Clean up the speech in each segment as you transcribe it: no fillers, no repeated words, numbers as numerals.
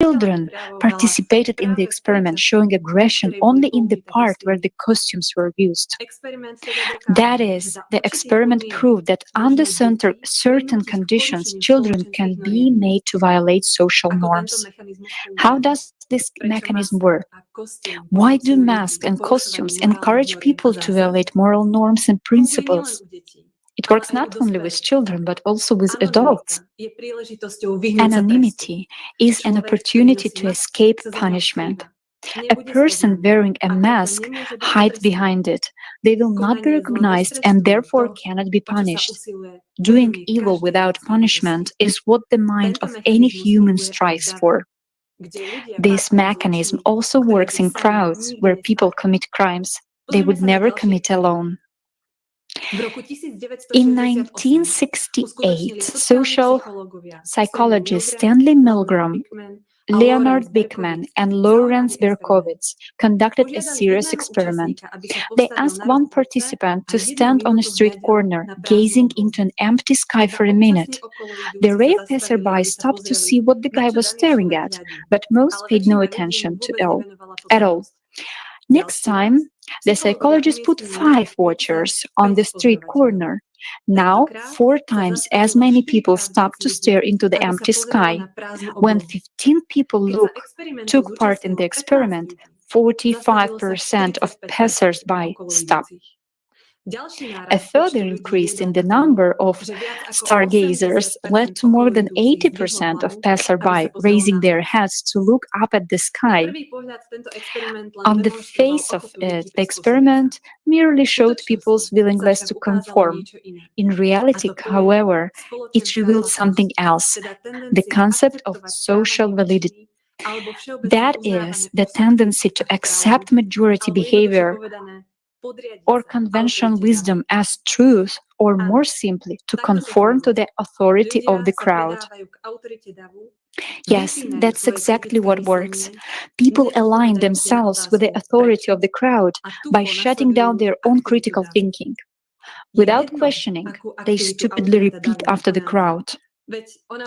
Children participated in the experiment, showing aggression only in the part where the costumes were used. That is, the experiment proved that under certain conditions, children can be made to violate social norms. How does this mechanism work? Why do masks and costumes encourage people to violate moral norms and principles? It works not only with children, but also with adults. Anonymity is an opportunity to escape punishment. A person wearing a mask hides behind it. They will not be recognized and therefore cannot be punished. Doing evil without punishment is what the mind of any human strives for. This mechanism also works in crowds where people commit crimes they would never commit alone. In 1968, social psychologists Stanley Milgram, Leonard Bickman, and Lawrence Berkowitz conducted a serious experiment. They asked one participant to stand on a street corner, gazing into an empty sky for a minute. The rare passerby stopped to see what the guy was staring at, but most paid no attention at all. Next time, the psychologist put 5 watchers on the street corner. Now, 4 times as many people stopped to stare into the empty sky. When 15 people took part in the experiment, 45% of passers-by stopped. A further increase in the number of stargazers led to more than 80% of passersby raising their heads to look up at the sky. On the face of it, the experiment merely showed people's willingness to conform. In reality, however, it revealed something else, the concept of social validity. That is, the tendency to accept majority behavior or conventional wisdom as truth, or more simply, to conform to the authority of the crowd. Yes, that's exactly what works. People align themselves with the authority of the crowd by shutting down their own critical thinking. Without questioning, they stupidly repeat after the crowd.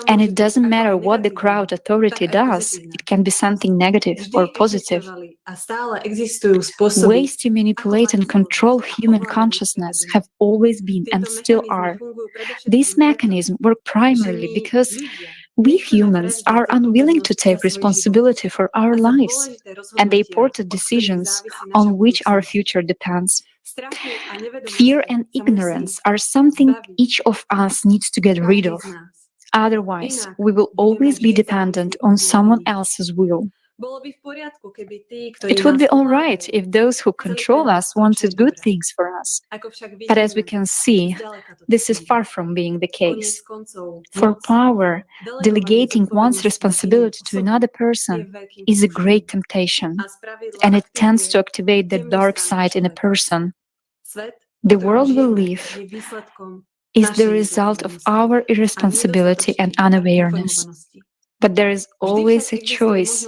And it doesn't matter what the crowd authority does, it can be something negative or positive. Ways to manipulate and control human consciousness have always been and still are. These mechanisms work primarily because we humans are unwilling to take responsibility for our lives and the important decisions on which our future depends. Fear and ignorance are something each of us needs to get rid of. Otherwise, we will always be dependent on someone else's will. It would be all right if those who control us wanted good things for us. But as we can see, this is far from being the case. For power, delegating one's responsibility to another person is a great temptation, and it tends to activate the dark side in a person. The world we live is the result of our irresponsibility and unawareness. But there is always a choice,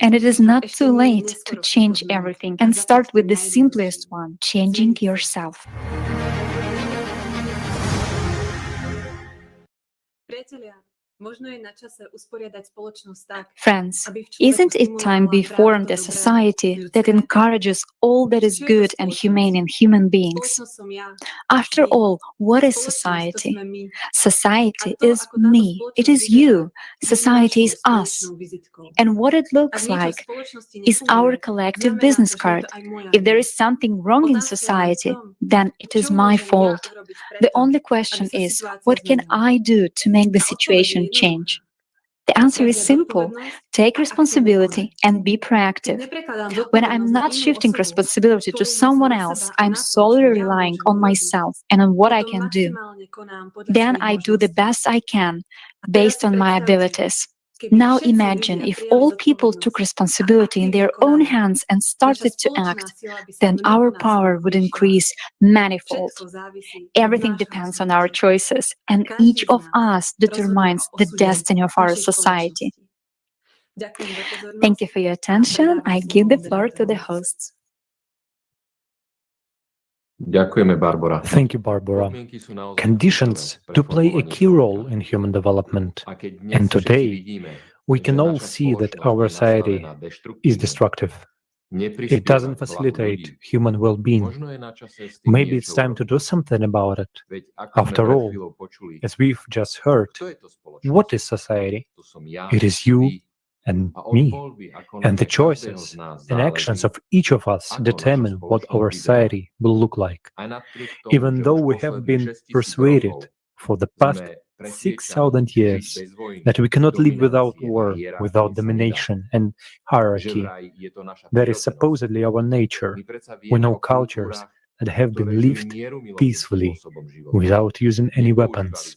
and it is not too late to change everything and start with the simplest one, changing yourself. Friends, isn't it time we formed a society that encourages all that is good and humane in human beings? After all, what is society? Society is me. It is you. Society is us. And what it looks like is our collective business card. If there is something wrong in society, then it is my fault. The only question is, what can I do to make the situation change? The answer is simple. Take responsibility and be proactive. When I'm not shifting responsibility to someone else, I'm solely relying on myself and on what I can do. Then I do the best I can based on my abilities. Now imagine if all people took responsibility in their own hands and started to act, then our power would increase manifold. Everything depends on our choices, and each of us determines the destiny of our society. Thank you for your attention. I give the floor to the hosts. Thank you, Barbara. Conditions do play a key role in human development, and today We can all see that our society is destructive. It doesn't facilitate human well-being. Maybe it's time to do something about it. After all, as we've just heard, what is society? It is you and me. And the choices and actions of each of us determine what our society will look like. Even though we have been persuaded for the past 6,000 years that we cannot live without war, without domination and hierarchy, that is supposedly our nature. We know cultures that have been lived peacefully without using any weapons.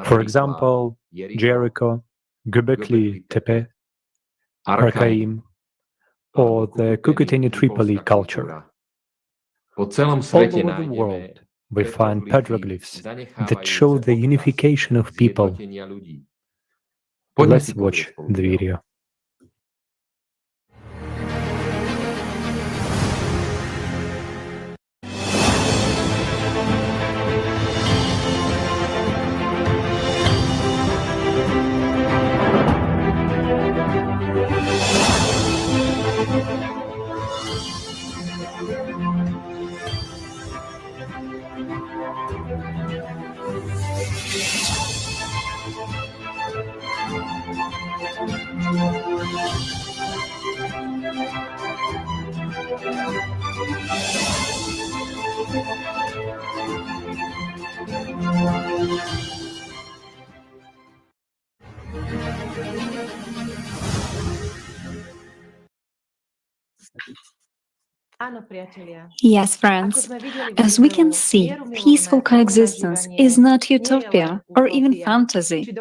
For example, Jericho, Göbekli Tepe, Arkaim, or the Kukuteni Tripoli culture. All over the world, we find petroglyphs that show the unification of people. Let's watch the video. Yes, friends. As we can see, peaceful coexistence is not utopia or even fantasy.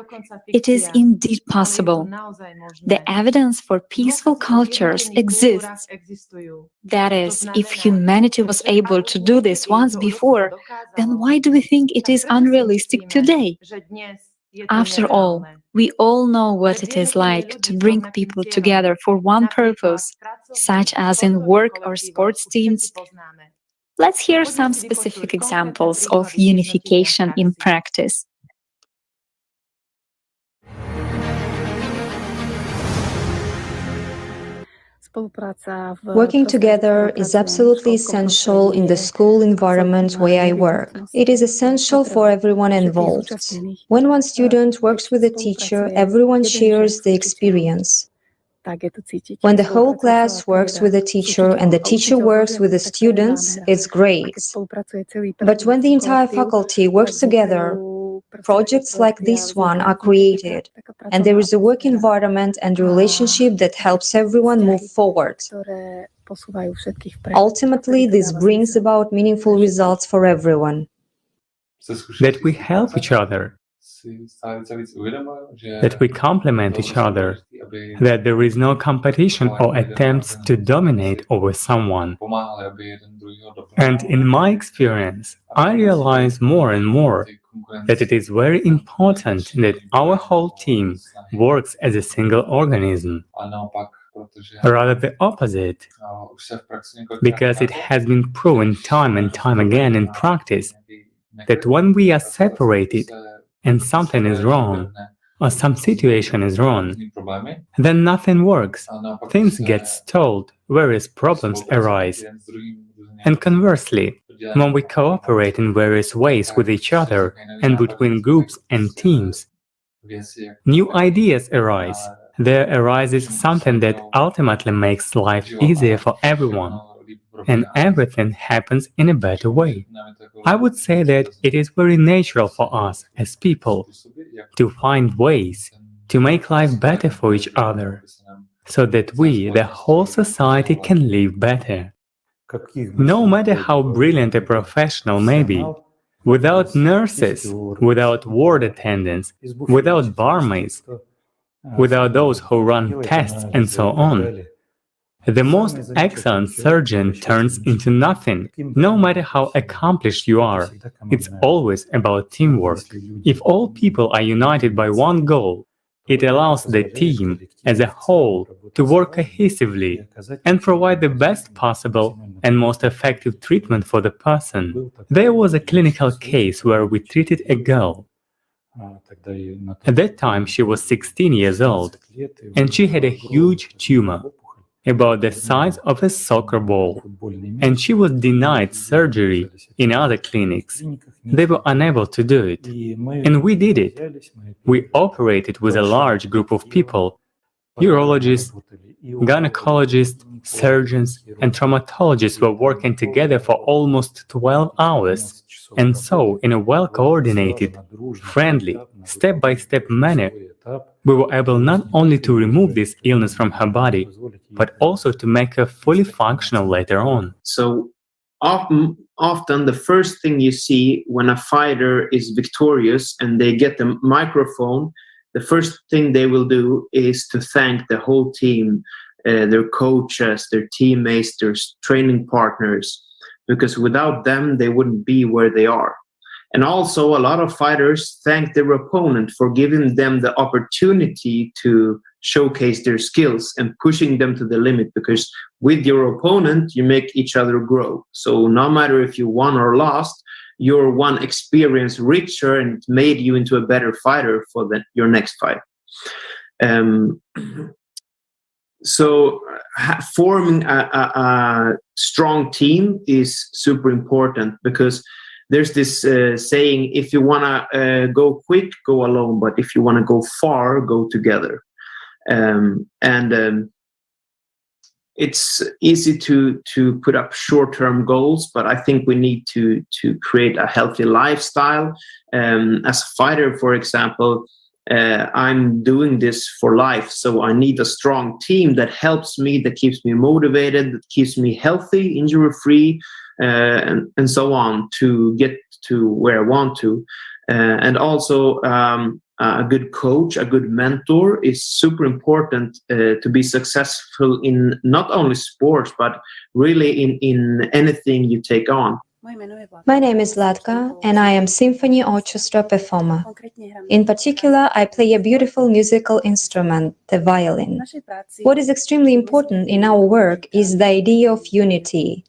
It is indeed possible. The evidence for peaceful cultures exists. That is, if humanity was able to do this once before, then why do we think it is unrealistic today? After all, we all know what it is like to bring people together for one purpose, such as in work or sports teams. Let's hear some specific examples of unification in practice. Working together is absolutely essential in the school environment where I work. It is essential for everyone involved. When one student works with a teacher, everyone shares the experience. When the whole class works with the teacher and the teacher works with the students, it's great. But when the entire faculty works together, projects like this one are created, and there is a work environment and relationship that helps everyone move forward. Ultimately, this brings about meaningful results for everyone. That we help each other, that we complement each other, that there is no competition or attempts to dominate over someone. And in my experience, I realize more and more that it is very important that our whole team works as a single organism. Rather the opposite, because it has been proven time and time again in practice that when we are separated and something is wrong, or some situation is wrong, then nothing works. Things get stalled, various problems arise. And conversely, when we cooperate in various ways with each other and between groups and teams, new ideas arise. There arises something that ultimately makes life easier for everyone, and everything happens in a better way. I would say that it is very natural for us as people to find ways to make life better for each other, so that we, the whole society, can live better. No matter how brilliant a professional may be, without nurses, without ward attendants, without barmaids, without those who run tests and so on, the most excellent surgeon turns into nothing, no matter how accomplished you are. It's always about teamwork. If all people are united by one goal, it allows the team as a whole to work cohesively and provide the best possible and most effective treatment for the person. There was a clinical case where we treated a girl. At that time, she was 16 years old, and she had a huge tumor, about the size of a soccer ball, and she was denied surgery in other clinics. They were unable to do it, and we did it. We operated with a large group of people: urologists, gynecologists, surgeons, and traumatologists were working together for almost 12 hours. And so, in a well-coordinated, friendly, step-by-step manner, we were able not only to remove this illness from her body, but also to make her fully functional later on. So often the first thing you see when a fighter is victorious and they get the microphone, the first thing they will do is to thank the whole team, their coaches, their teammates, their training partners, because without them, they wouldn't be where they are. And also, a lot of fighters thank their opponent for giving them the opportunity to showcase their skills and pushing them to the limit, because with your opponent, you make each other grow. So no matter if you won or lost, your one experience richer and made you into a better fighter for your next fight. So forming a strong team is super important, because there's this saying, if you want to go quick, go alone, but if you want to go far, go together. It's easy to put up short-term goals, but I think we need to create a healthy lifestyle. As a fighter, for example, I'm doing this for life, so I need a strong team that helps me, that keeps me motivated, that keeps me healthy, injury-free, and so on, to get to where I want to. And also, a good coach, a good mentor is super important to be successful in not only sports, but really in anything you take on. My name is Latka, and I am symphony orchestra performer. In particular, I play a beautiful musical instrument, the violin. What is extremely important in our work is the idea of unity.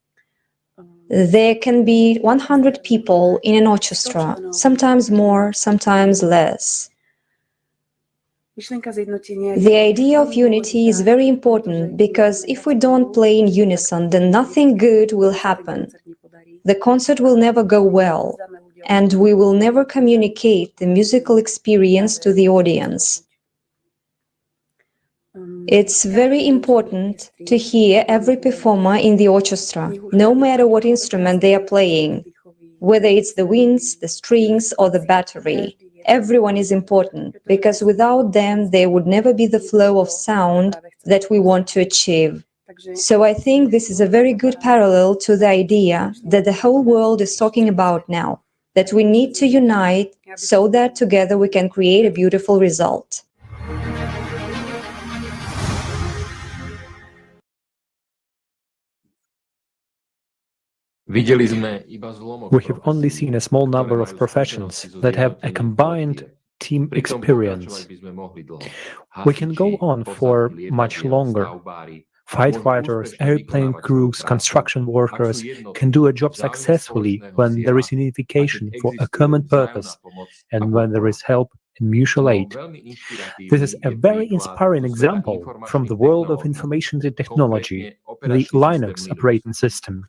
There can be 100 people in an orchestra, sometimes more, sometimes less. The idea of unity is very important, because if we don't play in unison, then nothing good will happen. The concert will never go well, and we will never communicate the musical experience to the audience. It's very important to hear every performer in the orchestra, no matter what instrument they are playing, whether it's the winds, the strings, or the battery. Everyone is important, because without them, there would never be the flow of sound that we want to achieve. So I think this is a very good parallel to the idea that the whole world is talking about now, that we need to unite so that together we can create a beautiful result. We have only seen a small number of professions that have a combined team experience. We can go on for much longer. Firefighters, airplane crews, construction workers can do a job successfully when there is unification for a common purpose and when there is help and mutual aid. This is a very inspiring example from the world of information technology, the Linux operating system,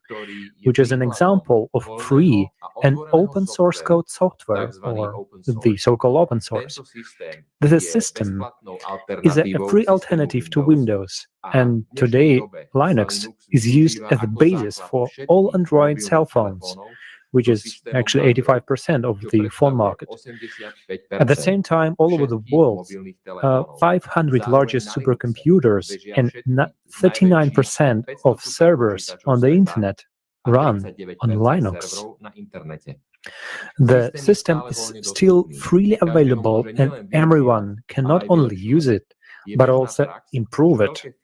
which is an example of free and open source code software, or the so-called open source. This system is a free alternative to Windows, and today Linux is used as the basis for all Android cell phones, which is actually 85% of the phone market. At the same time, all over the world, 500 largest supercomputers and 39% of servers on the internet run on Linux. The system is still freely available, and everyone can not only use it, but also improve it.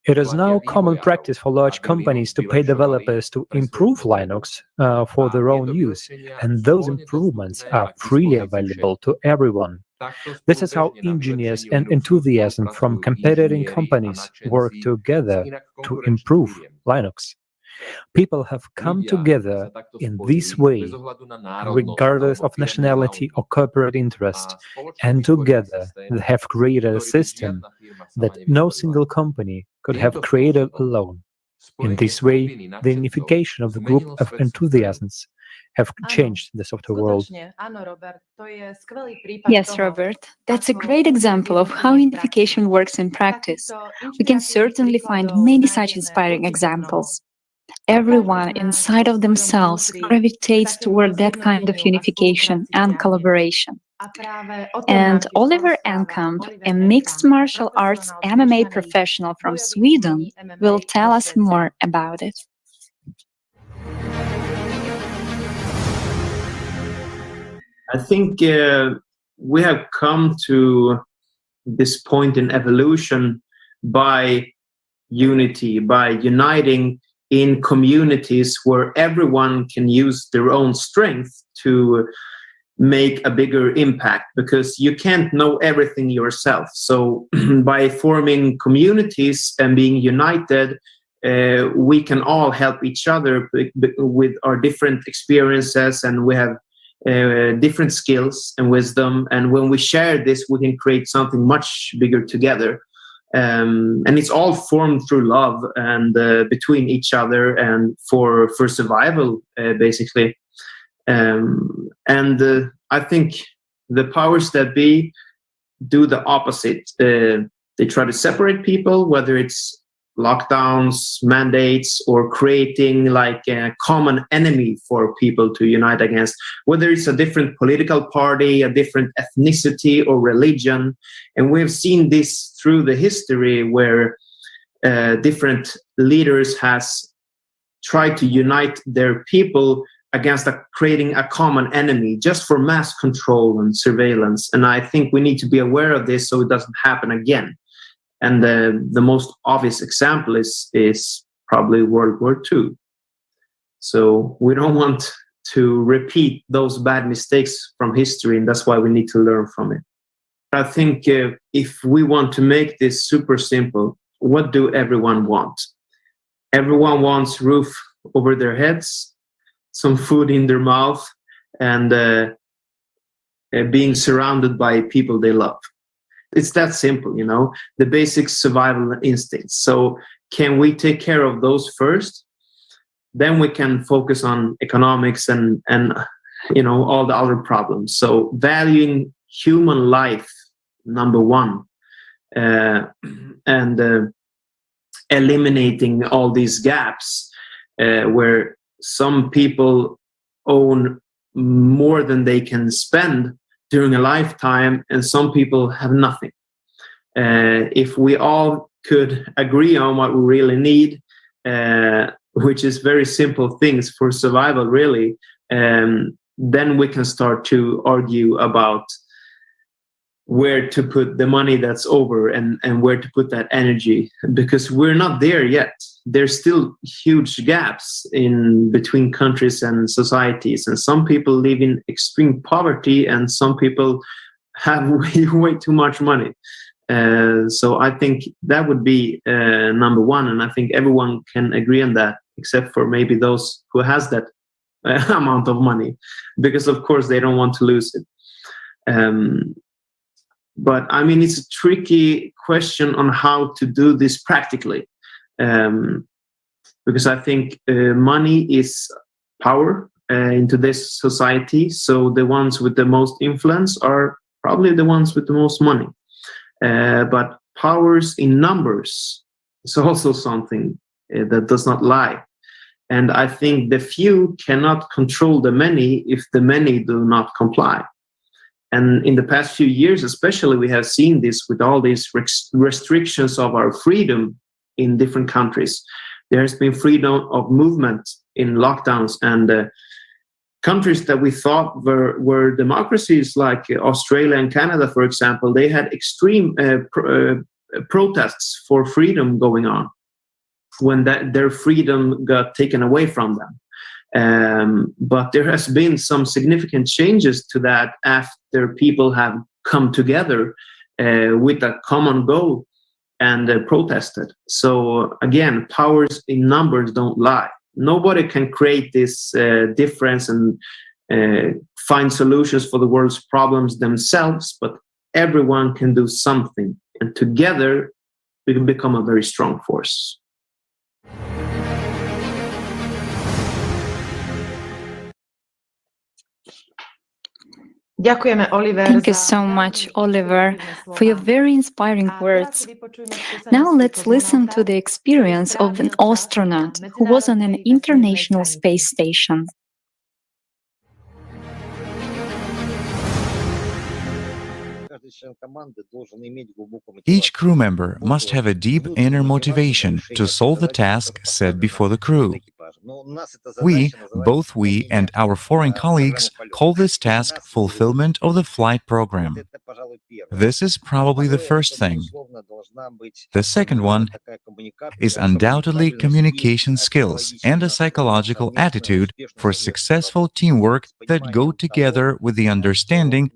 It is now common practice for large companies to pay developers to improve Linux for their own use, and those improvements are freely available to everyone. This is how engineers and enthusiasm from competing companies work together to improve Linux. People have come together in this way, regardless of nationality or corporate interest, and together they have created a system that no single company could have created alone. In this way, the unification of the group of enthusiasts have changed the software world. Yes, Robert, that's a great example of how unification works in practice. We can certainly find many such inspiring examples. Everyone inside of themselves gravitates toward that kind of unification and collaboration. And Oliver Enkamp, a mixed martial arts MMA professional from Sweden, will tell us more about it. I think we have come to this point in evolution by unity, by uniting in communities where everyone can use their own strength to make a bigger impact, because you can't know everything yourself. So by forming communities and being united, we can all help each other with our different experiences, and we have different skills and wisdom, and when we share this, we can create something much bigger together. And it's all formed through love and between each other and for survival, basically. And I think the powers that be do the opposite. They try to separate people, whether it's lockdowns, mandates, or creating like a common enemy for people to unite against, whether it's a different political party, a different ethnicity or religion. And we've seen this through the history where different leaders has tried to unite their people against creating a common enemy just for mass control and surveillance. And I think we need to be aware of this so it doesn't happen again. And the most obvious example is probably World War II. So we don't want to repeat those bad mistakes from history, and that's why we need to learn from it. I think if we want to make this super simple, what do everyone want? Everyone wants roof over their heads, some food in their mouth, and being surrounded by people they love. It's that simple, you know, the basic survival instincts. So can we take care of those first? Then we can focus on economics and you know, all the other problems. So valuing human life, number one, and eliminating all these gaps where some people own more than they can spend during a lifetime, and some people have nothing. If we all could agree on what we really need, which is very simple things for survival, really, then we can start to argue about where to put the money that's over and where to put that energy, because we're not there yet. There's still huge gaps in between countries and societies, and some people live in extreme poverty and some people have way too much money. So I think that would be number one, and I think everyone can agree on that, except for maybe those who has that amount of money, because of course they don't want to lose it. But I mean, it's a tricky question on how to do this practically, because I think money is power in today's society. So the ones with the most influence are probably the ones with the most money. But powers in numbers is also something that does not lie. And I think the few cannot control the many if the many do not comply. And in the past few years, especially, we have seen this with all these restrictions of our freedom in different countries. There has been freedom of movement in lockdowns, and countries that we thought were democracies, like Australia and Canada, for example, they had extreme protests for freedom going on when their freedom got taken away from them. But there has been some significant changes to that after people have come together with a common goal and protested. So again, powers in numbers don't lie. Nobody can create this difference and find solutions for the world's problems themselves, but everyone can do something. And together, we can become a very strong force. Thank you so much, Oliver, for your very inspiring words. Now let's listen to the experience of an astronaut who was on an international space station. Each crew member must have a deep inner motivation to solve the task set before the crew. Both we and our foreign colleagues, call this task fulfillment of the flight program. This is probably the first thing. The second one is undoubtedly communication skills and a psychological attitude for successful teamwork that go together with the understanding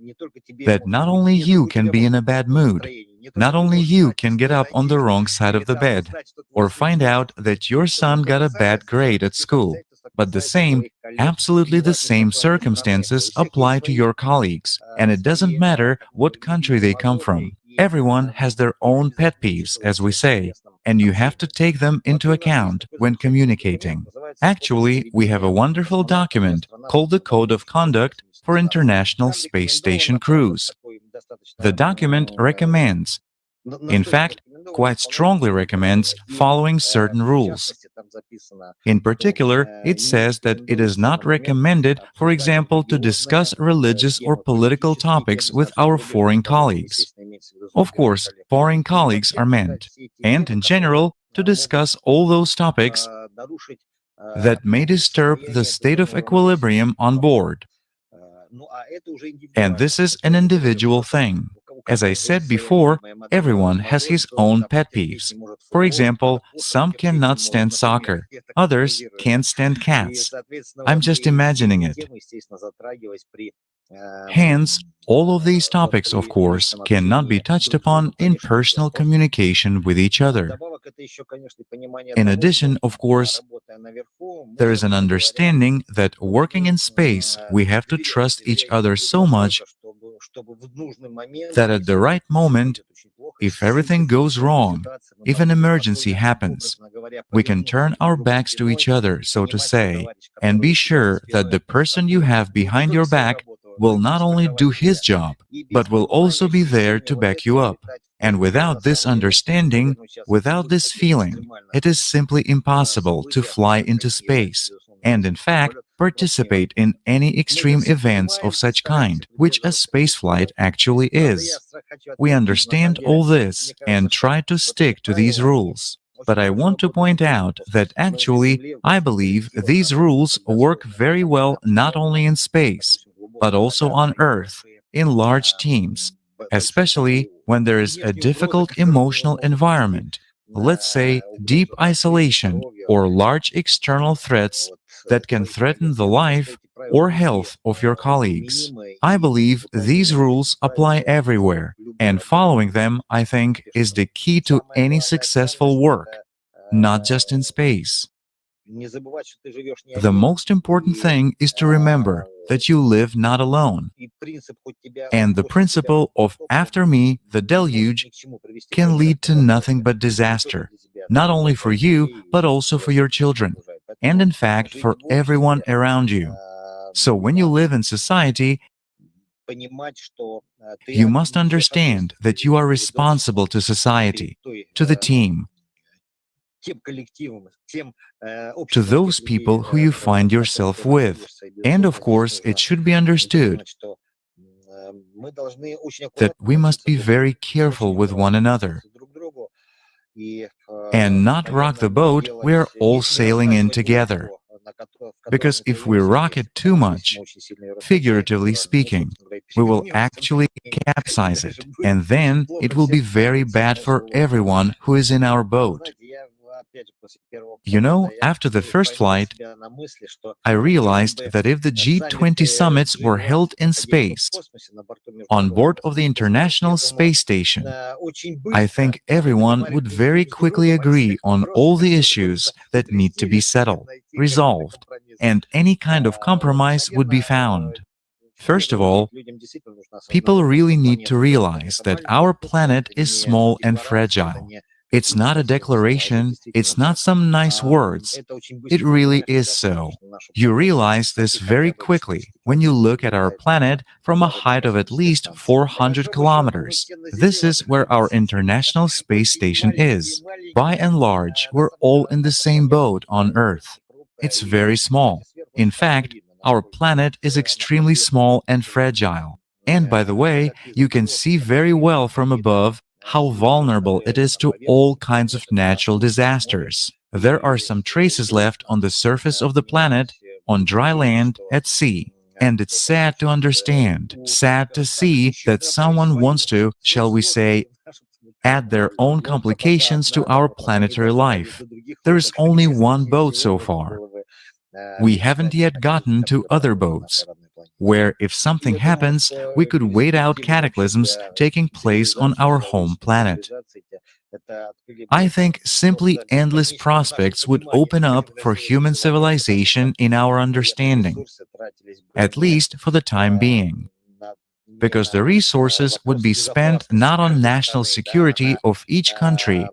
that not only you can be in a bad mood, not only you can get up on the wrong side of the bed, or find out that your son got a bad grade at school, but the same, absolutely the same circumstances apply to your colleagues, and it doesn't matter what country they come from. Everyone has their own pet peeves, as we say, and you have to take them into account when communicating. Actually, we have a wonderful document called the Code of Conduct for International Space Station Crews. The document recommends, in fact, quite strongly recommends following certain rules. In particular, it says that it is not recommended, for example, to discuss religious or political topics with our foreign colleagues. Of course, foreign colleagues are meant, and in general, to discuss all those topics that may disturb the state of equilibrium on board. And this is an individual thing. As I said before, everyone has his own pet peeves. For example, some cannot stand soccer, others can't stand cats. I'm just imagining it. Hence, all of these topics, of course, cannot be touched upon in personal communication with each other. In addition, of course, there is an understanding that working in space, we have to trust each other so much that at the right moment, if everything goes wrong, if an emergency happens, we can turn our backs to each other, so to say, and be sure that the person you have behind your back will not only do his job, but will also be there to back you up. And without this understanding, without this feeling, it is simply impossible to fly into space, and in fact, participate in any extreme events of such kind, which a spaceflight actually is. We understand all this and try to stick to these rules. But I want to point out that actually, I believe these rules work very well not only in space, but also on Earth, in large teams, especially when there is a difficult emotional environment, let's say deep isolation or large external threats that can threaten the life or health of your colleagues. I believe these rules apply everywhere, and following them, I think, is the key to any successful work, not just in space. The most important thing is to remember that you live not alone, and the principle of after me, the deluge, can lead to nothing but disaster, not only for you, but also for your children, and in fact for everyone around you. So when you live in society, you must understand that you are responsible to society, to the team, to those people who you find yourself with. And of course, it should be understood that we must be very careful with one another and not rock the boat we are all sailing in together. Because if we rock it too much, figuratively speaking, we will actually capsize it, and then it will be very bad for everyone who is in our boat. You know, after the first flight, I realized that if the G20 summits were held in space, on board of the International Space Station, I think everyone would very quickly agree on all the issues that need to be settled, resolved, and any kind of compromise would be found. First of all, people really need to realize that our planet is small and fragile. It's not a declaration, it's not some nice words. It really is so. You realize this very quickly when you look at our planet from a height of at least 400 kilometers. This is where our International Space Station is. By and large, we're all in the same boat on Earth. It's very small. In fact, our planet is extremely small and fragile. And by the way, you can see very well from above how vulnerable it is to all kinds of natural disasters. There are some traces left on the surface of the planet, on dry land, at sea. And it's sad to understand, sad to see that someone wants to, shall we say, add their own complications to our planetary life. There is only one boat so far. We haven't yet gotten to other boats, where if something happens, we could wait out cataclysms taking place on our home planet. I think simply endless prospects would open up for human civilization in our understanding, at least for the time being, because the resources would be spent not on national security of each country,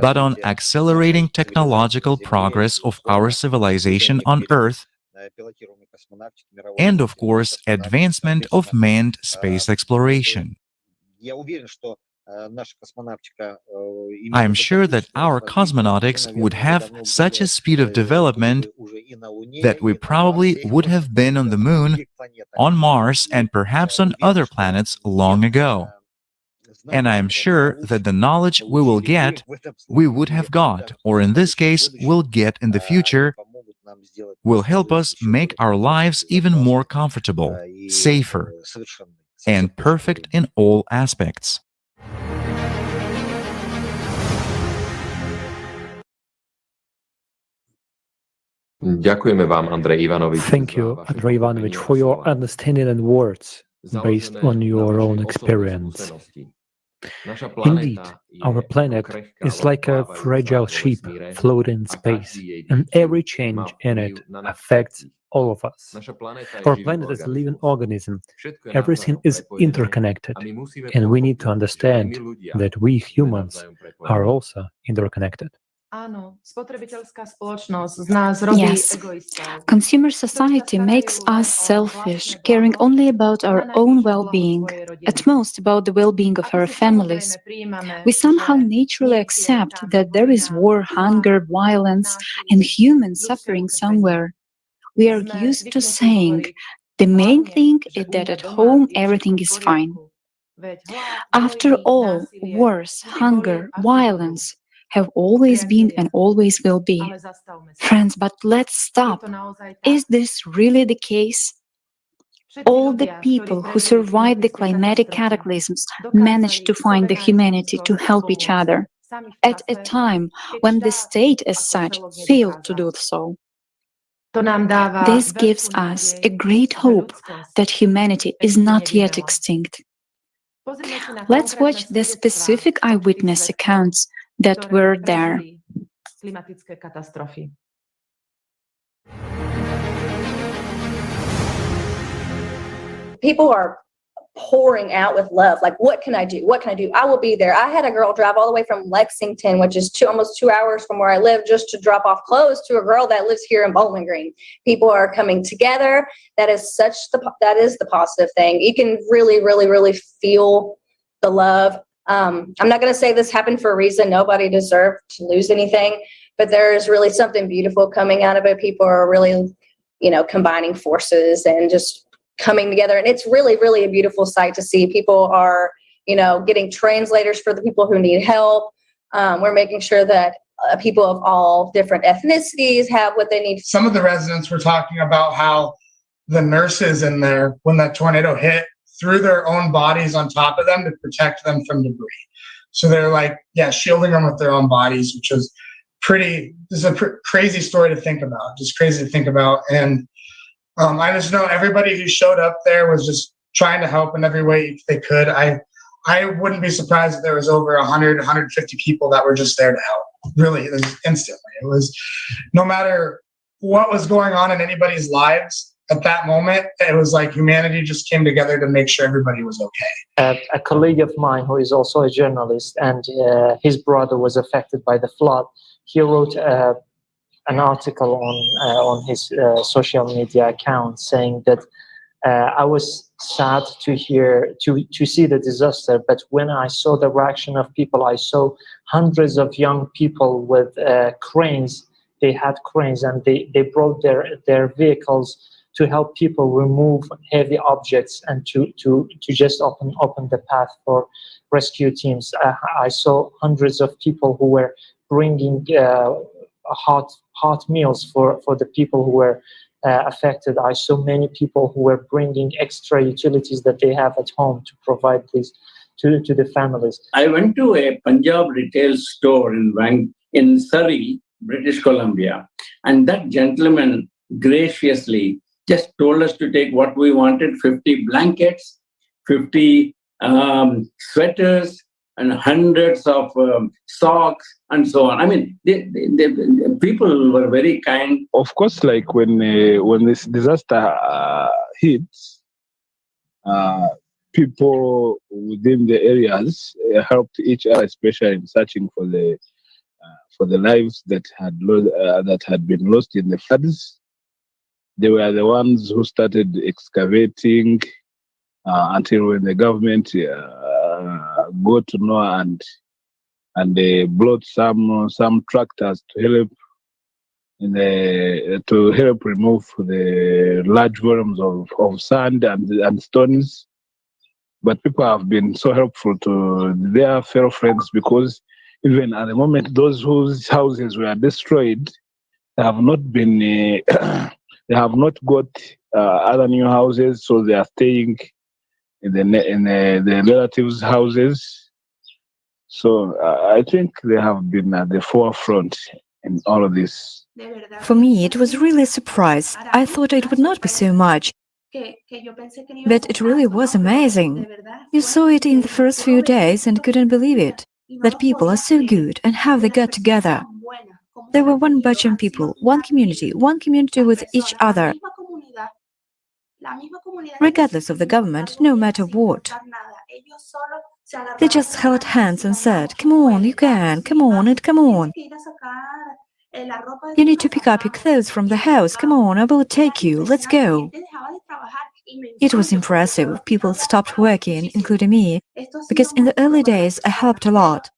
but on accelerating technological progress of our civilization on Earth, and of course, advancement of manned space exploration. I am sure that our cosmonautics would have such a speed of development that we probably would have been on the Moon, on Mars, and perhaps on other planets long ago. And I am sure that the knowledge we will get, we would have got, or in this case, will get in the future, will help us make our lives even more comfortable, safer, and perfect in all aspects. Thank you, Andrei Ivanovich, for your understanding and words based on your own experience. Indeed, our planet is like a fragile ship floating in space, and every change in it affects all of us. Our planet is a living organism. Everything is interconnected, and we need to understand that we humans are also interconnected. Yes, consumer society makes us selfish, caring only about our own well-being, at most about the well-being of our families. We somehow naturally accept that there is war, hunger, violence, and human suffering somewhere. We are used to saying, the main thing is that at home everything is fine. After all, wars, hunger, violence have always been and always will be. Friends, but let's stop. Is this really the case? All the people who survived the climatic cataclysms managed to find the humanity to help each other at a time when the state as such failed to do so. This gives us a great hope that humanity is not yet extinct. Let's watch the specific eyewitness accounts that were there. People are pouring out with love. Like, what can I do? What can I do? I will be there. I had a girl drive all the way from Lexington, which is almost 2 hours from where I live, just to drop off clothes to a girl that lives here in Bowling Green. People are coming together. That is the positive thing. You can really, really, really feel the love. I'm not going to say this happened for a reason. Nobody deserved to lose anything, but there is really something beautiful coming out of it. People are really, combining forces and just coming together. And it's really, really a beautiful sight to see. People are, getting translators for the people who need help. We're making sure that people of all different ethnicities have what they need. Some of the residents were talking about how the nurses in there, when that tornado hit, threw their own bodies on top of them to protect them from debris. So they're like, yeah, shielding them with their own bodies, which is this is a crazy story to think about, just crazy to think about. And I just know everybody who showed up there was just trying to help in every way they could. I wouldn't be surprised if there was over 100, 150 people that were just there to help. Really, it was instantly. It was no matter what was going on in anybody's lives at that moment, it was like humanity just came together to make sure everybody was okay. A colleague of mine who is also a journalist, and his brother was affected by the flood, he wrote an article on his social media account saying that I was sad to see the disaster, but when I saw the reaction of people, I saw hundreds of young people with cranes. They had cranes, and they brought their vehicles to help people remove heavy objects and to just open the path for rescue teams. I saw hundreds of people who were bringing hot meals for the people who were affected. I saw many people who were bringing extra utilities that they have at home to provide this to the families. I went to a Punjab retail store in Surrey, British Columbia, and that gentleman graciously just told us to take what we wanted: 50 blankets, 50 sweaters, and hundreds of socks, and so on. I mean, the people were very kind. Of course, like when this disaster hits, people within the areas helped each other, especially in searching for the lives that had been lost in the floods. They were the ones who started excavating until when the government got to know and they brought some tractors to help remove the large volumes of sand and stones. But people have been so helpful to their fellow friends, because even at the moment, those whose houses were destroyed have not been they have not got other new houses, so they are staying in the relatives' houses. So I think they have been at the forefront in all of this. For me, it was really a surprise. I thought it would not be so much, but it really was amazing. You saw it in the first few days and couldn't believe it, that people are so good and how they got together. There were one batch of people, one community with each other, regardless of the government, no matter what. They just held hands and said, "Come on, you can, come on and come on. You need to pick up your clothes from the house, come on, I will take you, let's go." It was impressive. People stopped working, including me, because in the early days I helped a lot.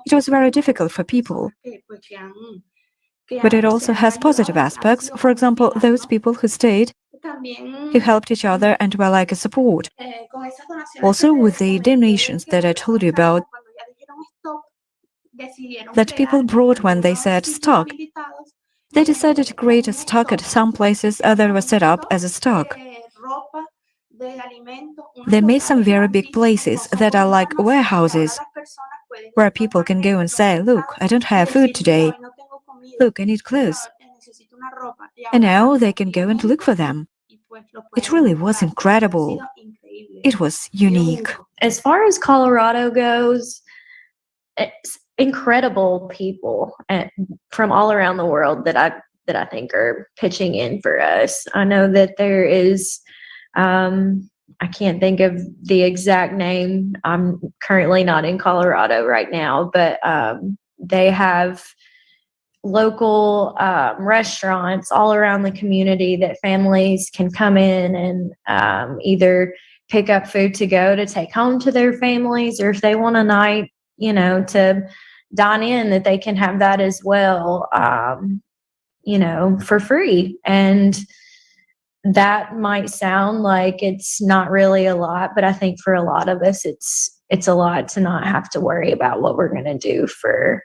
It was very difficult for people. But it also has positive aspects. For example, those people who stayed, who helped each other and were like a support. Also, with the donations that I told you about, that people brought when they said stock. They decided to create a stock at some places that were set up as a stock. They made some very big places that are like warehouses, where people can go and say, "Look, I don't have food today. Look, I need clothes." And now they can go and look for them. It really was incredible. It was unique. As far as Colorado goes, it's incredible people from all around the world that I think are pitching in for us. I know that there is, I can't think of the exact name. I'm currently not in Colorado right now, but they have local restaurants all around the community that families can come in and either pick up food to go to take home to their families, or if they want a night, to dine in, that they can have that as well, for free. And that might sound like it's not really a lot, but I think for a lot of us, it's a lot to not have to worry about what we're going to do for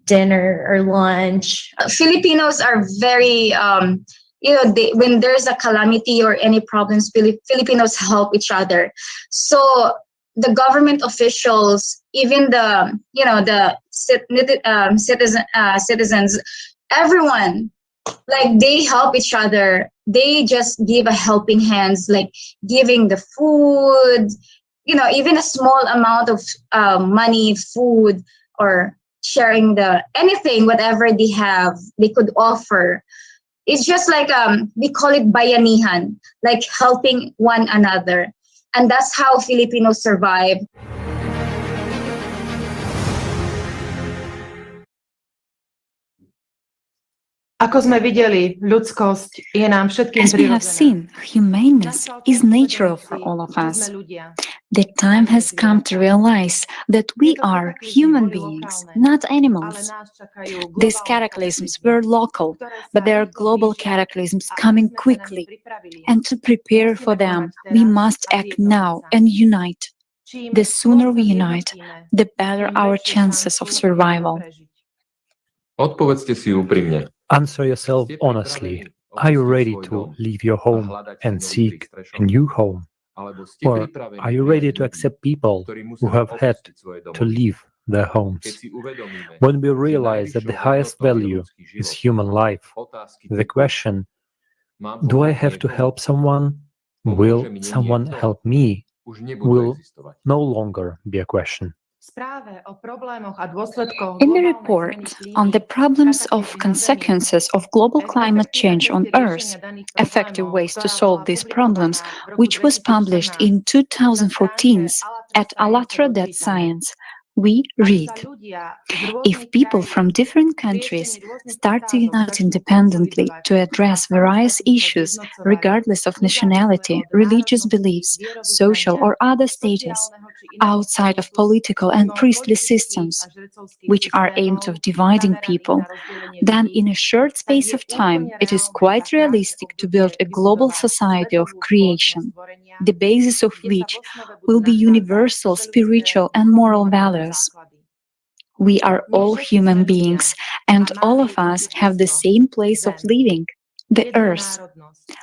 dinner or lunch. Filipinos are very, when there's a calamity or any problems, Filipinos help each other. So the government officials, even citizens, everyone, like they help each other. They just give a helping hands, like giving the food, even a small amount of money, food, or sharing the anything, whatever they have, they could offer. It's just like we call it bayanihan, like helping one another, and that's how Filipinos survive. As we have seen, humaneness is natural for all of us. The time has come to realize that we are human beings, not animals. These cataclysms were local, but there are global cataclysms coming quickly. And to prepare for them, we must act now and unite. The sooner we unite, the better our chances of survival. Odpovedzte si úprimne. Answer yourself honestly. Are you ready to leave your home and seek a new home? Or are you ready to accept people who have had to leave their homes? When we realize that the highest value is human life, the question, do I have to help someone? Will someone help me? Will no longer be a question. In the report on the problems of consequences of global climate change on Earth, effective ways to solve these problems, which was published in 2014 at allatra.science, we read, if people from different countries start to unite independently to address various issues, regardless of nationality, religious beliefs, social or other status, outside of political and priestly systems, which are aimed of dividing people, then in a short space of time, it is quite realistic to build a global society of creation, the basis of which will be universal spiritual and moral values. We are all human beings, and all of us have the same place of living, the earth.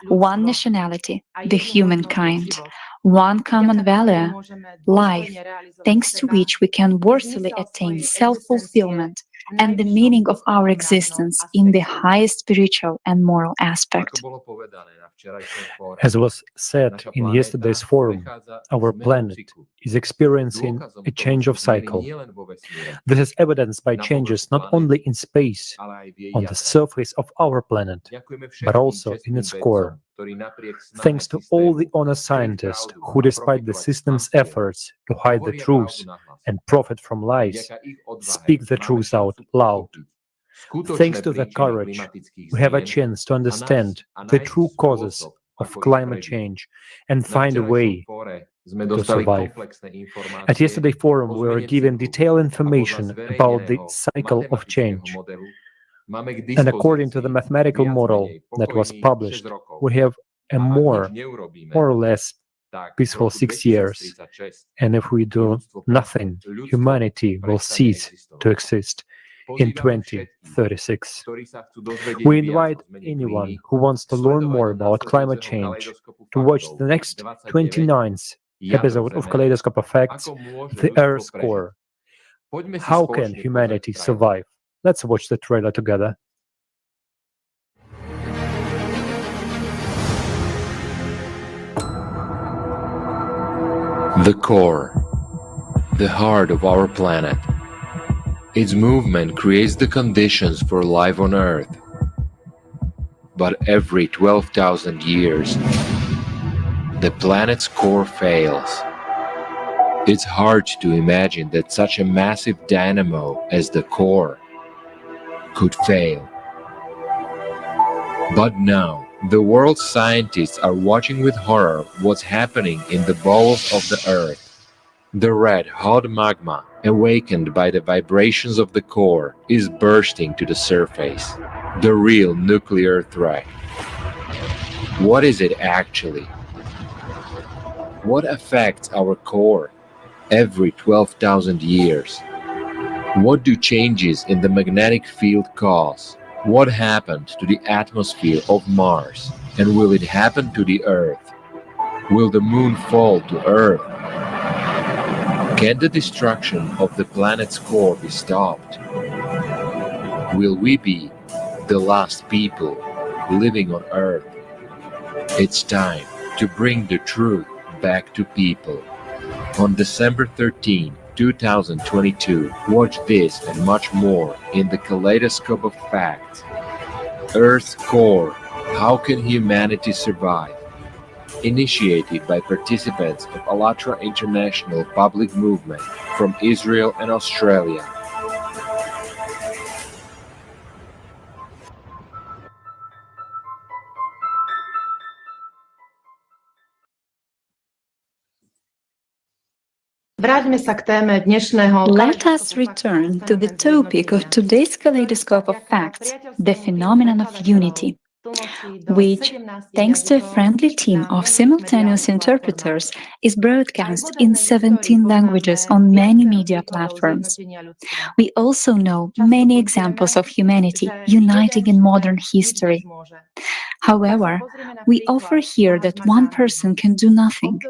One nationality, the humankind. One common value, life, thanks to which we can worthily attain self-fulfillment and the meaning of our existence in the highest spiritual and moral aspect. As was said in yesterday's forum, our planet is experiencing a change of cycle. This is evidenced by changes not only in space, on the surface of our planet, but also in its core. Thanks to all the honest scientists who, despite the system's efforts to hide the truth and profit from lies, speak the truth out loud. Thanks to their courage, we have a chance to understand the true causes of climate change and find a way to survive. At yesterday's forum, we were given detailed information about the cycle of change. And according to the mathematical model that was published, we have a more or less peaceful 6 years. And if we do nothing, humanity will cease to exist in 2036. We invite anyone who wants to learn more about climate change to watch the next 29th episode of Kaleidoscope of Facts, The Earth's Core. How can humanity survive? Let's watch the trailer together. The core, the heart of our planet. Its movement creates the conditions for life on Earth. But every 12,000 years, the planet's core fails. It's hard to imagine that such a massive dynamo as the core could fail. But now, the world's scientists are watching with horror what's happening in the bowels of the Earth. The red, hot magma, awakened by the vibrations of the core, is bursting to the surface. The real nuclear threat. What is it actually? What affects our core every 12,000 years? What do changes in the magnetic field cause? What happened to the atmosphere of Mars? And will it happen to the Earth? Will the moon fall to Earth? Can the destruction of the planet's core be stopped? Will we be the last people living on Earth? It's time to bring the truth back to people. On December 13, 2022, watch this and much more in the Kaleidoscope of Facts. Earth's core, how can humanity survive? Initiated by participants of Allatra International Public Movement from Israel and Australia. Let us return to the topic of today's Kaleidoscope of Facts, the phenomenon of unity, which, thanks to a friendly team of simultaneous interpreters, is broadcast in 17 languages on many media platforms. We also know many examples of humanity uniting in modern history. However, we offer here that one person can do nothing.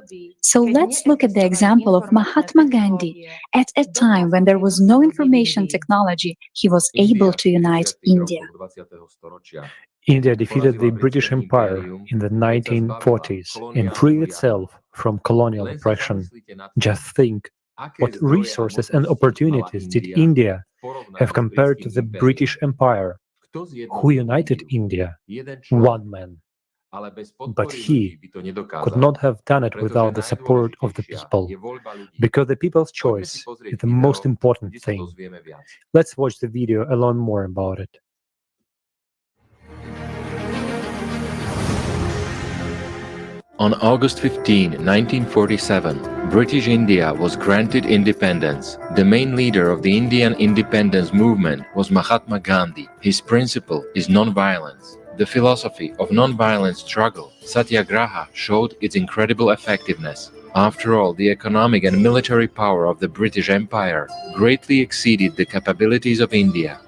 So let's look at the example of Mahatma Gandhi. At a time when there was no information technology, he was able to unite India. India defeated the British Empire in the 1940s and freed itself from colonial oppression. Just think, what resources and opportunities did India have compared to the British Empire? Who united India? One man. But he could not have done it without the support of the people, because the people's choice is the most important thing. Let's watch the video and learn more about it. On August 15, 1947, British India was granted independence. The main leader of the Indian independence movement was Mahatma Gandhi. His principle is non-violence. The philosophy of non-violent struggle, Satyagraha, showed its incredible effectiveness. After all, the economic and military power of the British Empire greatly exceeded the capabilities of India.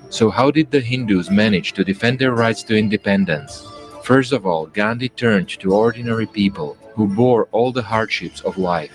So how did the Hindus manage to defend their rights to independence? First of all, Gandhi turned to ordinary people who bore all the hardships of life.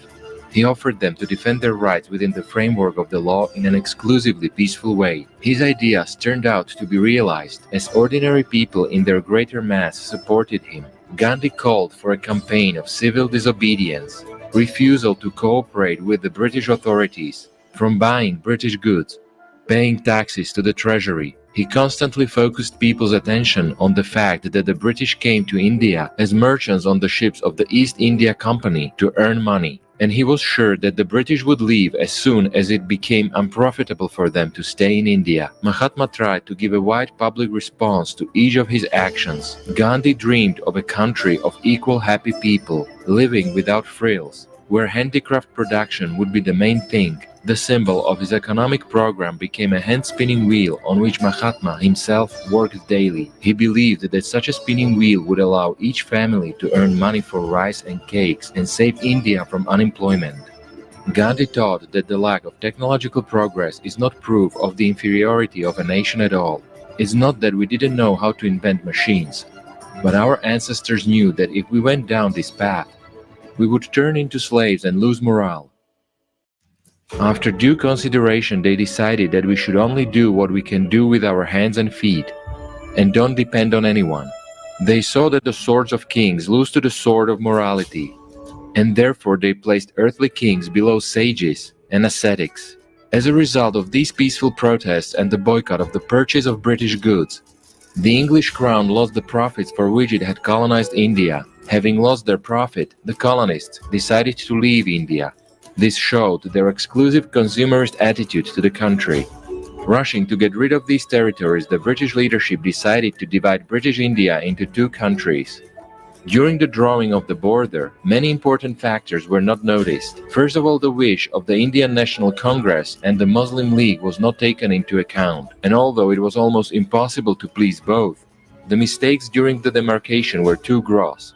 He offered them to defend their rights within the framework of the law in an exclusively peaceful way. His ideas turned out to be realized as ordinary people in their greater mass supported him. Gandhi called for a campaign of civil disobedience, refusal to cooperate with the British authorities, from buying British goods, paying taxes to the treasury. He constantly focused people's attention on the fact that the British came to India as merchants on the ships of the East India Company to earn money, and he was sure that the British would leave as soon as it became unprofitable for them to stay in India. Mahatma tried to give a wide public response to each of his actions. Gandhi dreamed of a country of equal happy people, living without frills, where handicraft production would be the main thing. The symbol of his economic program became a hand-spinning wheel on which Mahatma himself worked daily. He believed that such a spinning wheel would allow each family to earn money for rice and cakes and save India from unemployment. Gandhi taught that the lack of technological progress is not proof of the inferiority of a nation at all. It's not that we didn't know how to invent machines, but our ancestors knew that if we went down this path, we would turn into slaves and lose morale. After due consideration, they decided that we should only do what we can do with our hands and feet, and don't depend on anyone. They saw that the swords of kings lose to the sword of morality, and therefore they placed earthly kings below sages and ascetics. As a result of these peaceful protests and the boycott of the purchase of British goods, the English crown lost the profits for which it had colonized India. Having lost their profit, the colonists decided to leave India. This showed their exclusive consumerist attitude to the country. Rushing to get rid of these territories, the British leadership decided to divide British India into two countries. During the drawing of the border, many important factors were not noticed. First of all, the wish of the Indian National Congress and the Muslim League was not taken into account, and although it was almost impossible to please both, the mistakes during the demarcation were too gross.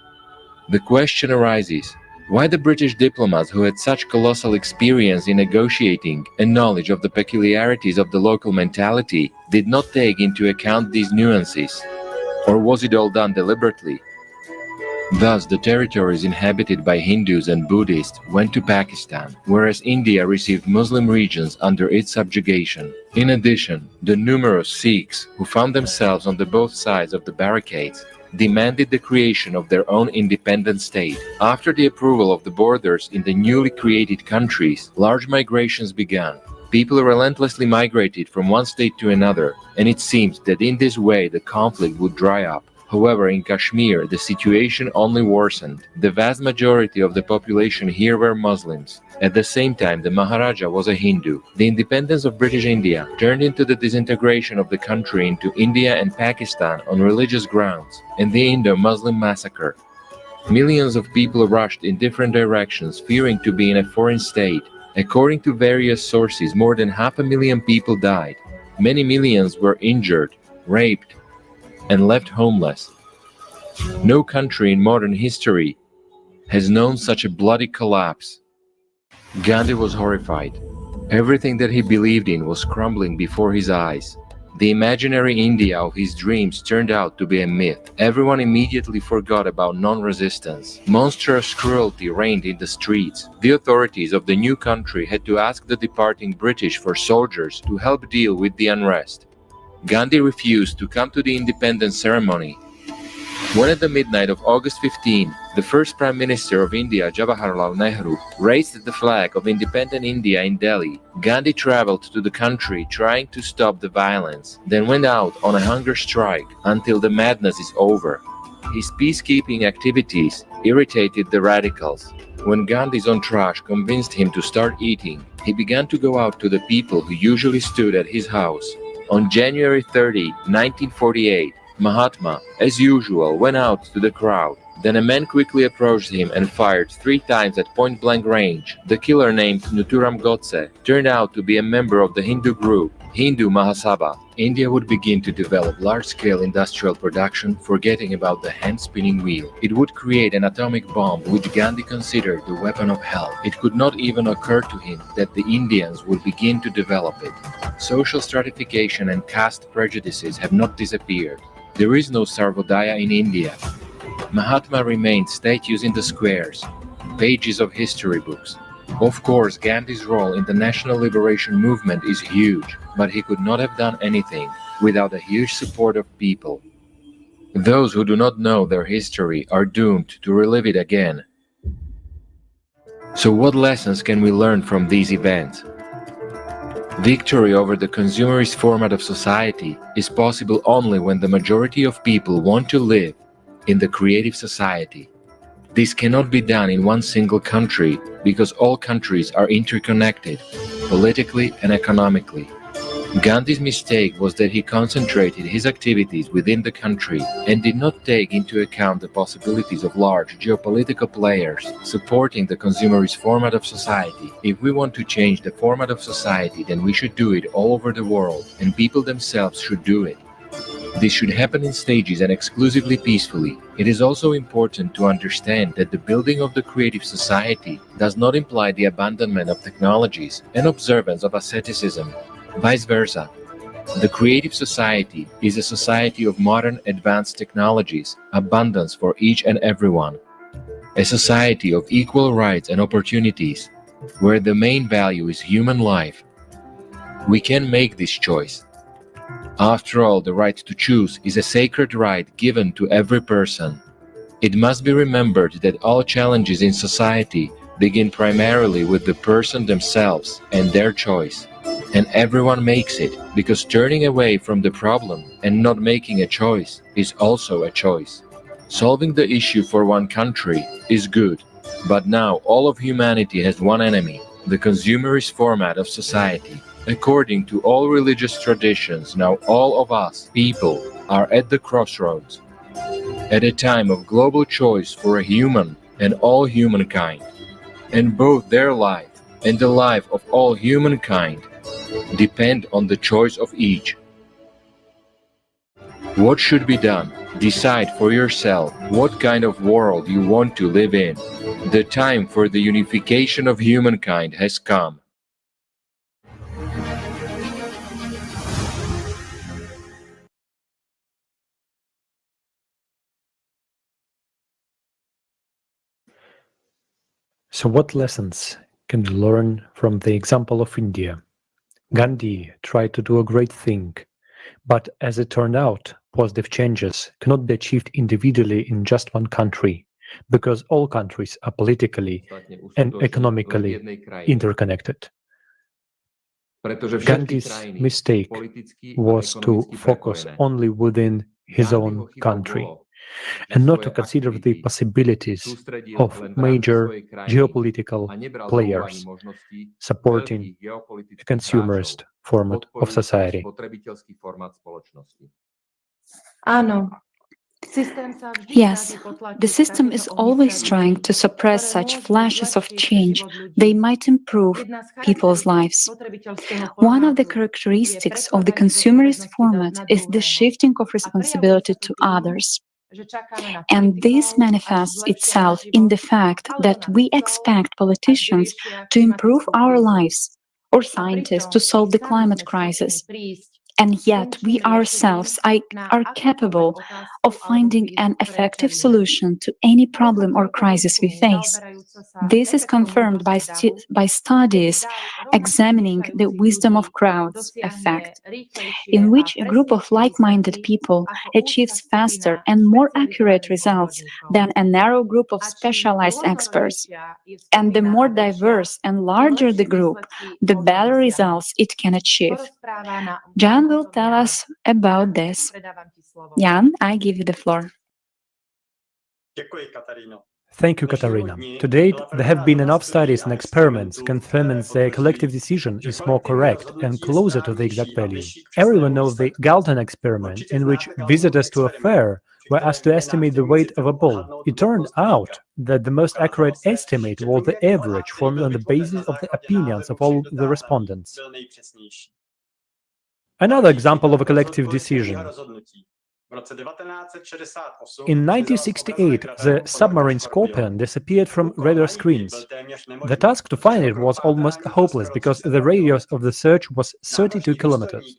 The question arises, why the British diplomats who had such colossal experience in negotiating and knowledge of the peculiarities of the local mentality did not take into account these nuances? Or was it all done deliberately? Thus, the territories inhabited by Hindus and Buddhists went to Pakistan, whereas India received Muslim regions under its subjugation. In addition, the numerous Sikhs, who found themselves on the both sides of the barricades, demanded the creation of their own independent state. After the approval of the borders in the newly created countries, large migrations began. People relentlessly migrated from one state to another, and it seemed that in this way the conflict would dry up. However, in Kashmir, the situation only worsened. The vast majority of the population here were Muslims. At the same time, the Maharaja was a Hindu. The independence of British India turned into the disintegration of the country into India and Pakistan on religious grounds, and the Indo-Muslim massacre. Millions of people rushed in different directions, fearing to be in a foreign state. According to various sources, more than 500,000 people died. Many millions were injured, raped, and left homeless. No country in modern history has known such a bloody collapse. Gandhi was horrified. Everything that he believed in was crumbling before his eyes. The imaginary India of his dreams turned out to be a myth. Everyone immediately forgot about non-resistance. Monstrous cruelty reigned in the streets. The authorities of the new country had to ask the departing British for soldiers to help deal with the unrest. Gandhi refused to come to the independence ceremony. When at the midnight of August 15, the first Prime Minister of India, Jawaharlal Nehru, raised the flag of independent India in Delhi, Gandhi traveled to the country trying to stop the violence, then went out on a hunger strike until the madness is over. His peacekeeping activities irritated the radicals. When Gandhi's entourage convinced him to start eating, he began to go out to the people who usually stood at his house. On January 30, 1948, Mahatma, as usual, went out to the crowd. Then a man quickly approached him and fired 3 times at point-blank range. The killer, named Nathuram Godse, turned out to be a member of the Hindu group, Hindu Mahasabha. India would begin to develop large-scale industrial production, forgetting about the hand-spinning wheel. It would create an atomic bomb, which Gandhi considered the weapon of hell. It could not even occur to him that the Indians would begin to develop it. Social stratification and caste prejudices have not disappeared. There is no Sarvodaya in India. Mahatma remained statues in the squares, pages of history books. Of course, Gandhi's role in the national liberation movement is huge, but he could not have done anything without the huge support of people. Those who do not know their history are doomed to relive it again. So what lessons can we learn from these events? Victory over the consumerist format of society is possible only when the majority of people want to live in the creative society. This cannot be done in one single country because all countries are interconnected, politically and economically. Gandhi's mistake was that he concentrated his activities within the country and did not take into account the possibilities of large geopolitical players supporting the consumerist format of society. If we want to change the format of society, then we should do it all over the world, and people themselves should do it. This should happen in stages and exclusively peacefully. It is also important to understand that the building of the creative society does not imply the abandonment of technologies and observance of asceticism. Vice versa. The creative society is a society of modern advanced technologies, abundance for each and everyone. A society of equal rights and opportunities, where the main value is human life. We can make this choice. After all, the right to choose is a sacred right given to every person. It must be remembered that all challenges in society begin primarily with the person themselves and their choice. And everyone makes it, because turning away from the problem and not making a choice is also a choice. Solving the issue for one country is good, but now all of humanity has one enemy, the consumerist format of society. According to all religious traditions, now all of us, people, are at the crossroads, at a time of global choice for a human and all humankind, and both their life and the life of all humankind depend on the choice of each. What should be done? Decide for yourself what kind of world you want to live in. The time for the unification of humankind has come. So what lessons can we learn from the example of India? Gandhi tried to do a great thing, but as it turned out, positive changes cannot be achieved individually in just one country, because all countries are politically and economically interconnected. Gandhi's mistake was to focus only within his own country and not to consider the possibilities of major geopolitical players supporting a consumerist format of society. Yes, the system is always trying to suppress such flashes of change. They might improve people's lives. One of the characteristics of the consumerist format is the shifting of responsibility to others. And this manifests itself in the fact that we expect politicians to improve our lives or scientists to solve the climate crisis. And yet we ourselves are capable of finding an effective solution to any problem or crisis we face. This is confirmed by studies examining the wisdom of crowds effect, in which a group of like-minded people achieves faster and more accurate results than a narrow group of specialized experts. And the more diverse and larger the group, the better results it can achieve. Jan will tell us about this. Jan, I give you the floor. Thank you, Katarina. To date, there have been enough studies and experiments confirming the collective decision is more correct and closer to the exact value. Everyone knows the Galton experiment, in which visitors to a fair were asked to estimate the weight of a bull. It turned out that the most accurate estimate was the average formed on the basis of the opinions of all the respondents. Another example of a collective decision. In 1968, the submarine Scorpion disappeared from radar screens. The task to find it was almost hopeless because the radius of the search was 32 kilometers.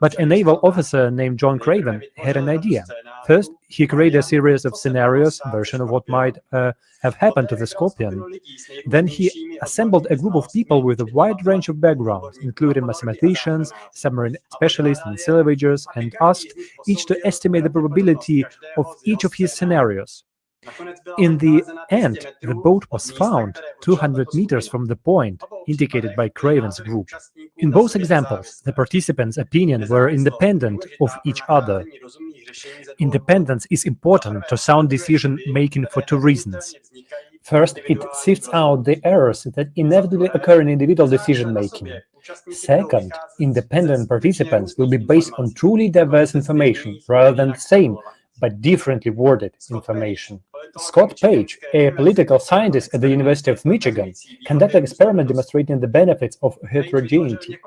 But a naval officer named John Craven had an idea. First, he created a series of scenarios, version of what might have happened to the Scorpion. Then he assembled a group of people with a wide range of backgrounds, including mathematicians, submarine specialists, and salvagers, and asked each to estimate the probability of each of his scenarios. In the end, the boat was found 200 meters from the point indicated by Craven's group. In both examples, the participants' opinions were independent of each other. Independence is important to sound decision-making for two reasons. First, it sifts out the errors that inevitably occur in individual decision-making. Second, independent participants will be based on truly diverse information rather than the same, but differently worded information. Scott Page, a political scientist at the University of Michigan, conducted an experiment demonstrating the benefits of heterogeneity.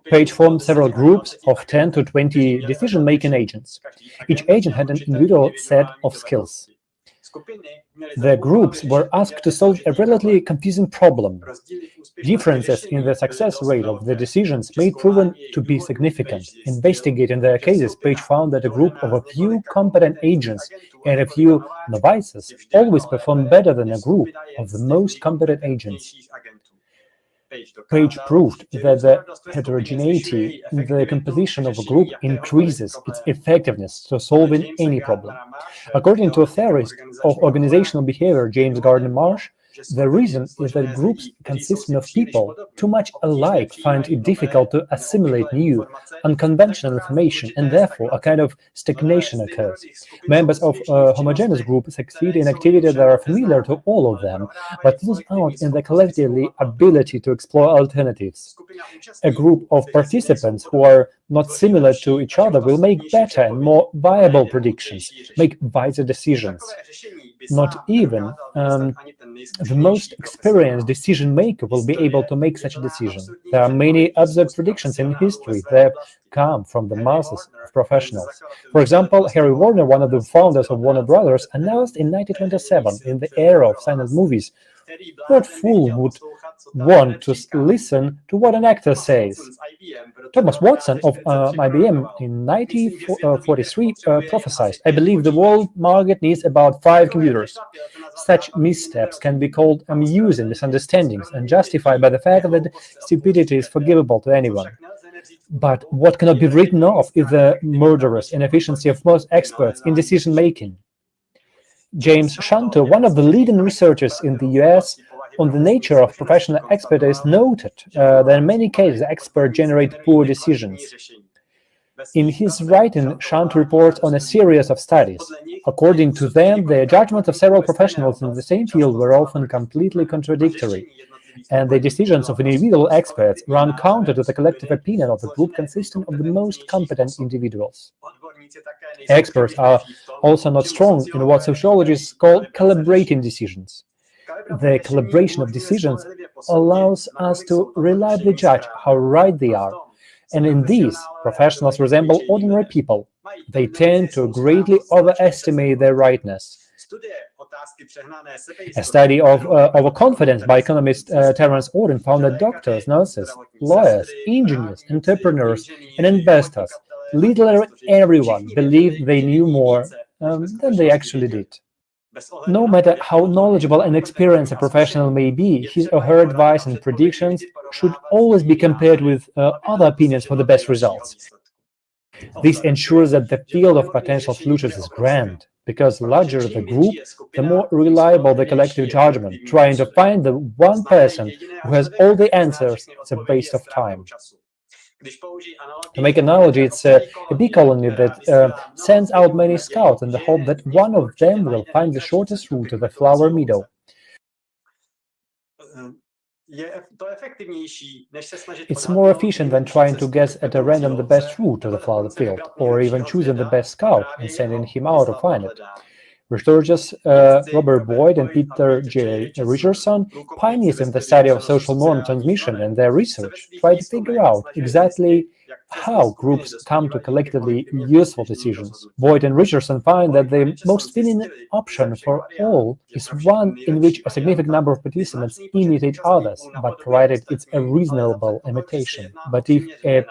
Page formed several groups of 10 to 20 decision-making agents. Each agent had an individual set of skills. The groups were asked to solve a relatively confusing problem. Differences in the success rate of the decisions may proven to be significant. Investigating their cases, Page found that a group of a few competent agents and a few novices always performed better than a group of the most competent agents. Page proved that the heterogeneity in the composition of a group increases its effectiveness to solving any problem. According to a theorist of organizational behavior, James Gardner Marsh, the reason is that groups consisting of people too much alike find it difficult to assimilate new, unconventional information, and therefore a kind of stagnation occurs. Members of a homogeneous group succeed in activities that are familiar to all of them, but lose out in the collectively ability to explore alternatives. A group of participants who are not similar to each other will make better and more viable predictions, make wiser decisions. Not even the most experienced decision maker will be able to make such a decision. There are many absurd predictions in history that have come from the masses of professionals. For example, Harry Warner, one of the founders of Warner Brothers, announced in 1927, in the era of silent movies, what fool would want to listen to what an actor says? Thomas Watson of IBM in 1943 prophesied, "I believe the world market needs about 5 computers." Such missteps can be called amusing misunderstandings and justified by the fact that stupidity is forgivable to anyone. But what cannot be written off is the murderous inefficiency of most experts in decision-making. James Shanto, one of the leading researchers in the US on the nature of professional expertise, noted that in many cases experts generate poor decisions. In his writing, Shanto reports on a series of studies. According to them, the judgments of several professionals in the same field were often completely contradictory, and the decisions of individual experts run counter to the collective opinion of a group consisting of the most competent individuals. Experts are also not strong in what sociologists call calibrating decisions. The calibration of decisions allows us to reliably judge how right they are, and in these, professionals resemble ordinary people. They tend to greatly overestimate their rightness. A study of overconfidence by economist Terence Orden found that doctors, nurses, lawyers, engineers, entrepreneurs, and investors, literally everyone, believed they knew more than they actually did. No matter how knowledgeable and experienced a professional may be, his or her advice and predictions should always be compared with other opinions for the best results. This ensures that the field of potential solutions is grand, because larger the group, the more reliable the collective judgment. Trying to find the one person who has all the answers is a waste of time. To make an analogy, it's a bee colony that sends out many scouts in the hope that one of them will find the shortest route to the flower meadow. It's more efficient than trying to guess at a random the best route to the flower field, or even choosing the best scout and sending him out to find it. Researchers Robert Boyd and Peter J. Richardson, pioneers in the study of social norm transmission, and their research try to figure out exactly how groups come to collectively useful decisions. Boyd and Richardson find that the most fitting option for all is one in which a significant number of participants imitate others, but provided it's a reasonable imitation. But if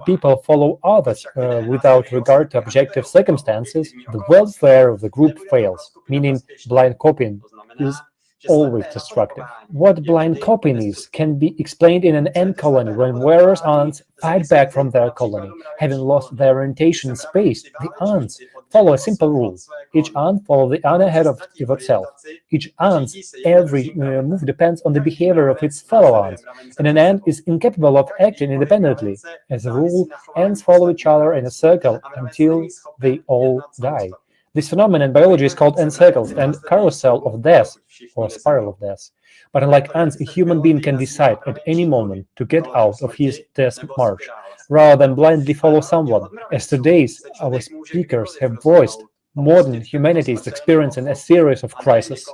people follow others without regard to objective circumstances, the welfare of the group fails, meaning blind copying is always destructive. What blind copying is can be explained in an ant colony when wearers' ants fight back from their colony. Having lost their orientation in space, the ants follow a simple rule. Each ant follows the ant ahead of itself. Each ant's every move depends on the behavior of its fellow ants, and an ant is incapable of acting independently. As a rule, ants follow each other in a circle until they all die. This phenomenon in biology is called ant circles and carousel of death, or spiral of death. But unlike ants, a human being can decide at any moment to get out of his death march, rather than blindly follow someone. As today's our speakers have voiced, modern humanity is experiencing a series of crises.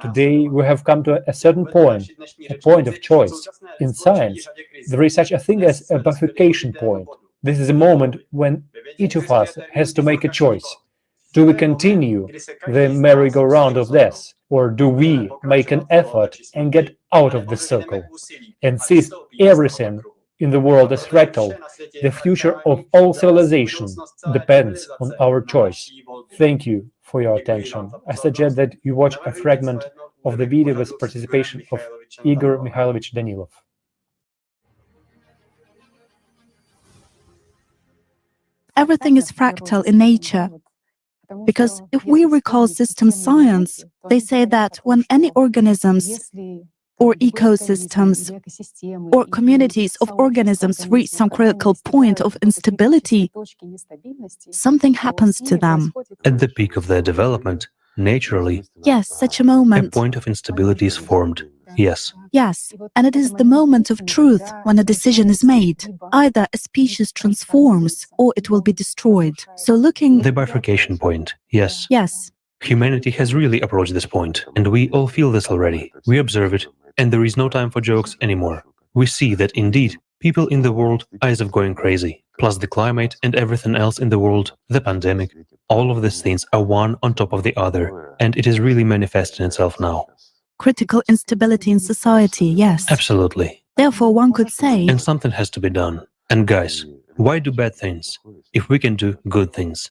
Today we have come to a certain point, a point of choice. In science, there is such a thing as a bifurcation point. This is a moment when each of us has to make a choice. Do we continue the merry-go-round of death, or do we make an effort and get out of the circle and see everything in the world as fractal? The future of all civilization depends on our choice. Thank you for your attention. I suggest that you watch a fragment of the video with participation of Igor Mikhailovich Danilov. Everything is fractal in nature. Because if we recall system science, they say that when any organisms or ecosystems or communities of organisms reach some critical point of instability, something happens to them. At the peak of their development, naturally, yes, such a a moment. point of instability is formed. Yes. Yes, and it is the moment of truth when a decision is made. Either a species transforms or it will be destroyed. So looking... The bifurcation point, yes. Yes. Humanity has really approached this point, and we all feel this already. We observe it, and there is no time for jokes anymore. We see that indeed, people in the world are as of going crazy. Plus the climate and everything else in the world, the pandemic, all of these things are one on top of the other, and it is really manifesting itself now. Critical instability in society, yes. Absolutely. Therefore, one could say... And something has to be done. And guys, why do bad things if we can do good things?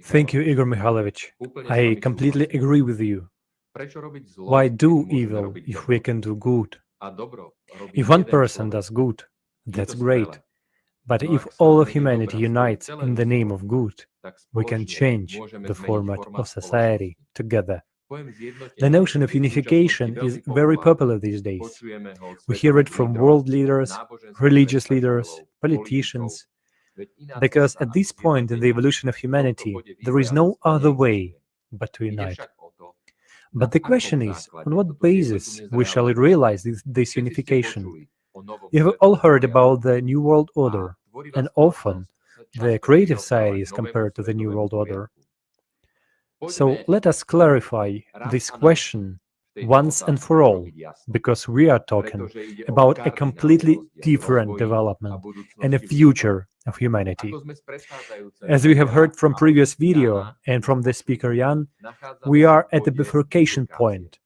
Thank you, Igor Mikhailovich. I completely agree with you. Why do evil if we can do good? If one person does good, that's great. But if all of humanity unites in the name of good, we can change the format of society together. The notion of unification is very popular these days. We hear it from world leaders, religious leaders, politicians, because at this point in the evolution of humanity, there is no other way but to unite. But the question is, on what basis we shall realize this unification? You've all heard about the New World Order, and often the creative society is compared to the New World Order. So let us clarify this question once and for all, because we are talking about a completely different development and a future of humanity. As we have heard from previous video and from the speaker Jan, we are at the bifurcation point,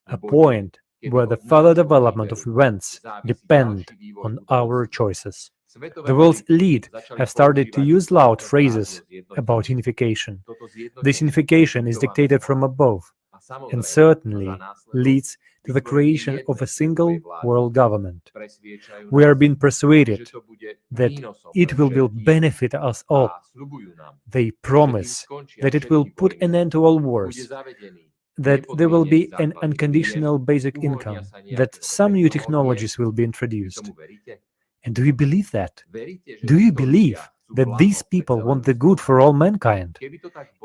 a point where the further development of events depend on our choices. The world's elite have started to use loud phrases about unification. This unification is dictated from above and certainly leads to the creation of a single world government. We are being persuaded that it will benefit us all. They promise that it will put an end to all wars, that there will be an unconditional basic income, that some new technologies will be introduced. And do you believe that? Do you believe that these people want the good for all mankind?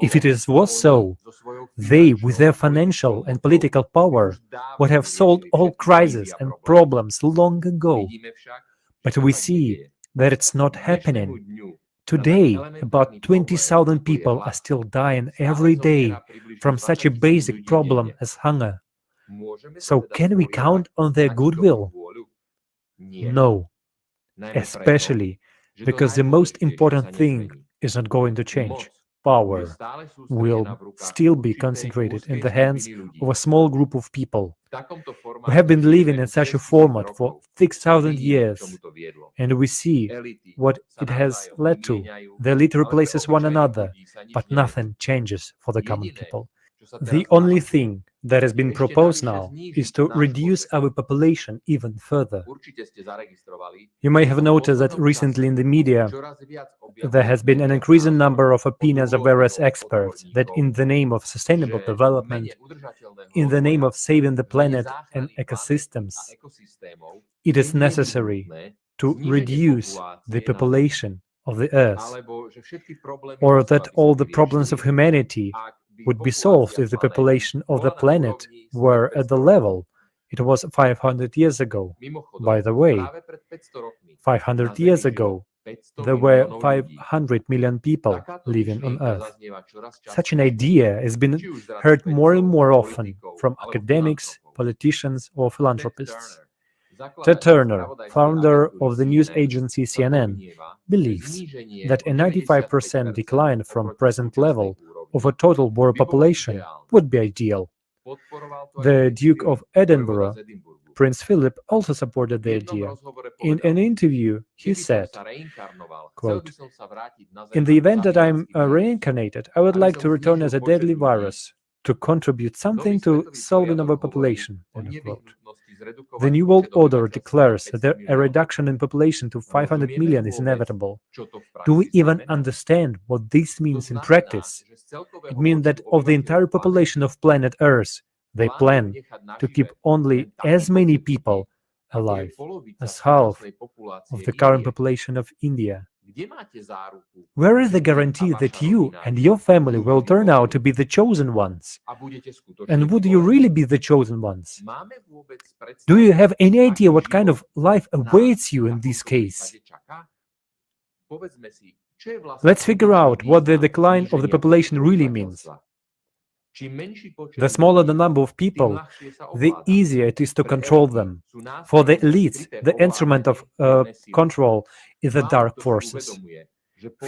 If it was so, they, with their financial and political power, would have solved all crises and problems long ago. But we see that it's not happening. Today, about 20,000 people are still dying every day from such a basic problem as hunger. So can we count on their goodwill? No. Especially because the most important thing is not going to change. Power will still be concentrated in the hands of a small group of people. We have been living in such a format for 6,000 years, and we see what it has led to. The elite replaces one another, but nothing changes for the common people. The only thing that has been proposed now is to reduce our population even further. You may have noticed that recently in the media there has been an increasing number of opinions of various experts that in the name of sustainable development, in the name of saving the planet and ecosystems, it is necessary to reduce the population of the Earth, or that all the problems of humanity would be solved if the population of the planet were at the level it was 500 years ago. By the way, 500 years ago, there were 500 million people living on Earth. Such an idea has been heard more and more often from academics, politicians, or philanthropists. Ted Turner, founder of the news agency CNN, believes that a 95% decline from present level of a total world population would be ideal. The Duke of Edinburgh, Prince Philip, also supported the idea. In an interview, he said, quote, "In the event that I'm reincarnated, I would like to return as a deadly virus to contribute something to solving overpopulation." End quote. The New World Order declares that a reduction in population to 500 million is inevitable. Do we even understand what this means in practice? It means that of the entire population of planet Earth, they plan to keep only as many people alive as half of the current population of India. Where is the guarantee that you and your family will turn out to be the chosen ones? And would you really be the chosen ones? Do you have any idea what kind of life awaits you in this case? Let's figure out what the decline of the population really means. The smaller the number of people, the easier it is to control them. For the elites, the instrument of control is the dark forces.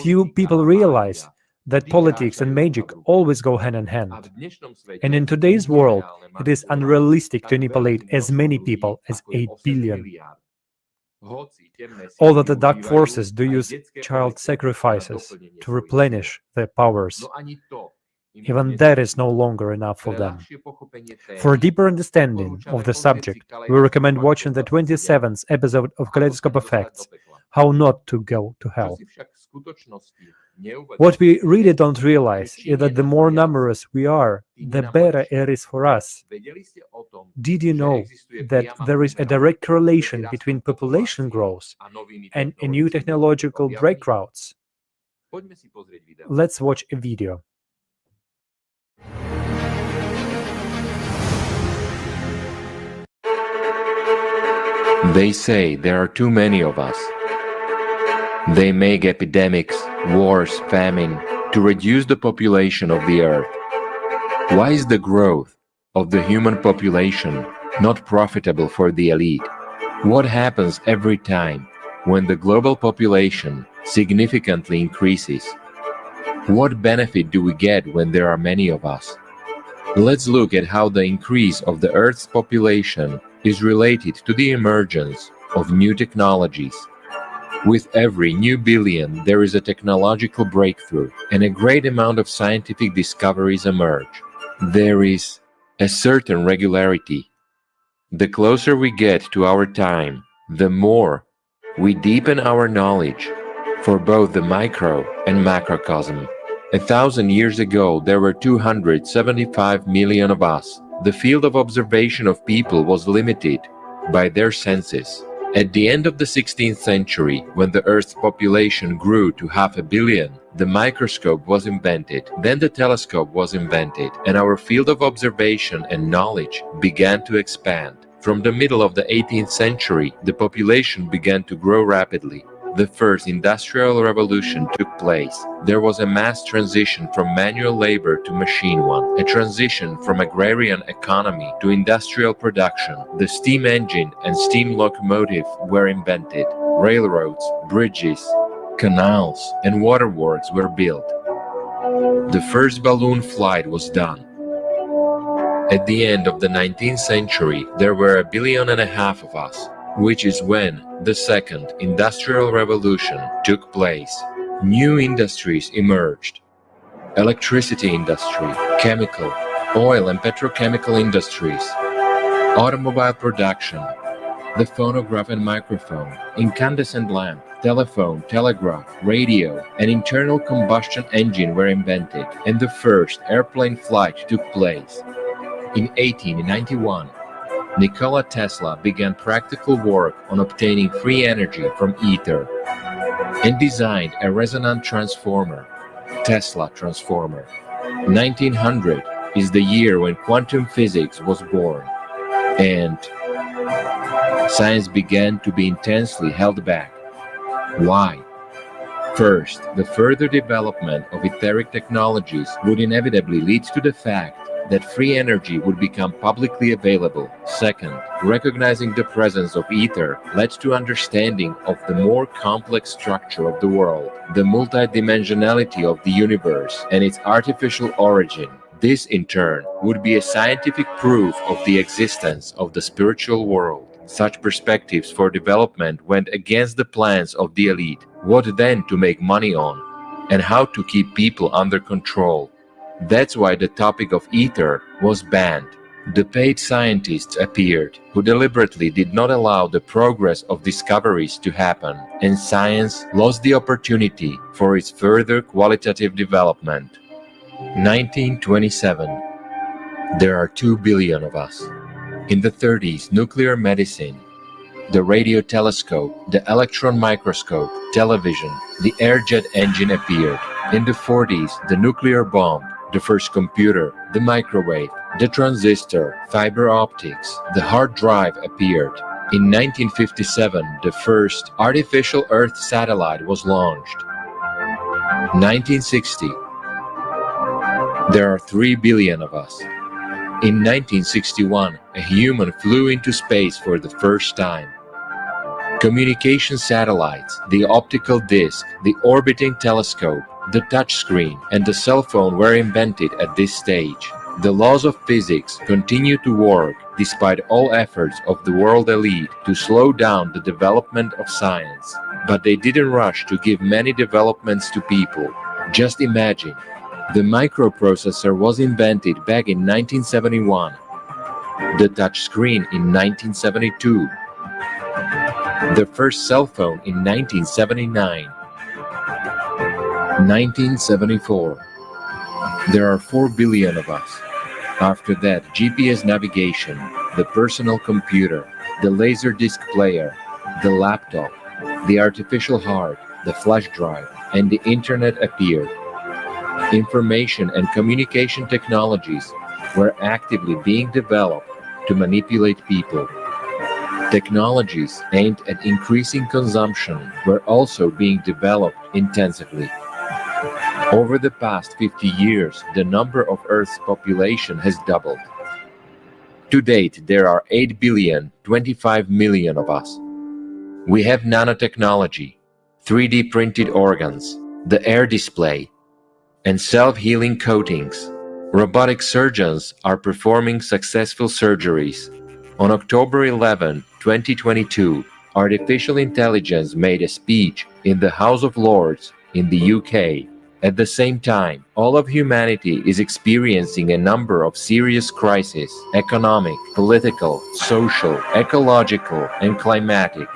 Few people realize that politics and magic always go hand in hand. And in today's world, it is unrealistic to manipulate as many people as 8 billion. Although the dark forces do use child sacrifices to replenish their powers, even that is no longer enough for them. For a deeper understanding of the subject, we recommend watching the 27th episode of Kaleidoscope of Facts, How Not to Go to Hell. What we really don't realize is that the more numerous we are, the better it is for us. Did you know that there is a direct correlation between population growth and new technological breakthroughs? Let's watch a video. They say there are too many of us. They make epidemics, wars, famine to reduce the population of the earth. Why is the growth of the human population not profitable for the elite? What happens every time when the global population significantly increases? What benefit do we get when there are many of us? Let's look at how the increase of the Earth's population is related to the emergence of new technologies. With every new billion, there is a technological breakthrough, and a great amount of scientific discoveries emerge. There is a certain regularity. The closer we get to our time, the more we deepen our knowledge for both the micro and macrocosm. 1,000 years ago, there were 275 million of us. The field of observation of people was limited by their senses. At the end of the 16th century, when the Earth's population grew to 500 million, the microscope was invented, then the telescope was invented, and our field of observation and knowledge began to expand. From the middle of the 18th century, the population began to grow rapidly. The first industrial revolution took place. There was a mass transition from manual labor to machine one, a transition from agrarian economy to industrial production. The steam engine and steam locomotive were invented. Railroads, bridges, canals, and waterworks were built. The first balloon flight was done. At the end of the 19th century, there were 1.5 billion of us, which is when the second industrial revolution took place. New industries emerged. Electricity industry, chemical, oil and petrochemical industries, automobile production, the phonograph and microphone, incandescent lamp, telephone, telegraph, radio, and internal combustion engine were invented, and the first airplane flight took place. In 1891, Nikola Tesla began practical work on obtaining free energy from ether and designed a resonant transformer, Tesla transformer. 1900 is the year when quantum physics was born, and science began to be intensely held back. Why? First, the further development of etheric technologies would inevitably lead to the fact that free energy would become publicly available. Second, recognizing the presence of ether led to understanding of the more complex structure of the world, the multidimensionality of the universe, and its artificial origin. This, in turn, would be a scientific proof of the existence of the spiritual world. Such perspectives for development went against the plans of the elite. What then to make money on, and how to keep people under control? That's why the topic of ether was banned. The paid scientists appeared, who deliberately did not allow the progress of discoveries to happen, and science lost the opportunity for its further qualitative development. 1927. There are 2 billion of us. In the 30s, nuclear medicine, the radio telescope, the electron microscope, television, the air jet engine appeared. In the 40s, the nuclear bomb, the first computer, the microwave, the transistor, fiber optics, the hard drive appeared. In 1957, the first artificial Earth satellite was launched. 1960. There are 3 billion of us. In 1961, a human flew into space for the first time. Communication satellites, the optical disc, the orbiting telescope, the touchscreen, and the cell phone were invented at this stage. The laws of physics continue to work despite all efforts of the world elite to slow down the development of science. But they didn't rush to give many developments to people. Just imagine, the microprocessor was invented back in 1971, the touchscreen in 1972, the first cell phone in 1979, 1974. There are 4 billion of us. After that, GPS navigation, the personal computer, the laserdisc player, the laptop, the artificial heart, the flash drive, and the internet appeared. Information and communication technologies were actively being developed to manipulate people. Technologies aimed at increasing consumption were also being developed intensively. Over the past 50 years, the number of Earth's population has doubled. To date, there are 8 billion, 25 million of us. We have nanotechnology, 3D printed organs, the air display, and self-healing coatings. Robotic surgeons are performing successful surgeries. On October 11, 2022, artificial intelligence made a speech in the House of Lords in the UK. At the same time, all of humanity is experiencing a number of serious crises: economic, political, social, ecological, and climatic.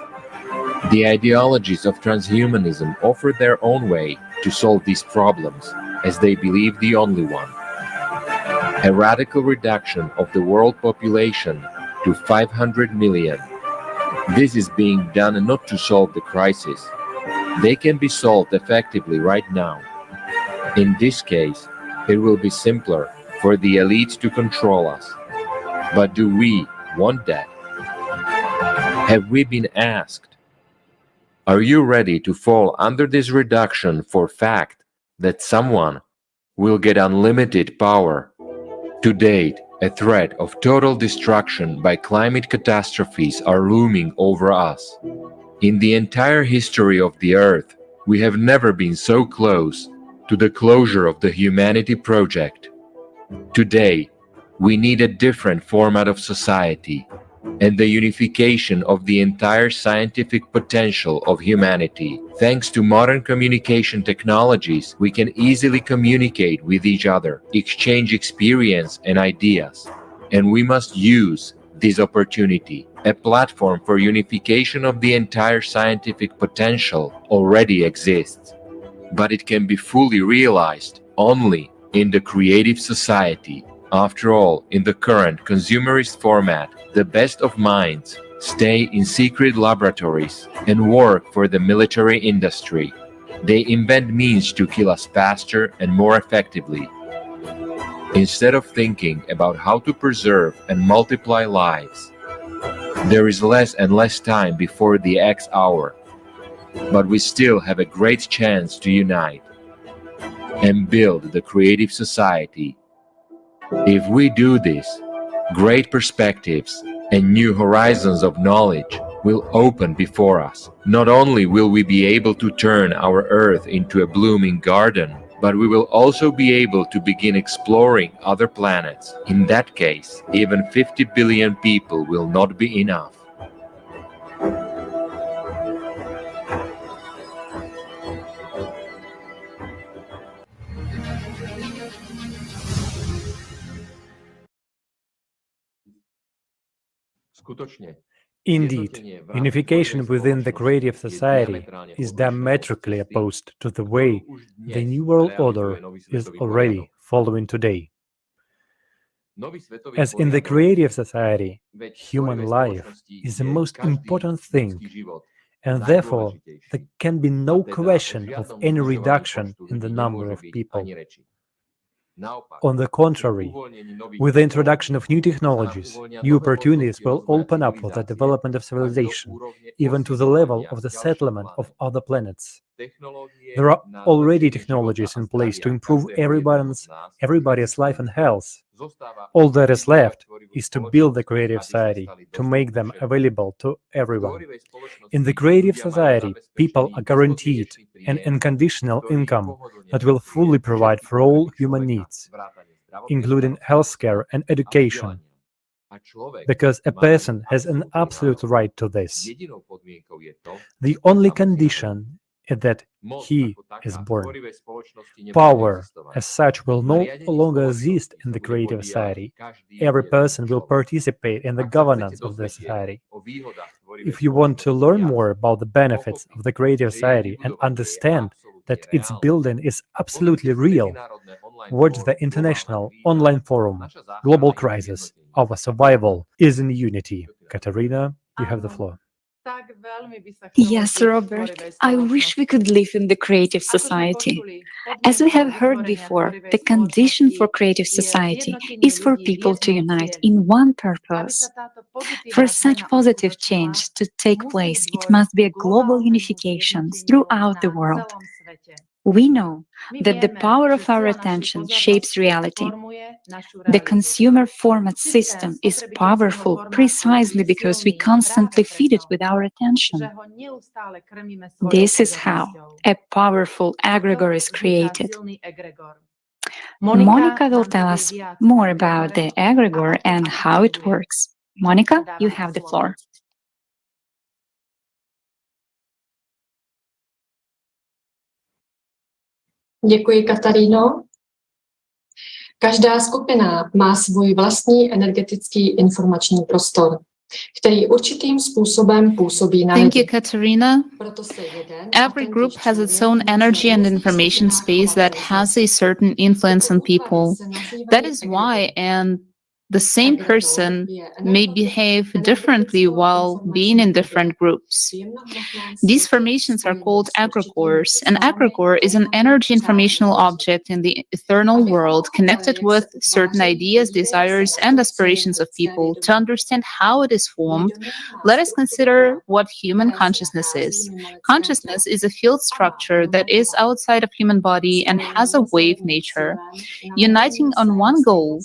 The ideologies of transhumanism offer their own way to solve these problems, as they believe the only one. A radical reduction of the world population to 500 million. This is being done not to solve the crisis. They can be solved effectively right now. In this case, it will be simpler for the elites to control us. But do we want that? Have we been asked? Are you ready to fall under this reduction for fact that someone will get unlimited power? To date, a threat of total destruction by climate catastrophes are looming over us. In the entire history of the Earth, we have never been so close to the closure of the humanity project. Today, we need a different format of society and the unification of the entire scientific potential of humanity. Thanks to modern communication technologies, we can easily communicate with each other, exchange experience and ideas. And we must use this opportunity. A platform for unification of the entire scientific potential already exists, but it can be fully realized only in the creative society. After all, in the current consumerist format, the best of minds stay in secret laboratories and work for the military industry. They invent means to kill us faster and more effectively. Instead of thinking about how to preserve and multiply lives, there is less and less time before the X hour. But we still have a great chance to unite and build the creative society. If we do this, great perspectives and new horizons of knowledge will open before us. Not only will we be able to turn our Earth into a blooming garden, but we will also be able to begin exploring other planets. In that case, even 50 billion people will not be enough. Indeed, unification within the creative society is diametrically opposed to the way the New World Order is already following today. As in the creative society, human life is the most important thing, and therefore there can be no question of any reduction in the number of people. On the contrary, with the introduction of new technologies, new opportunities will open up for the development of civilization, even to the level of the settlement of other planets. There are already technologies in place to improve everybody's life and health. All that is left is to build the creative society, to make them available to everyone. In the creative society, people are guaranteed an unconditional income that will fully provide for all human needs. including healthcare and education, because a person has an absolute right to this. The only condition is that he is born. Power, as such, will no longer exist in the creative society. Every person will participate in the governance of the society. If you want to learn more about the benefits of the creative society and understand that its building is absolutely real, watch the international online forum, Global Crisis, Our Survival is in Unity. Katerina, you have the floor. Yes, Robert, I wish we could live in the creative society. As we have heard before, the condition for creative society is for people to unite in one purpose. For such positive change to take place, it must be a global unification throughout the world. We know that the power of our attention shapes reality. The consumer format system is powerful precisely because we constantly feed it with our attention. This is how a powerful egregore is created. Monica will tell us more about the egregore and how it works. Monica, you have the floor. Děkuji, Kataríno. Každá skupina má svůj vlastní energetický informační prostor, který určitým způsobem působí na Thank you, lidi. Katerina. Every group has its own energy and information space that has a certain influence on people. That is why, and the same person may behave differently while being in different groups. These formations are called egregores. An egregore is an energy informational object in the eternal world connected with certain ideas, desires, and aspirations of people. To understand how it is formed, let us consider what human consciousness is. Consciousness is a field structure that is outside of human body and has a wave nature. Uniting on one goal,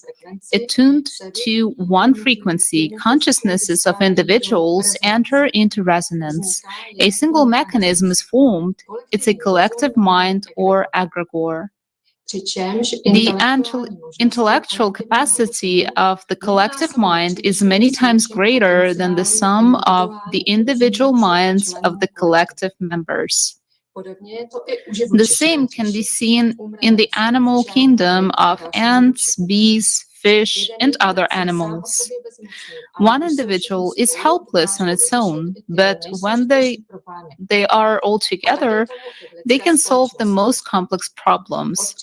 attuned to one frequency, consciousnesses of individuals enter into resonance. A single mechanism is formed. It's a collective mind or egregore. The intellectual capacity of the collective mind is many times greater than the sum of the individual minds of the collective members. The same can be seen in the animal kingdom of ants, bees, fish, and other animals. One individual is helpless on its own, but when they are all together, they can solve the most complex problems.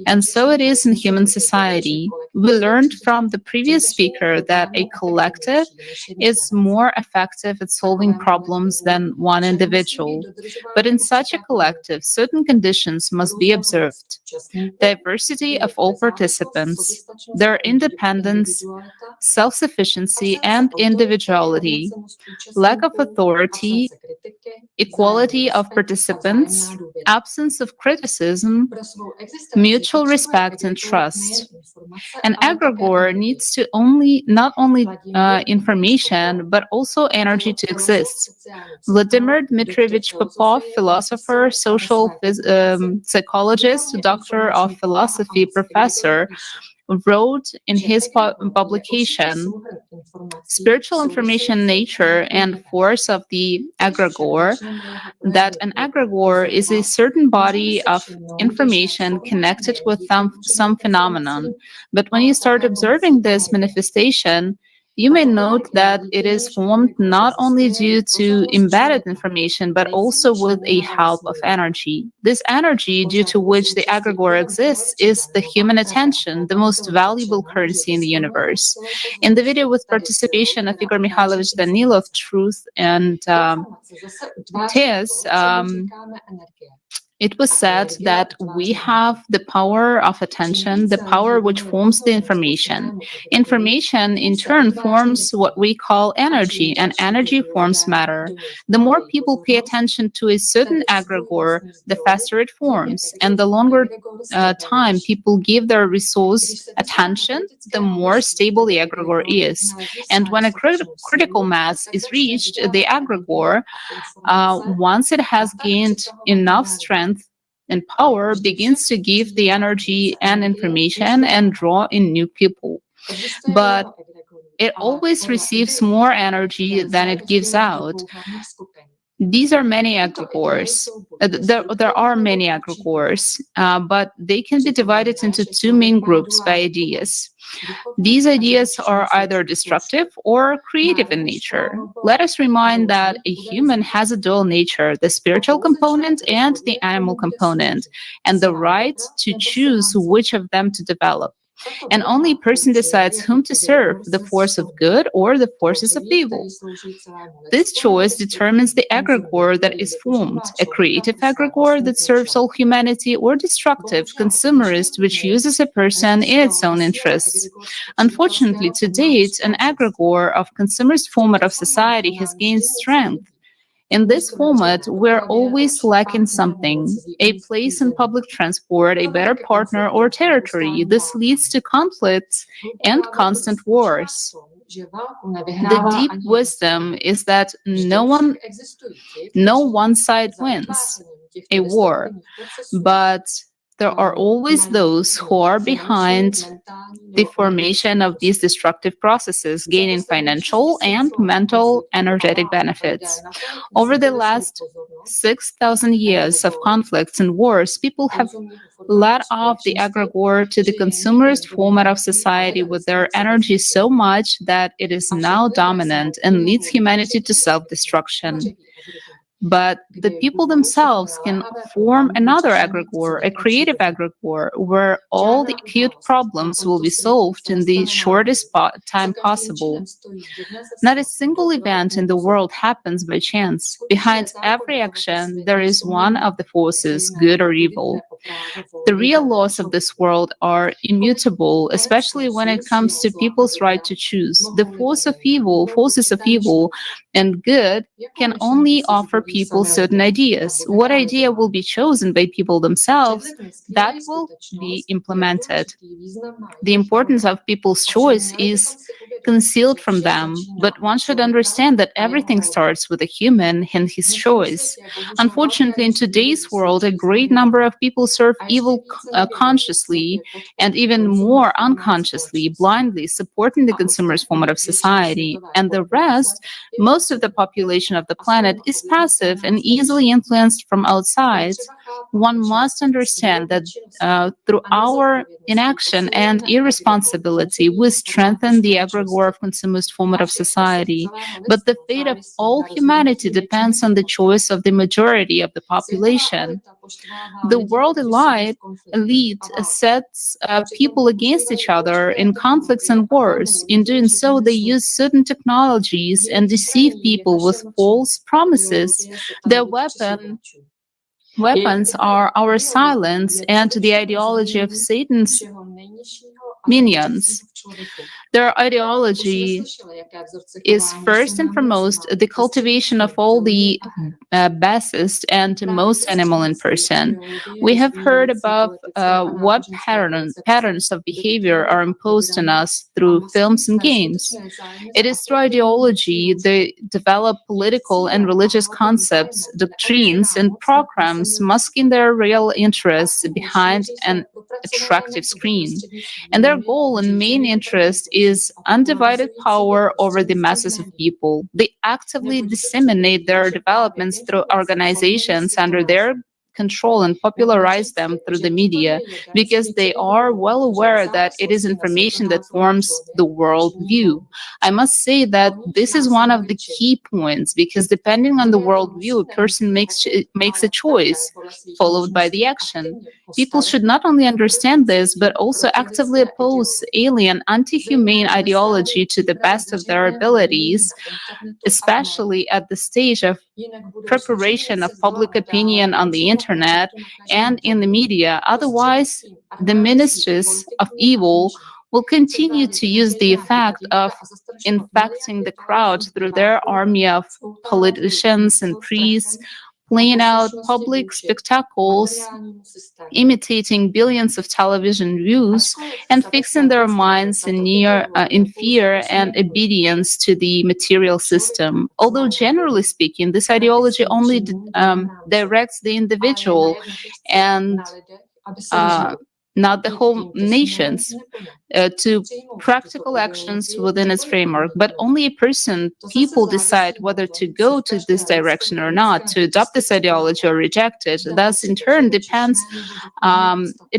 And so it is in human society. We learned from the previous speaker that a collective is more effective at solving problems than one individual. But in such a collective, certain conditions must be observed. Diversity of all participants, their independence, self-sufficiency, and individuality, lack of authority, equality of participants, absence of criticism, mutual respect and trust. An egregore needs to not only information, but also energy to exist. Vladimir Dmitrievich Popov, philosopher, social psychologist, doctor of philosophy, professor, wrote in his publication, Spiritual Information, Nature, and Force of the Egregore, that an egregore is a certain body of information connected with some phenomenon. But when you start observing this manifestation, you may note that it is formed not only due to embedded information, but also with a help of energy. This energy, due to which the egregore exists, is the human attention, the most valuable currency in the universe. In the video with participation of Igor Mikhailovich Danilov, Truth and Tears, it was said that we have the power of attention, the power which forms the information. Information, in turn, forms what we call energy, and energy forms matter. The more people pay attention to a certain egregore, the faster it forms, and the longer time people give their resource attention, the more stable the egregore is. And when a critical mass is reached, the egregore, once it has gained enough strength, and power begins to give the energy and information and draw in new people. But it always receives more energy than it gives out. These are many egregores. There are many egregores, but they can be divided into two main groups by ideas. These ideas are either destructive or creative in nature. Let us remind that a human has a dual nature, the spiritual component and the animal component, and the right to choose which of them to develop. And only a person decides whom to serve, the force of good or the forces of evil. This choice determines the egregore that is formed, a creative egregore that serves all humanity, or destructive, consumerist, which uses a person in its own interests. Unfortunately, to date, an egregore of consumerist format of society has gained strength. In this format, we're always lacking something: a place in public transport, a better partner, or territory. This leads to conflicts and constant wars. The deep wisdom is that no one side wins a war, but there are always those who are behind the formation of these destructive processes, gaining financial and mental energetic benefits. Over the last 6,000 years of conflicts and wars, people have led off the egregore to the consumerist format of society with their energy so much that it is now dominant and leads humanity to self-destruction. But the people themselves can form another egregore, a creative egregore, where all the acute problems will be solved in the shortest time possible. Not a single event in the world happens by chance. Behind every action, there is one of the forces, good or evil. The real laws of this world are immutable, especially when it comes to people's right to choose. The forces of evil and good can only offer people certain ideas. What idea will be chosen by people themselves, that will be implemented. The importance of people's choice is concealed from them, but one should understand that everything starts with a human and his choice. Unfortunately, in today's world, a great number of people serve evil consciously and even more unconsciously, blindly supporting the consumerist format of society. And the rest, most of the population of the planet, is passive and easily influenced from outside. One must understand that through our inaction and irresponsibility, we strengthen the egregore of consumerist format of society. But the fate of all humanity depends on the choice of the majority of the population. The world elite sets people against each other in conflicts and wars. In doing so, they use certain technologies and deceive people with false promises. Their weapons are our silence and the ideology of Satan's minions. Their ideology is first and foremost the cultivation of all the basest and most animal in person. We have heard above what patterns of behavior are imposed on us through films and games. It is through ideology they develop political and religious concepts, doctrines, and programs masking their real interests behind an attractive screen. And their goal and main interest is undivided power over the masses of people. They actively disseminate their developments through organizations under their control and popularize them through the media because they are well aware that it is information that forms the world view. I must say that this is one of the key points because depending on the world view, a person makes a choice followed by the action. People should not only understand this, but also actively oppose alien, anti-humane ideology to the best of their abilities, especially at the stage of preparation of public opinion on the internet and in the media. Otherwise, the ministers of evil will continue to use the effect of infecting the crowd through their army of politicians and priests playing out public spectacles, imitating billions of television views, and fixing their minds in fear and obedience to the material system. Although generally speaking, this ideology only directs the individual and not the whole nations to practical actions within its framework, but only a person, people decide whether to go to this direction or not, to adopt this ideology or reject it. Thus, in turn, it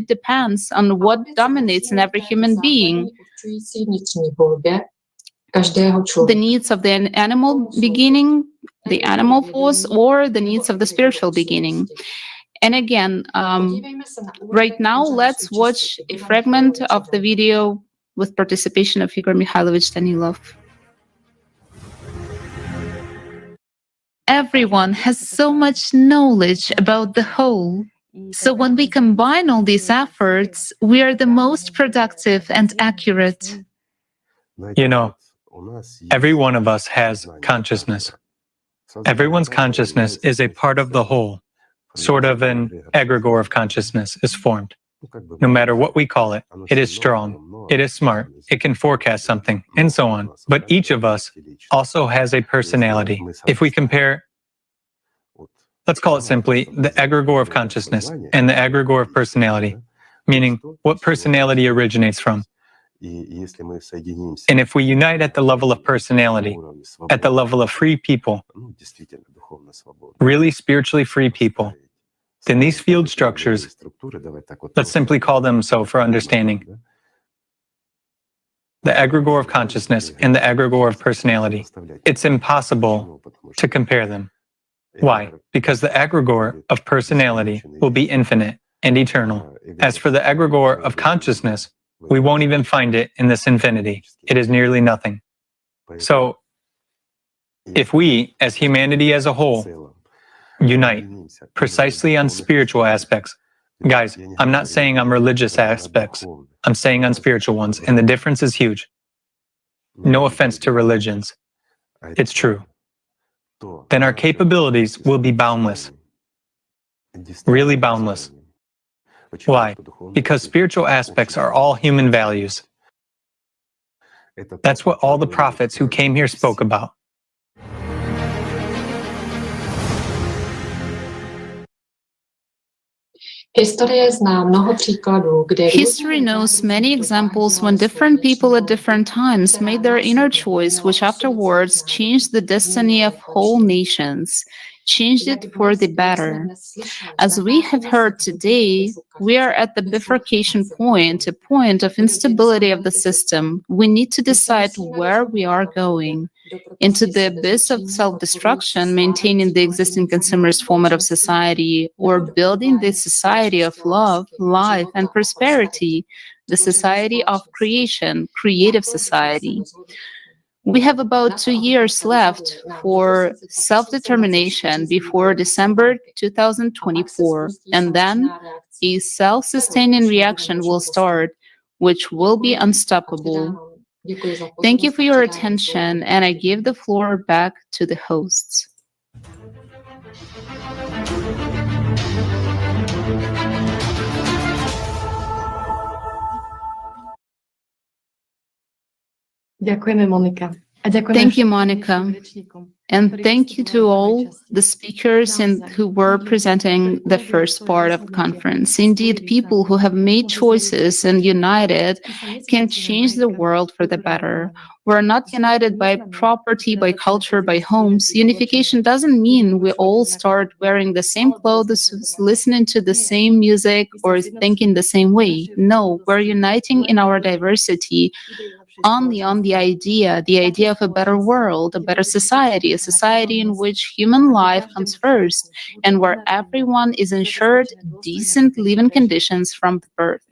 depends on what dominates in every human being. The needs of the animal beginning, the animal force, or the needs of the spiritual beginning. And again, right now, let's watch a fragment of the video with participation of Igor Mikhailovich Danilov. Everyone has so much knowledge about the whole. So when we combine all these efforts, we are the most productive and accurate. You know, every one of us has consciousness. Everyone's consciousness is a part of the whole. Sort of an egregore of consciousness is formed. No matter what we call it, it is strong, it is smart, it can forecast something, and so on. But each of us also has a personality. If we compare, let's call it simply, the egregore of consciousness and the egregore of personality, meaning what personality originates from. And if we unite at the level of personality, at the level of free people, really spiritually free people, then these field structures, let's simply call them so for understanding, the egregore of consciousness and the egregore of personality, it's impossible to compare them. Why? Because the egregore of personality will be infinite and eternal. As for the egregore of consciousness, we won't even find it in this infinity. It is nearly nothing. So, if we, as humanity as a whole, unite precisely on spiritual aspects, guys, I'm not saying on religious aspects, I'm saying on spiritual ones, and the difference is huge. No offense to religions. It's true. Then our capabilities will be boundless. Really boundless. Why? Because spiritual aspects are all human values. That's what all the prophets who came here spoke about. History knows many examples when different people at different times made their inner choice, which afterwards changed the destiny of whole nations, changed it for the better. As we have heard today, we are at the bifurcation point, a point of instability of the system. We need to decide where we are going. Into the abyss of self-destruction, maintaining the existing consumerist format of society, or building the society of love, life, and prosperity, the society of creation, creative society. We have about 2 years left for self-determination before December 2024, and then a self-sustaining reaction will start, which will be unstoppable. Thank you for your attention, and I give the floor back to the hosts. Thank you, Monica. And thank you to all the speakers and who were presenting the first part of the conference. Indeed, people who have made choices and united can change the world for the better. We're not united by property, by culture, by homes. Unification doesn't mean we all start wearing the same clothes, listening to the same music, or thinking the same way. No, we're uniting in our diversity only on the idea of a better world, a better society, a society in which human life comes first, and where everyone is ensured decent living conditions from birth.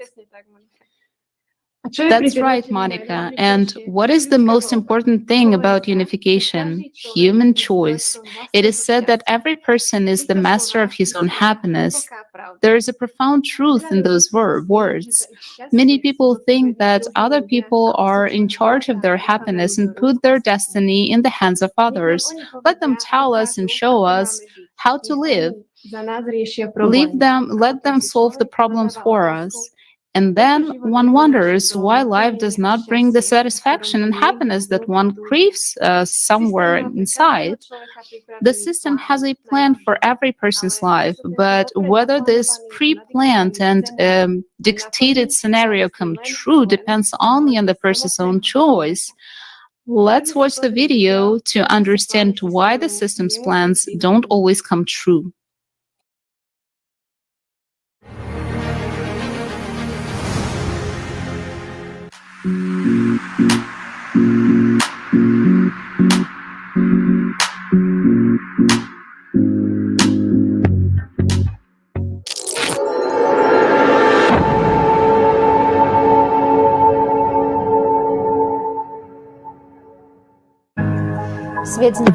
That's right, Monica. And what is the most important thing about unification? Human choice. It is said that every person is the master of his own happiness. There is a profound truth in those words. Many people think that other people are in charge of their happiness and put their destiny in the hands of others. Let them tell us and show us how to live. Let them solve the problems for us. And then one wonders why life does not bring the satisfaction and happiness that one craves somewhere inside. The system has a plan for every person's life, but whether this pre-planned and dictated scenario come true depends only on the person's own choice. Let's watch the video to understand why the system's plans don't always come true.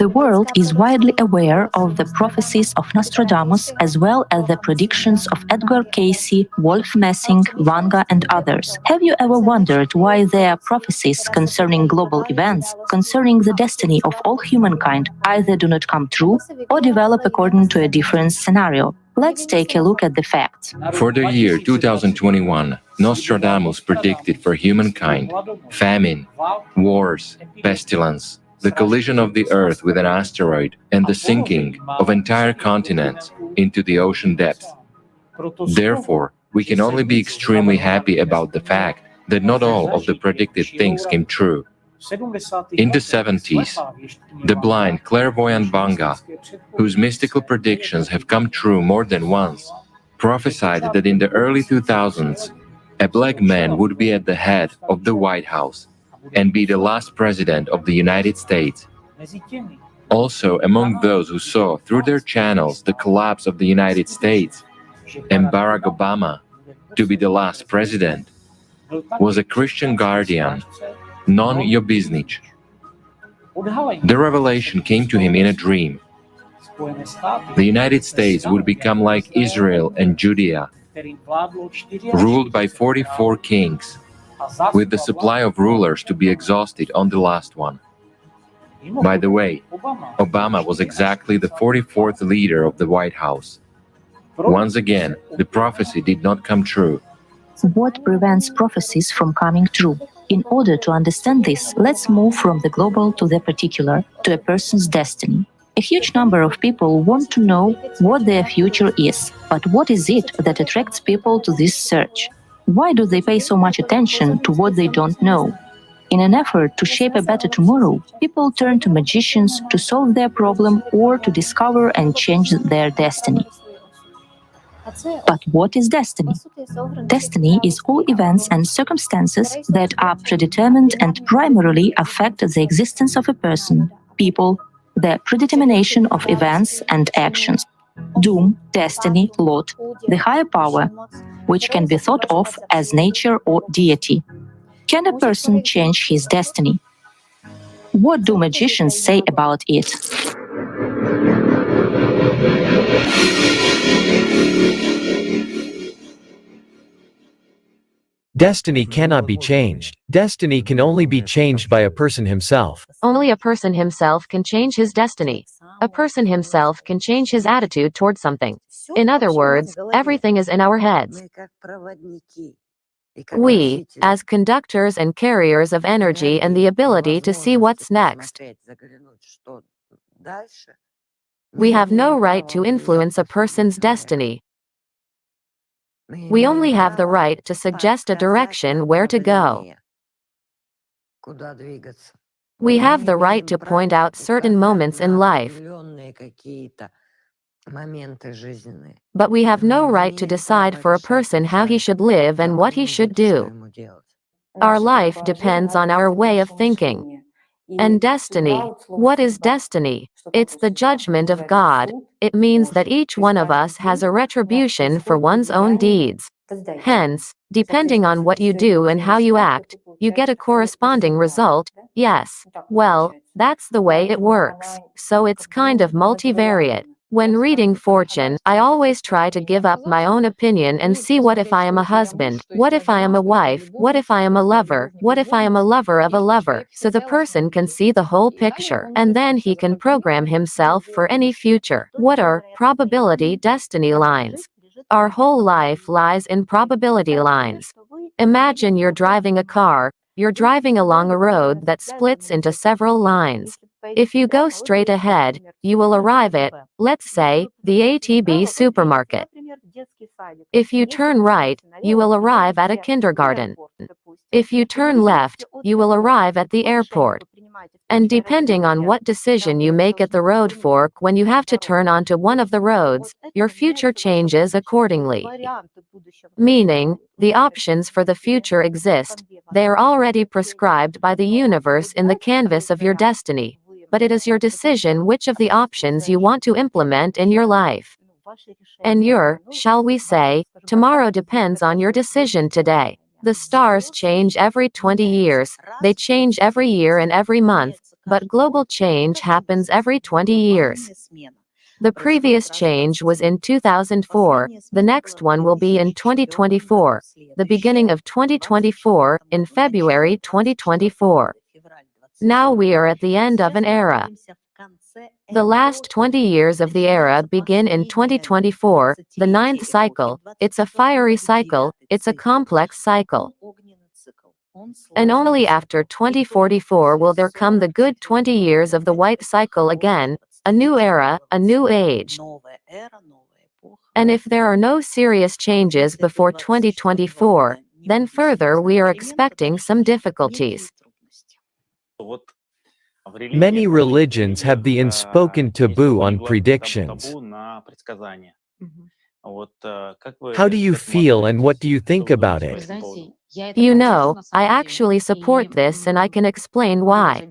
The world is widely aware of the prophecies of Nostradamus as well as the predictions of Edgar Cayce, Wolf Messing, Vanga, and others. Have you ever wondered why their prophecies concerning global events, concerning the destiny of all humankind, either do not come true or develop according to a different scenario? Let's take a look at the facts. For the year 2021, Nostradamus predicted for humankind famine, wars, pestilence, the collision of the Earth with an asteroid, and the sinking of entire continents into the ocean depths. Therefore, we can only be extremely happy about the fact that not all of the predicted things came true. In the 70s, the blind clairvoyant Vanga, whose mystical predictions have come true more than once, prophesied that in the early 2000s, a black man would be at the head of the White House and be the last president of the United States. Also, among those who saw through their channels the collapse of the United States and Barack Obama to be the last president, was a Christian guardian, Non Jobiznic. The revelation came to him in a dream. The United States would become like Israel and Judea, ruled by 44 kings, with the supply of rulers to be exhausted on the last one. By the way, Obama was exactly the 44th leader of the White House. Once again, the prophecy did not come true. What prevents prophecies from coming true? In order to understand this, let's move from the global to the particular, to a person's destiny. A huge number of people want to know what their future is, but what is it that attracts people to this search? Why do they pay so much attention to what they don't know? In an effort to shape a better tomorrow, people turn to magicians to solve their problem or to discover and change their destiny. But what is destiny? Destiny is all events and circumstances that are predetermined and primarily affect the existence of a person, people, the predetermination of events and actions, doom, destiny, lot, the higher power, which can be thought of as nature or deity. Can a person change his destiny? What do magicians say about it? Destiny cannot be changed. Destiny can only be changed by a person himself. Only a person himself can change his destiny. A person himself can change his attitude toward something. In other words, everything is in our heads. We, as conductors and carriers of energy and the ability to see what's next, we have no right to influence a person's destiny. We only have the right to suggest a direction where to go. We have the right to point out certain moments in life, but we have no right to decide for a person how he should live and what he should do. Our life depends on our way of thinking. And destiny, what is destiny? It's the judgment of God. It means that each one of us has a retribution for one's own deeds. Hence, depending on what you do and how you act, you get a corresponding result. Yes, well, that's the way it works. So it's kind of multivariate. When reading fortune, I always try to give up my own opinion and see what if I am a husband, what if I am a wife, what if I am a lover, what if I am a lover of a lover, so the person can see the whole picture, and then he can program himself for any future. What are probability destiny lines? Our whole life lies in probability lines. Imagine you're driving a car, you're driving along a road that splits into several lines. If you go straight ahead, you will arrive at, let's say, the ATB supermarket. If you turn right, you will arrive at a kindergarten. If you turn left, you will arrive at the airport. And depending on what decision you make at the road fork when you have to turn onto one of the roads, your future changes accordingly. Meaning, the options for the future exist, they are already prescribed by the universe in the canvas of your destiny. But it is your decision which of the options you want to implement in your life. And your, shall we say, tomorrow depends on your decision today. The stars change every 20 years, they change every year and every month, but global change happens every 20 years. The previous change was in 2004, the next one will be in 2024, the beginning of 2024, in February 2024. Now we are at the end of an era. The last 20 years of the era begin in 2024, the ninth cycle. It's a fiery cycle, it's a complex cycle. And only after 2044 will there come the good 20 years of the white cycle again, a new era, a new age. And if there are no serious changes before 2024, then further we are expecting some difficulties. Many religions have the unspoken taboo on predictions. How do you feel and what do you think about it? You know, I actually support this and I can explain why.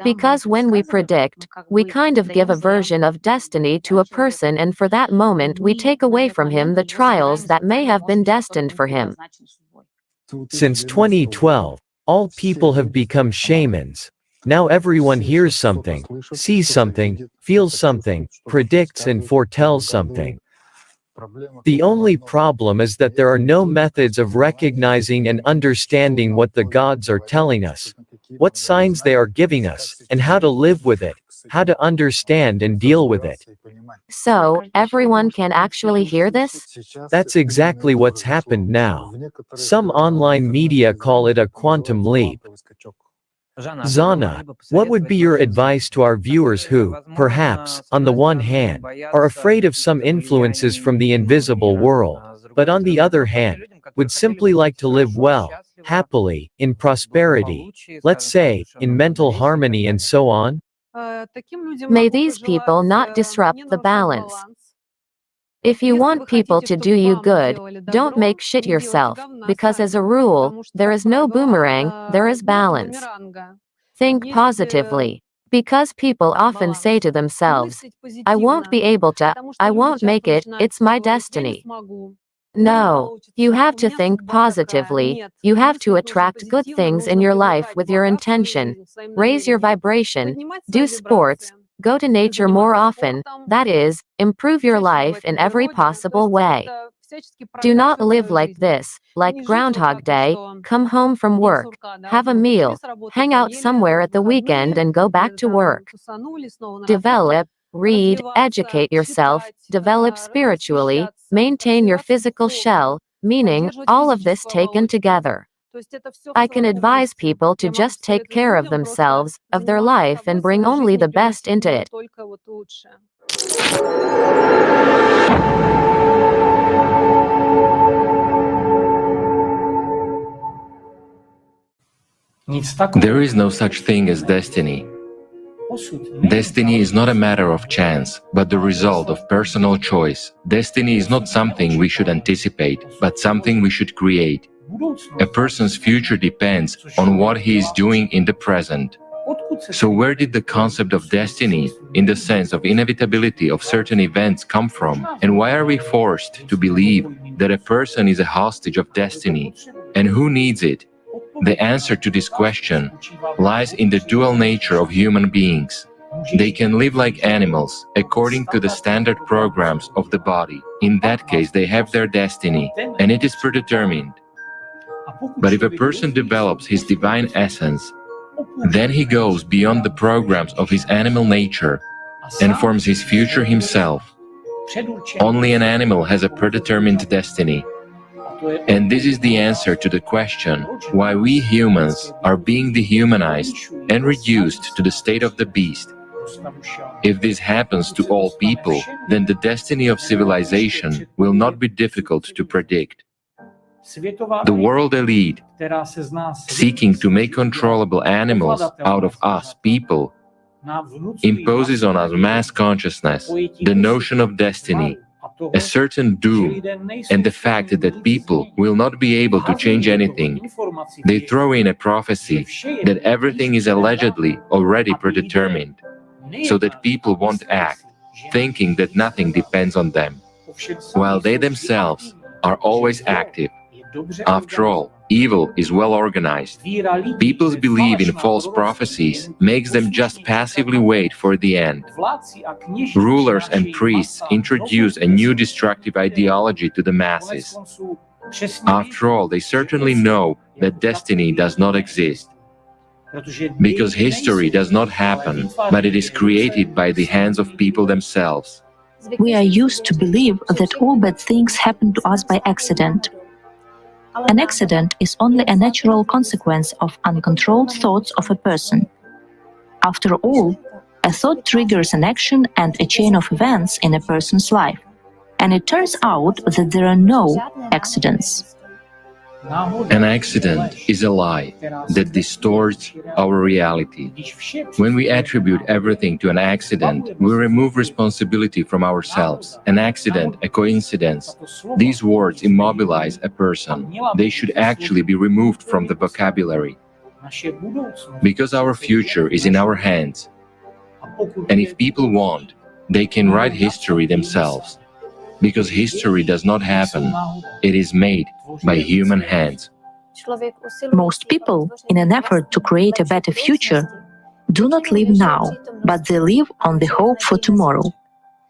Because when we predict, we kind of give a version of destiny to a person, and for that moment we take away from him the trials that may have been destined for him. Since 2012, all people have become shamans. Now everyone hears something, sees something, feels something, predicts and foretells something. The only problem is that there are no methods of recognizing and understanding what the gods are telling us, what signs they are giving us, and how to live with it, how to understand and deal with it. So, everyone can actually hear this? That's exactly what's happened now. Some online media call it a quantum leap. Zana, what would be your advice to our viewers who, perhaps, on the one hand, are afraid of some influences from the invisible world, but on the other hand, would simply like to live well, happily, in prosperity, let's say, in mental harmony and so on? May these people not disrupt the balance. If you want people to do you good, don't make shit yourself, because as a rule, there is no boomerang, there is balance. Think positively. Because people often say to themselves, I won't be able to, I won't make it, it's my destiny. No, you have to think positively, you have to attract good things in your life with your intention, raise your vibration, do sports, go to nature more often, that is, improve your life in every possible way. Do not live like this, like Groundhog Day, come home from work, have a meal, hang out somewhere at the weekend and go back to work. Develop, read, educate yourself, develop spiritually, maintain your physical shell, meaning, all of this taken together. I can advise people to just take care of themselves, of their life, and bring only the best into it. There is no such thing as destiny. Destiny is not a matter of chance, but the result of personal choice. Destiny is not something we should anticipate, but something we should create. A person's future depends on what he is doing in the present. So where did the concept of destiny, in the sense of inevitability of certain events, come from? And why are we forced to believe that a person is a hostage of destiny? And who needs it? The answer to this question lies in the dual nature of human beings. They can live like animals, according to the standard programs of the body. In that case, they have their destiny, and it is predetermined. But if a person develops his divine essence, then he goes beyond the programs of his animal nature and forms his future himself. Only an animal has a predetermined destiny. And this is the answer to the question why we humans are being dehumanized and reduced to the state of the beast. If this happens to all people, then the destiny of civilization will not be difficult to predict. The world elite, seeking to make controllable animals out of us people, imposes on us mass consciousness, the notion of destiny, a certain doom, and the fact that people will not be able to change anything. They throw in a prophecy that everything is allegedly already predetermined, so that people won't act, thinking that nothing depends on them, while they themselves are always active. After all, evil is well organized. People's belief in false prophecies makes them just passively wait for the end. Rulers and priests introduce a new destructive ideology to the masses. After all, they certainly know that destiny does not exist, because history does not happen, but it is created by the hands of people themselves. We are used to believe that all bad things happen to us by accident. An accident is only a natural consequence of uncontrolled thoughts of a person. After all, a thought triggers an action and a chain of events in a person's life, and it turns out that there are no accidents. An accident is a lie that distorts our reality. When we attribute everything to an accident, we remove responsibility from ourselves. An accident, a coincidence. These words immobilize a person. They should actually be removed from the vocabulary. Because our future is in our hands. And if people want, they can write history themselves. Because history does not happen, it is made by human hands. Most people, in an effort to create a better future, do not live now, but they live on the hope for tomorrow.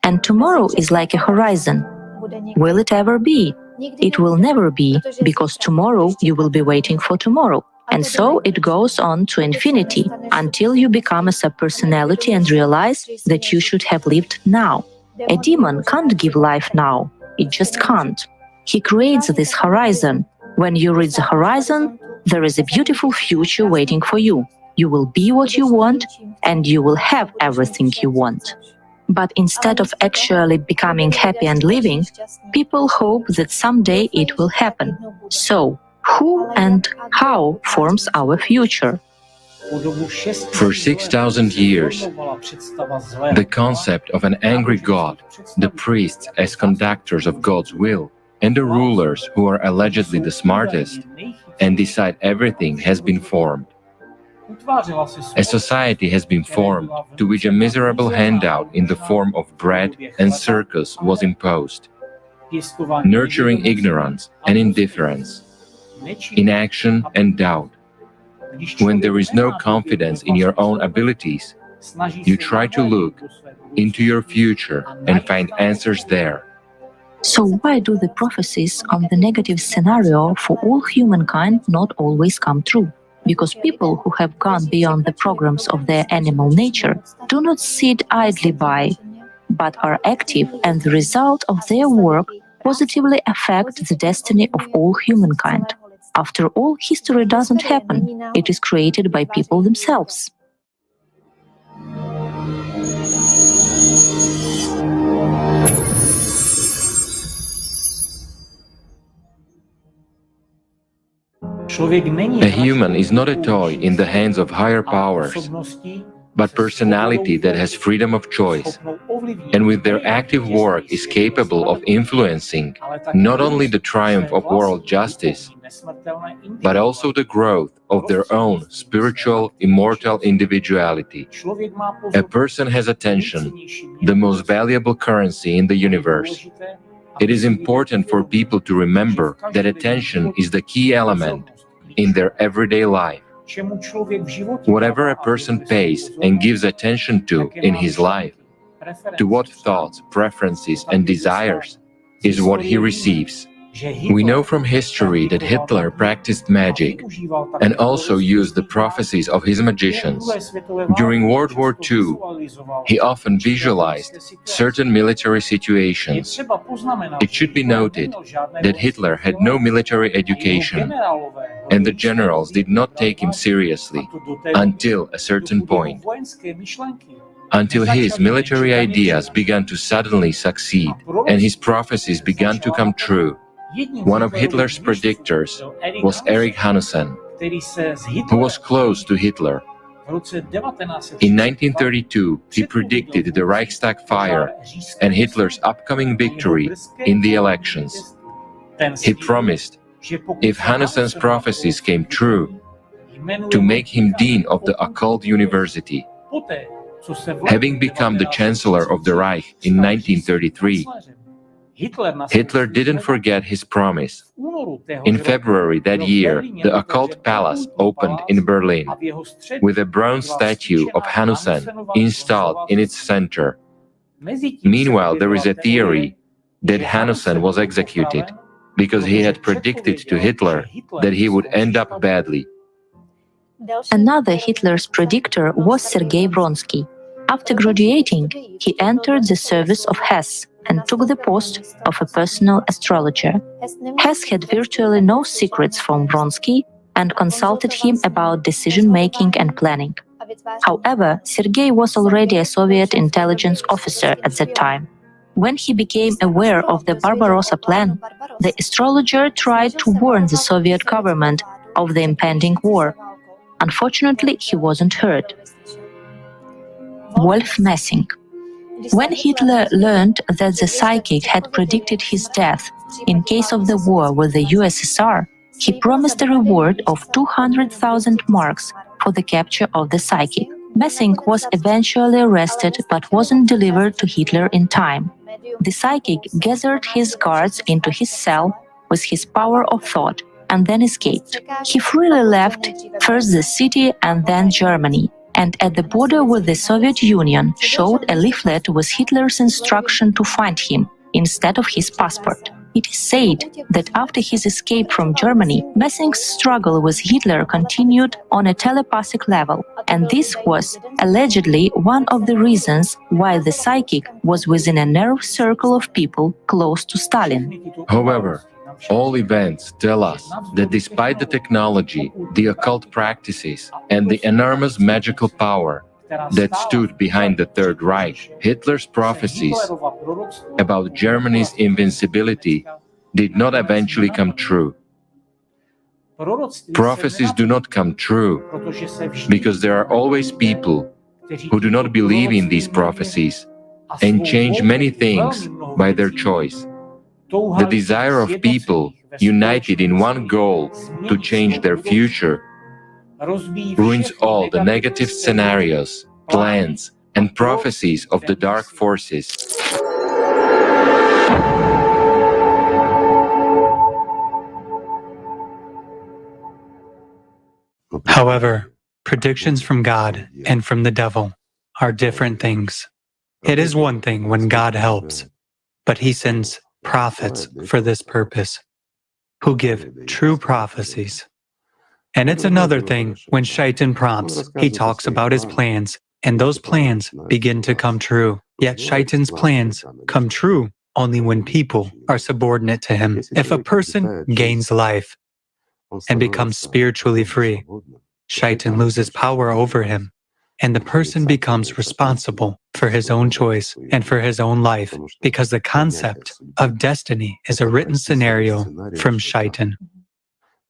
And tomorrow is like a horizon. Will it ever be? It will never be, because tomorrow you will be waiting for tomorrow. And so it goes on to infinity, until you become a subpersonality and realize that you should have lived now. A demon can't give life now. It just can't. He creates this horizon. When you reach the horizon, there is a beautiful future waiting for you. You will be what you want, and you will have everything you want. But instead of actually becoming happy and living, people hope that someday it will happen. So, who and how forms our future? For 6,000 years, the concept of an angry God, the priests as conductors of God's will, and the rulers who are allegedly the smartest and decide everything has been formed. A society has been formed to which a miserable handout in the form of bread and circus was imposed, nurturing ignorance and indifference, inaction and doubt. When there is no confidence in your own abilities, you try to look into your future and find answers there. So why do the prophecies on the negative scenario for all humankind not always come true? Because people who have gone beyond the programs of their animal nature do not sit idly by, but are active, and the result of their work positively affects the destiny of all humankind. After all, history doesn't happen. It is created by people themselves. A human is not a toy in the hands of higher powers, but personality that has freedom of choice, and with their active work is capable of influencing not only the triumph of world justice, but also the growth of their own spiritual, immortal individuality. A person has attention, the most valuable currency in the universe. It is important for people to remember that attention is the key element in their everyday life. Whatever a person pays and gives attention to in his life, to what thoughts, preferences, and desires, is what he receives. We know from history that Hitler practiced magic and also used the prophecies of his magicians. During World War II, he often visualized certain military situations. It should be noted that Hitler had no military education, and the generals did not take him seriously until a certain point. Until his military ideas began to suddenly succeed and his prophecies began to come true. One of Hitler's predictors was Erich Hanussen, who was close to Hitler. In 1932, he predicted the Reichstag fire and Hitler's upcoming victory in the elections. He promised, if Hanussen's prophecies came true, to make him dean of the occult university. Having become the Chancellor of the Reich in 1933, Hitler didn't forget his promise. In February that year, the occult palace opened in Berlin, with a bronze statue of Hanussen installed in its center. Meanwhile, there is a theory that Hanussen was executed because he had predicted to Hitler that he would end up badly. Another Hitler's predictor was Sergei Vronsky. After graduating, he entered the service of Hess and took the post of a personal astrologer. Hess had virtually no secrets from Vronsky and consulted him about decision-making and planning. However, Sergei was already a Soviet intelligence officer at that time. When he became aware of the Barbarossa plan, the astrologer tried to warn the Soviet government of the impending war. Unfortunately, he wasn't heard. Wolf Messing. When Hitler learned that the psychic had predicted his death in case of the war with the USSR, he promised a reward of 200,000 marks for the capture of the psychic. Messing was eventually arrested but wasn't delivered to Hitler in time. The psychic gathered his guards into his cell with his power of thought and then escaped. He freely left first the city and then Germany, and at the border with the Soviet Union showed a leaflet with Hitler's instruction to find him instead of his passport. It is said that after his escape from Germany, Messing's struggle with Hitler continued on a telepathic level, and this was allegedly one of the reasons why the psychic was within a narrow circle of people close to Stalin. However, all events tell us that despite the technology, the occult practices, and the enormous magical power that stood behind the Third Reich, Hitler's prophecies about Germany's invincibility did not eventually come true. Prophecies do not come true because there are always people who do not believe in these prophecies and change many things by their choice. The desire of people united in one goal to change their future ruins all the negative scenarios, plans, and prophecies of the dark forces. However, predictions from God and from the devil are different things. It is one thing when God helps, but he sends prophets for this purpose, who give true prophecies. And it's another thing when Shaitan prompts, he talks about his plans, and those plans begin to come true. Yet Shaitan's plans come true only when people are subordinate to him. If a person gains life and becomes spiritually free, Shaitan loses power over him, and the person becomes responsible for his own choice and for his own life, because the concept of destiny is a written scenario from Shaitan.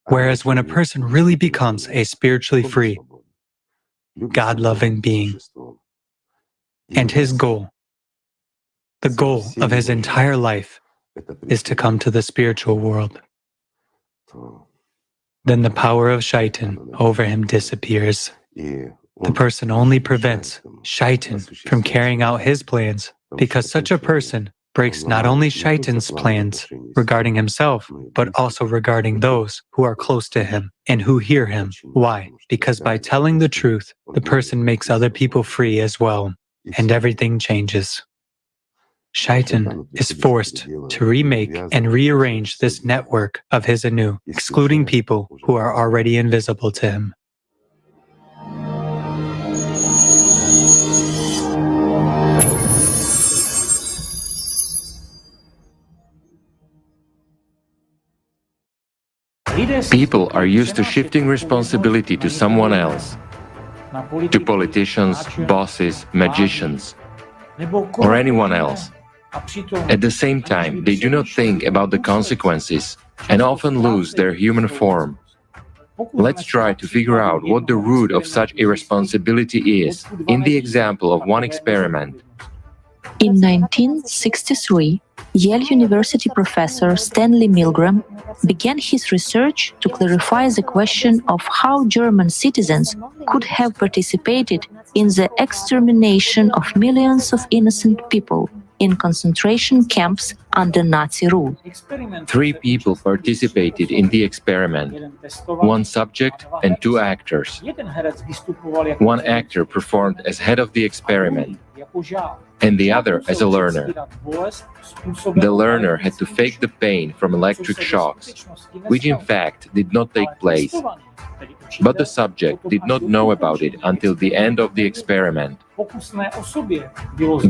Whereas when a person really becomes a spiritually free, God-loving being, and his goal, the goal of his entire life, is to come to the spiritual world, then the power of Shaitan over him disappears. The person only prevents Shaitan from carrying out his plans, because such a person breaks not only Shaitan's plans regarding himself, but also regarding those who are close to him and who hear him. Why? Because by telling the truth, the person makes other people free as well, and everything changes. Shaitan is forced to remake and rearrange this network of his anew, excluding people who are already invisible to him. People are used to shifting responsibility to someone else, to politicians, bosses, magicians, or anyone else. At the same time, they do not think about the consequences and often lose their human form. Let's try to figure out what the root of such irresponsibility is in the example of one experiment. In 1963, Yale University professor Stanley Milgram began his research to clarify the question of how German citizens could have participated in the extermination of millions of innocent people in concentration camps under Nazi rule. 3 people participated in the experiment, 1 subject and 2 actors. 1 actor performed as head of the experiment, and the other as a learner. The learner had to fake the pain from electric shocks, which in fact did not take place. But the subject did not know about it until the end of the experiment.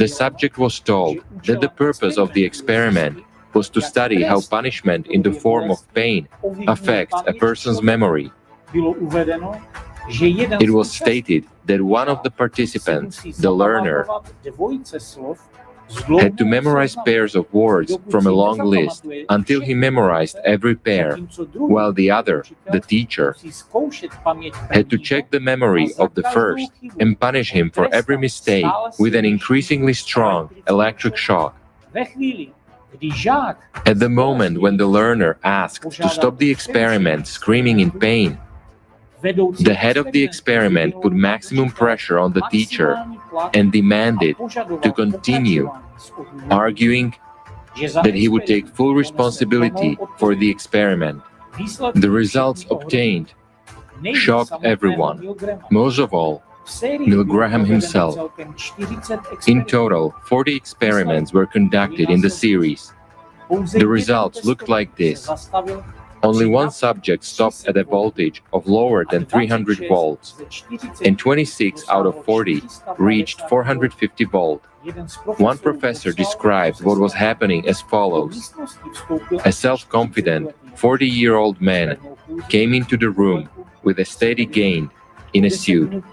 The subject was told that the purpose of the experiment was to study how punishment in the form of pain affects a person's memory. It was stated that one of the participants, the learner, had to memorize pairs of words from a long list until he memorized every pair, while the other, the teacher, had to check the memory of the first and punish him for every mistake with an increasingly strong electric shock. At the moment when the learner asked to stop the experiment screaming in pain, the head of the experiment put maximum pressure on the teacher and demanded to continue, arguing that he would take full responsibility for the experiment. The results obtained shocked everyone, most of all Milgram himself. In total, 40 experiments were conducted in the series. The results looked like this. Only 1 subject stopped at a voltage of lower than 300 volts, and 26 out of 40 reached 450 volts. One professor described what was happening as follows. A self-confident 40-year-old man came into the room with a steady gain in a suit.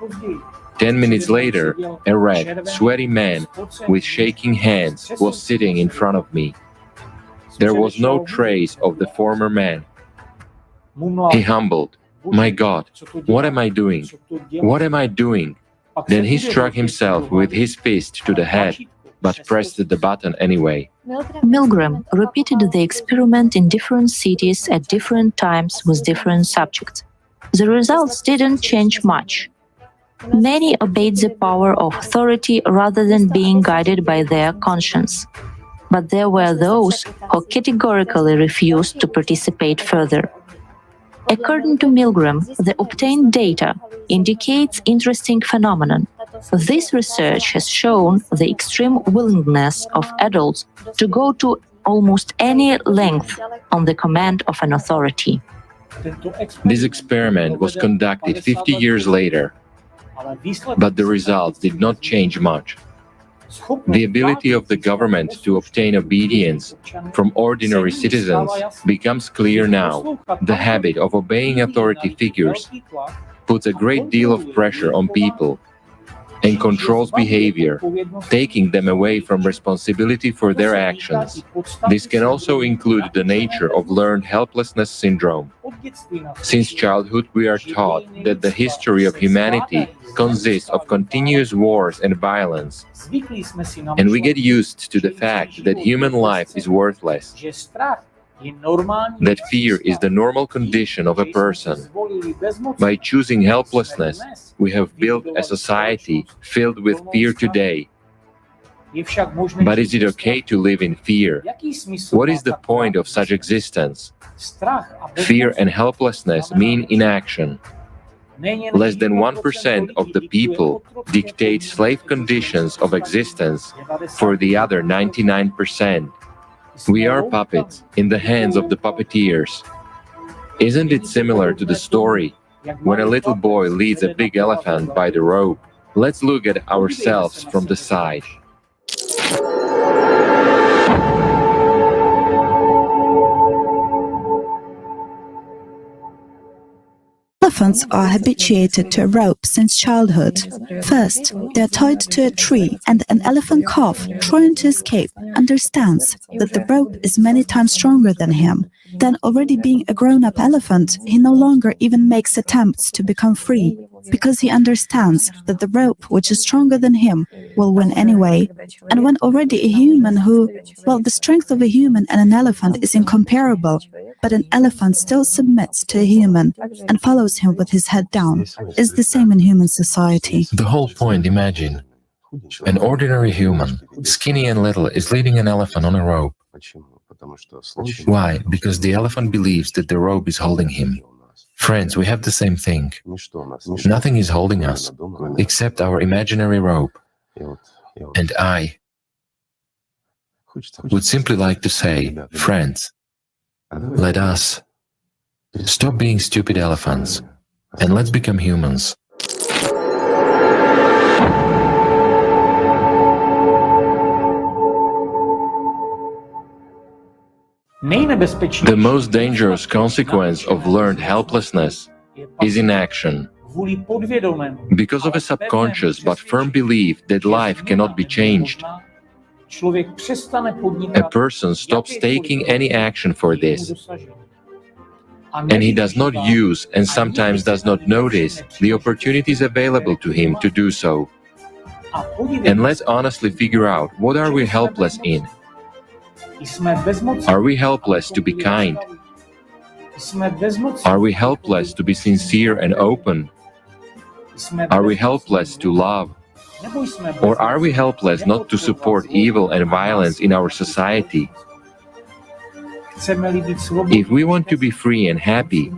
10 minutes later, a red, sweaty man with shaking hands was sitting in front of me. There was no trace of the former man. He humbled. My God, what am I doing? What am I doing? Then he struck himself with his fist to the head, but pressed the button anyway. Milgram repeated the experiment in different cities at different times with different subjects. The results didn't change much. Many obeyed the power of authority rather than being guided by their conscience. But there were those who categorically refused to participate further. According to Milgram, the obtained data indicates interesting phenomenon. This research has shown the extreme willingness of adults to go to almost any length on the command of an authority. This experiment was conducted 50 years later, but the results did not change much. The ability of the government to obtain obedience from ordinary citizens becomes clear now. The habit of obeying authority figures puts a great deal of pressure on people and controls behavior, taking them away from responsibility for their actions. This can also include the nature of learned helplessness syndrome. Since childhood, we are taught that the history of humanity consists of continuous wars and violence, and we get used to the fact that human life is worthless, that fear is the normal condition of a person. By choosing helplessness, we have built a society filled with fear today. But is it okay to live in fear? What is the point of such existence? Fear and helplessness mean inaction. Less than 1% of the people dictate slave conditions of existence for the other 99%. We are puppets in the hands of the puppeteers. Isn't it similar to the story when a little boy leads a big elephant by the rope? Let's look at ourselves from the side. Elephants are habituated to a rope since childhood. First, they are tied to a tree, and an elephant calf trying to escape understands that the rope is many times stronger than him. Then, already being a grown-up elephant, he no longer even makes attempts to become free, because he understands that the rope, which is stronger than him, will win anyway. And when already a human the strength of a human and an elephant is incomparable, but an elephant still submits to a human and follows him with his head down, is the same in human society. The whole point, imagine. An ordinary human, skinny and little, is leading an elephant on a rope. Why? Because the elephant believes that the rope is holding him. Friends, we have the same thing. Nothing is holding us, except our imaginary rope. And I would simply like to say, friends, let us stop being stupid elephants, and let's become humans. The most dangerous consequence of learned helplessness is inaction. Because of a subconscious but firm belief that life cannot be changed, a person stops taking any action for this. And he does not use and sometimes does not notice the opportunities available to him to do so. And let's honestly figure out, what are we helpless in? Are we helpless to be kind? Are we helpless to be sincere and open? Are we helpless to love? Or are we helpless not to support evil and violence in our society? If we want to be free and happy,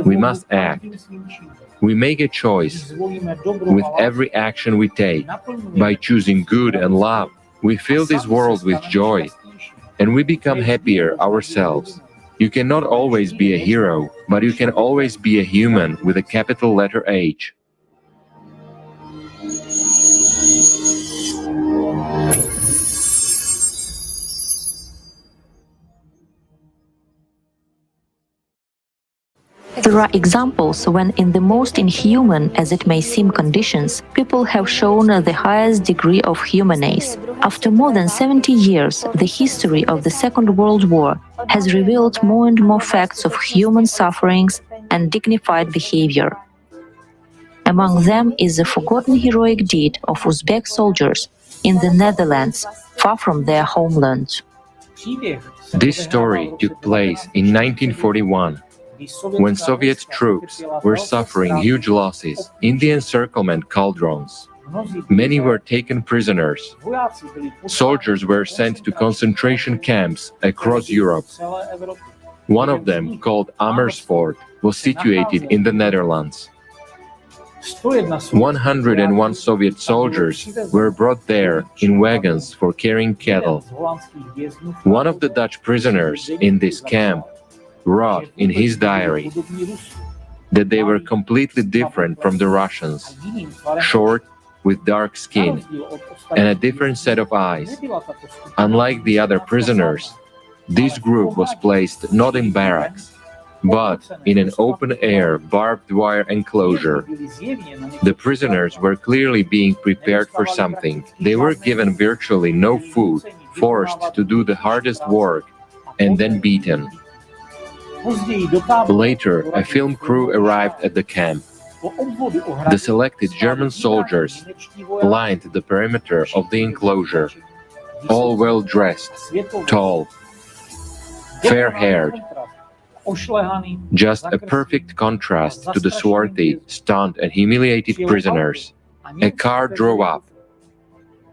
we must act. We make a choice with every action we take. By choosing good and love, we fill this world with joy, and we become happier ourselves. You cannot always be a hero, but you can always be a human with a capital letter H. There are examples when, in the most inhuman as it may seem conditions, people have shown the highest degree of humanness. After more than 70 years, the history of the Second World War has revealed more and more facts of human sufferings and dignified behavior. Among them is the forgotten heroic deed of Uzbek soldiers in the Netherlands, far from their homeland. This story took place in 1941. When Soviet troops were suffering huge losses in the encirclement cauldrons. Many were taken prisoners. Soldiers were sent to concentration camps across Europe. One of them, called Amersfoort, was situated in the Netherlands. 101 Soviet soldiers were brought there in wagons for carrying cattle. One of the Dutch prisoners in this camp wrote in his diary that they were completely different from the Russians, short, with dark skin, and a different set of eyes. Unlike the other prisoners, this group was placed not in barracks, but in an open-air barbed wire enclosure. The prisoners were clearly being prepared for something. They were given virtually no food, forced to do the hardest work, and then beaten. Later, a film crew arrived at the camp. The selected German soldiers lined the perimeter of the enclosure, all well-dressed, tall, fair-haired, just a perfect contrast to the swarthy, stunned and humiliated prisoners. A car drove up.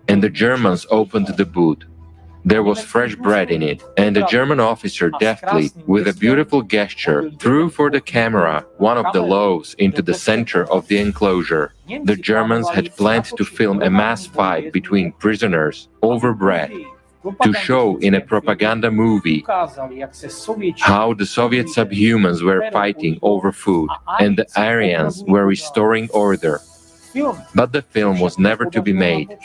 and the Germans opened the boot. There was fresh bread in it, and the German officer deftly, with a beautiful gesture, threw for the camera one of the loaves into the center of the enclosure. The Germans had planned to film a mass fight between prisoners over bread, to show in a propaganda movie how the Soviet subhumans were fighting over food and the Aryans were restoring order. But the film was never to be made.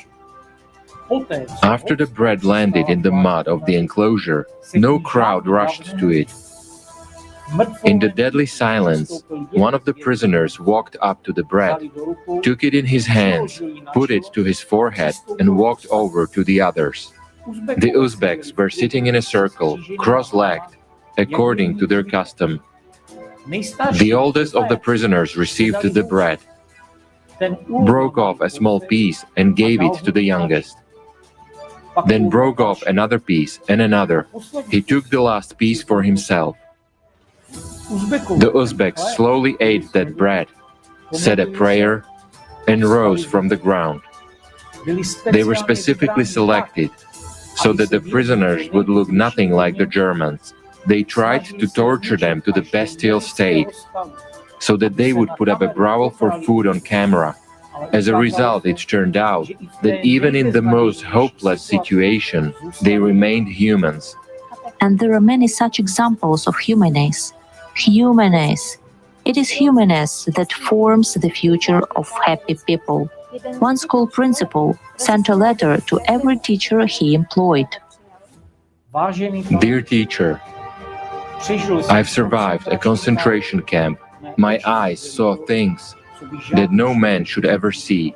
After the bread landed in the mud of the enclosure, no crowd rushed to it. In the deadly silence, one of the prisoners walked up to the bread, took it in his hands, put it to his forehead, and walked over to the others. The Uzbeks were sitting in a circle, cross-legged, according to their custom. The oldest of the prisoners received the bread, broke off a small piece and gave it to the youngest. Then broke off another piece and another. He took the last piece for himself. The Uzbeks slowly ate that bread, said a prayer, and rose from the ground. They were specifically selected so that the prisoners would look nothing like the Germans. They tried to torture them to the bestial state so that they would put up a growl for food on camera. As a result, it turned out that even in the most hopeless situation, they remained humans. And there are many such examples of humanness. Humanness. It is humanness that forms the future of happy people. One school principal sent a letter to every teacher he employed. Dear teacher, I've survived a concentration camp. My eyes saw things that no man should ever see.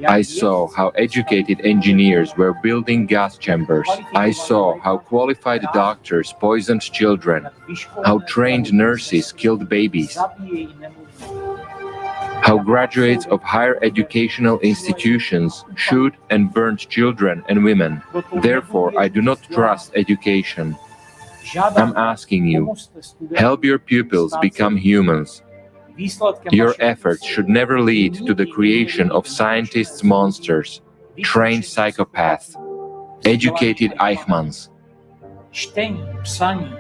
I saw how educated engineers were building gas chambers. I saw how qualified doctors poisoned children, how trained nurses killed babies, how graduates of higher educational institutions shoot and burned children and women. Therefore, I do not trust education. I'm asking you, help your pupils become humans. Your efforts should never lead to the creation of scientists' monsters, trained psychopaths, educated Eichmanns.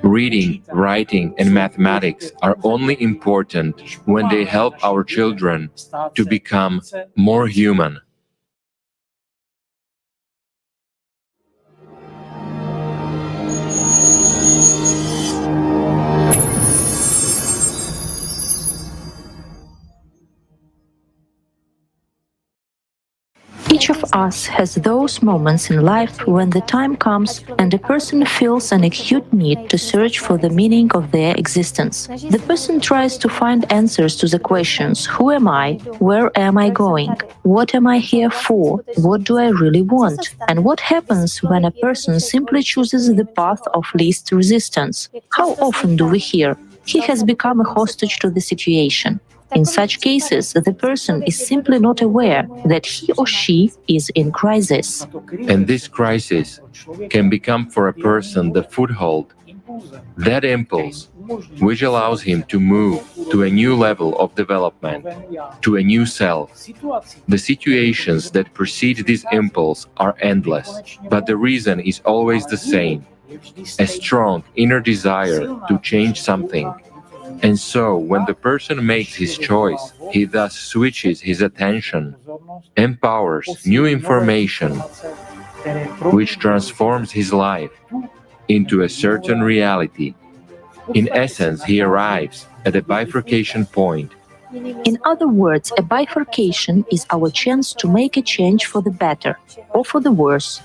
Reading, writing, and mathematics are only important when they help our children to become more human. Each of us has those moments in life when the time comes and a person feels an acute need to search for the meaning of their existence. The person tries to find answers to the questions: who am I? Where am I going? What am I here for? What do I really want? And what happens when a person simply chooses the path of least resistance? How often do we hear, "He has become a hostage to the situation"? In such cases, the person is simply not aware that he or she is in crisis. And this crisis can become for a person the foothold, that impulse, which allows him to move to a new level of development, to a new self. The situations that precede this impulse are endless, but the reason is always the same: a strong inner desire to change something. And so, when the person makes his choice, he thus switches his attention, empowers new information, which transforms his life into a certain reality. In essence, he arrives at a bifurcation point. In other words, a bifurcation is our chance to make a change for the better or for the worse.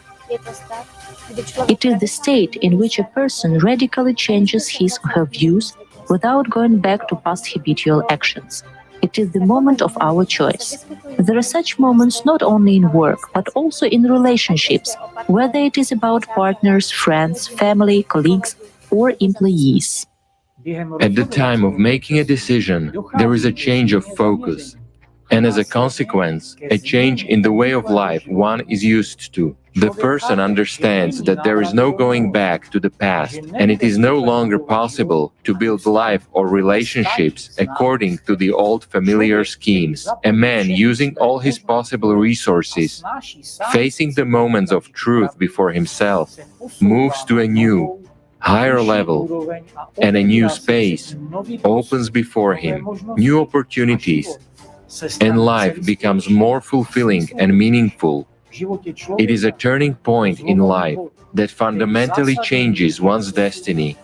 It is the state in which a person radically changes his or her views without going back to past habitual actions. It is the moment of our choice. There are such moments not only in work, but also in relationships, whether it is about partners, friends, family, colleagues, or employees. At the time of making a decision, there is a change of focus. and as a consequence, a change in the way of life one is used to. The person understands that there is no going back to the past, and it is no longer possible to build life or relationships according to the old familiar schemes. A man using all his possible resources, facing the moments of truth before himself, moves to a new, higher level, and a new space opens before him, new opportunities, and life becomes more fulfilling and meaningful. It is a turning point in life that fundamentally changes one's destiny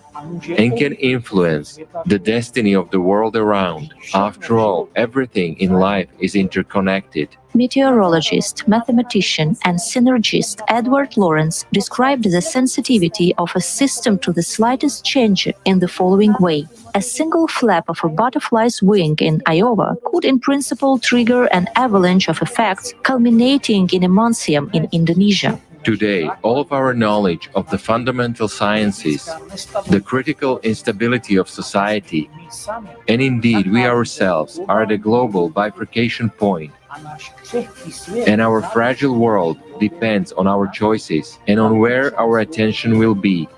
and can influence the destiny of the world around. After all, everything in life is interconnected. Meteorologist, mathematician, and synergist Edward Lorenz described the sensitivity of a system to the slightest change in the following way. A single flap of a butterfly's wing in Iowa could in principle trigger an avalanche of effects culminating in a monsoon in Indonesia. Today, all of our knowledge of the fundamental sciences, the critical instability of society, and indeed we ourselves are at a global bifurcation point, and our fragile world depends on our choices and on where our attention will be.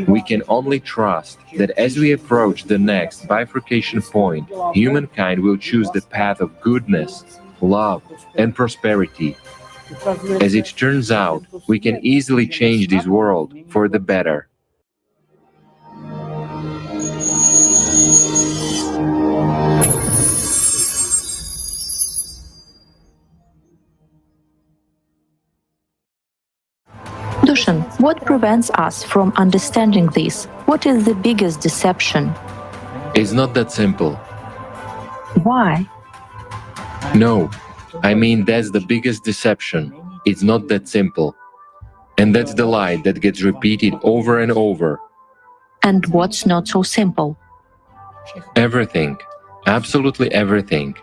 We can only trust that as we approach the next bifurcation point, humankind will choose the path of goodness, love, and prosperity. As it turns out, we can easily change this world for the better. Dushan, what prevents us from understanding this? What is the biggest deception? It's not that simple. Why? No, I mean that's the biggest deception. It's not that simple. And that's the lie that gets repeated over and over. And what's not so simple? Everything. Absolutely everything.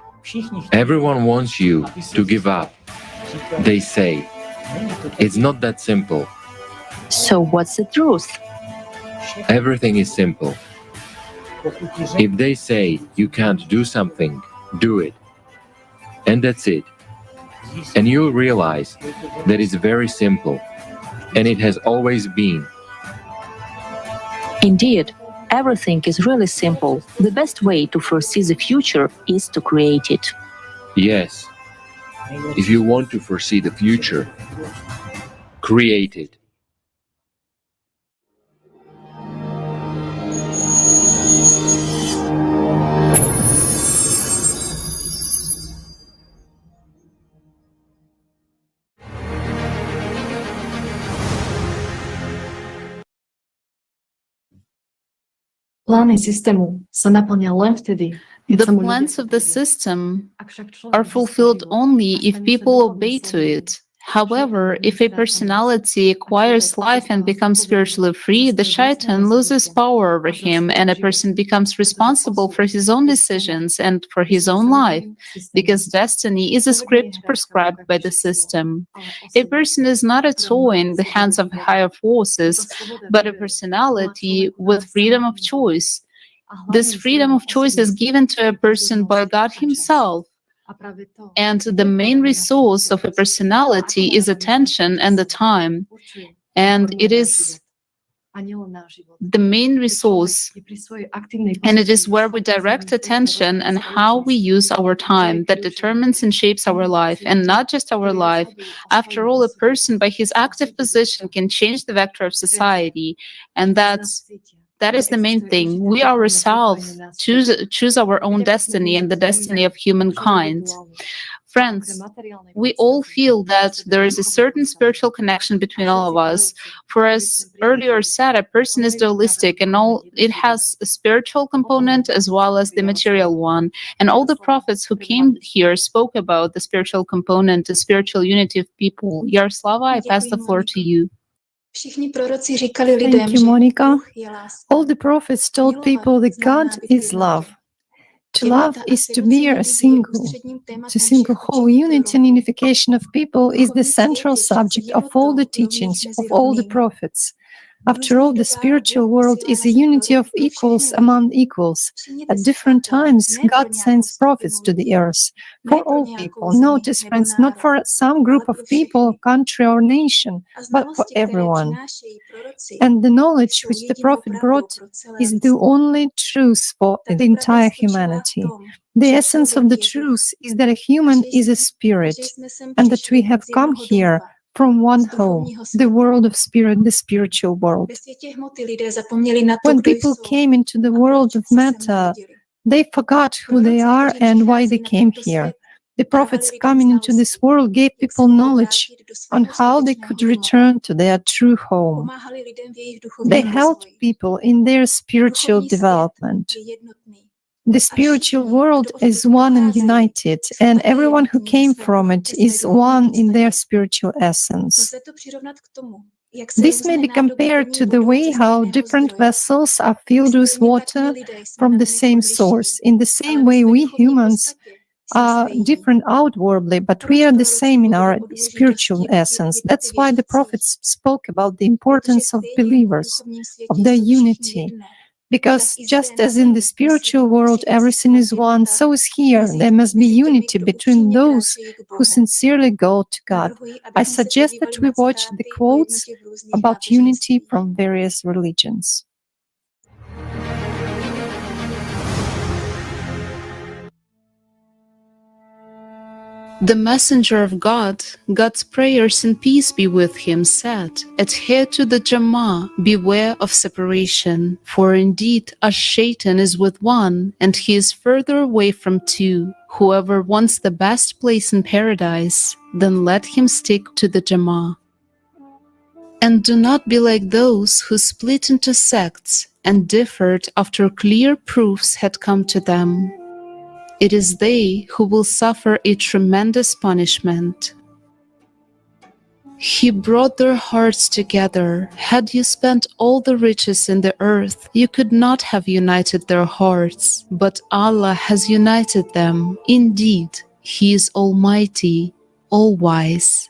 Everyone wants you to give up. They say. It's not that simple. So what's the truth? Everything is simple. If they say you can't do something, do it. And that's it. And you'll realize that it's very simple. And it has always been. Indeed, everything is really simple. The best way to foresee the future is to create it. Yes. If you want to foresee the future, create it. Plány systému sa naplnia len vtedy, The plans of the system are fulfilled only if people obey to it. However, if a personality acquires life and becomes spiritually free, the shaitan loses power over him and a person becomes responsible for his own decisions and for his own life, because destiny is a script prescribed by the system. A person is not a toy in the hands of higher forces, but a personality with freedom of choice. This freedom of choice is given to a person by God Himself. And the main resource of a personality is attention and the time. And it is the main resource. And it is where we direct attention and how we use our time that determines and shapes our life, and not just our life. After all, a person by his active position can change the vector of society. And that is the main thing. We ourselves choose our own destiny and the destiny of humankind. Friends, we all feel that there is a certain spiritual connection between all of us. For as earlier said, a person is dualistic and it has a spiritual component as well as the material one. And all the prophets who came here spoke about the spiritual component, the spiritual unity of people. Yaroslava, I pass the floor to you. Thank you, Monica. All the prophets told people that God is love. To love is to be a single. To single whole unity and unification of people is the central subject of all the teachings of all the prophets. After all, the spiritual world is a unity of equals among equals. At different times, God sends prophets to the earth for all people. Notice, friends, not for some group of people, country, or nation, but for everyone. And the knowledge which the prophet brought is the only truth for the entire humanity. The essence of the truth is that a human is a spirit, and that we have come here from one home, the world of spirit, the spiritual world. When people came into the world of matter, they forgot who they are and why they came here. The prophets coming into this world gave people knowledge on how they could return to their true home. They helped people in their spiritual development. The spiritual world is one and united, and everyone who came from it is one in their spiritual essence. This may be compared to the way how different vessels are filled with water from the same source. In the same way, we humans are different outwardly, but we are the same in our spiritual essence. That's why the prophets spoke about the importance of believers, of their unity. Because just as in the spiritual world everything is one, so is here. There must be unity between those who sincerely go to God. I suggest that we watch the quotes about unity from various religions. The messenger of God, God's prayers and peace be with him, said, "Adhere to the Jama'ah, beware of separation, for indeed Ash-Shaytan is with one, and he is further away from two. Whoever wants the best place in paradise, then let him stick to the Jama'ah. And do not be like those who split into sects and differed after clear proofs had come to them. It is they who will suffer a tremendous punishment. He brought their hearts together. Had you spent all the riches in the earth, you could not have united their hearts, but Allah has united them. Indeed, He is Almighty, All-Wise."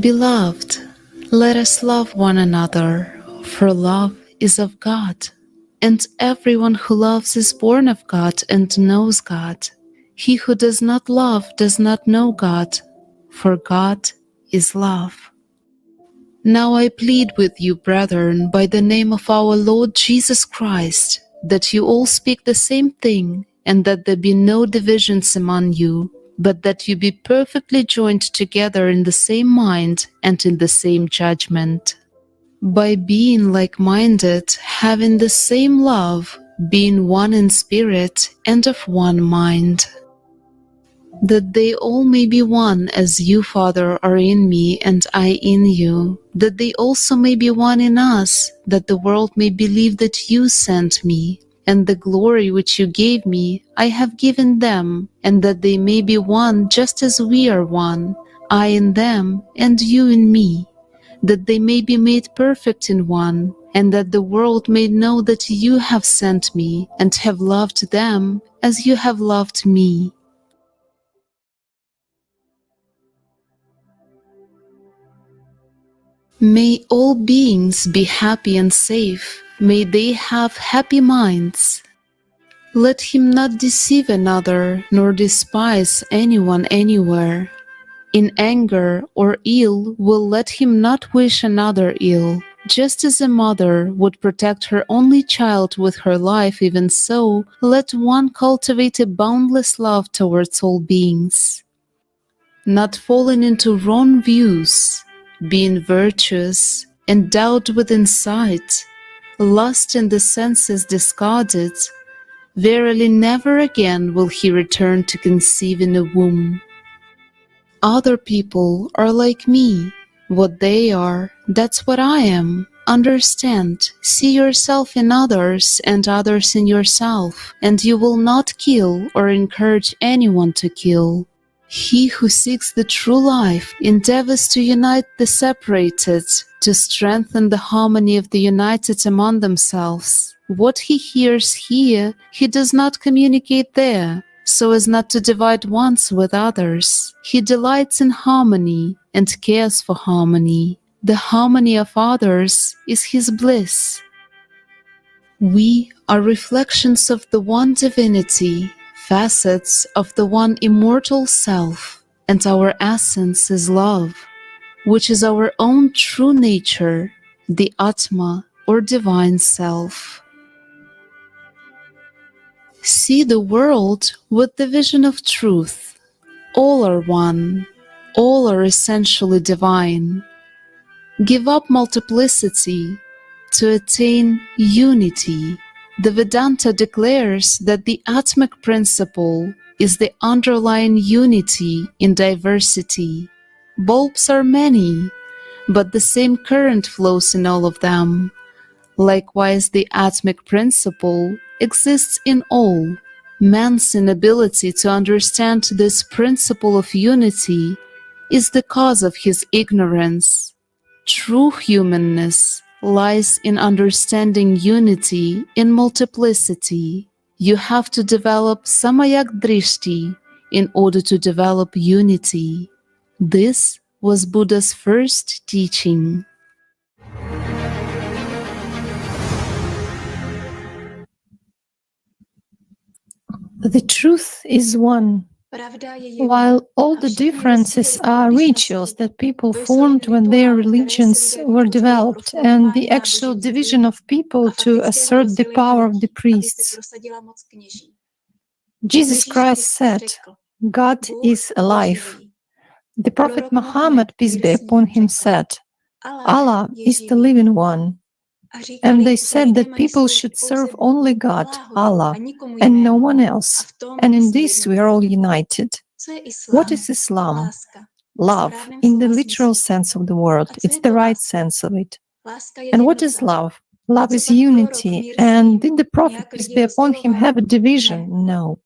Beloved, let us love one another, for love is of God, and everyone who loves is born of God and knows God. He who does not love does not know God, for God is love. Now I plead with you, brethren, by the name of our Lord Jesus Christ, that you all speak the same thing, and that there be no divisions among you, but that you be perfectly joined together in the same mind and in the same judgment. By being like-minded, having the same love, being one in spirit and of one mind. That they all may be one, as you, Father, are in me and I in you, that they also may be one in us, that the world may believe that you sent me, and the glory which you gave me I have given them, and that they may be one just as we are one, I in them and you in me, that they may be made perfect in one, and that the world may know that you have sent me and have loved them as you have loved me. May all beings be happy and safe. May they have happy minds. Let him not deceive another, nor despise anyone anywhere. In anger or ill will let him not wish another ill. Just as a mother would protect her only child with her life, even so, let one cultivate a boundless love towards all beings. Not falling into wrong views, being virtuous, endowed with insight, lust in the senses discarded, verily never again will he return to conceive in a womb. Other people are like me. What they are, that's what I am. Understand, see yourself in others and others in yourself, and you will not kill or encourage anyone to kill. He who seeks the true life endeavors to unite the separated, to strengthen the harmony of the united among themselves. What he hears here, he does not communicate there. so as not to divide wants with others. He delights in harmony and cares for harmony. The harmony of others is his bliss. We are reflections of the one divinity, facets of the one immortal self, and our essence is love, which is our own true nature, the Atma or divine self. See the world with the vision of truth. All are one, all are essentially divine. Give up multiplicity to attain unity. The Vedanta declares that the Atmic principle is the underlying unity in diversity. Bulbs are many, but the same current flows in all of them. Likewise, the Atmic principle exists in all. Man's inability to understand this principle of unity is the cause of his ignorance. True humanness lies in understanding unity in multiplicity. You have to develop samayak drishti in order to develop unity. This was Buddha's first teaching. The truth is one. While all the differences are rituals that people formed when their religions were developed, and the actual division of people to assert the power of the priests. Jesus Christ said, God is alive. The Prophet Muhammad, peace be upon him, said, Allah is the living one. And they said that people should serve only God, Allah, and no one else. And in this we are all united. What is Islam? Love, in the literal sense of the word. It's the right sense of it. And what is love? Love is unity. And did the Prophet, peace be upon him, have a division? No.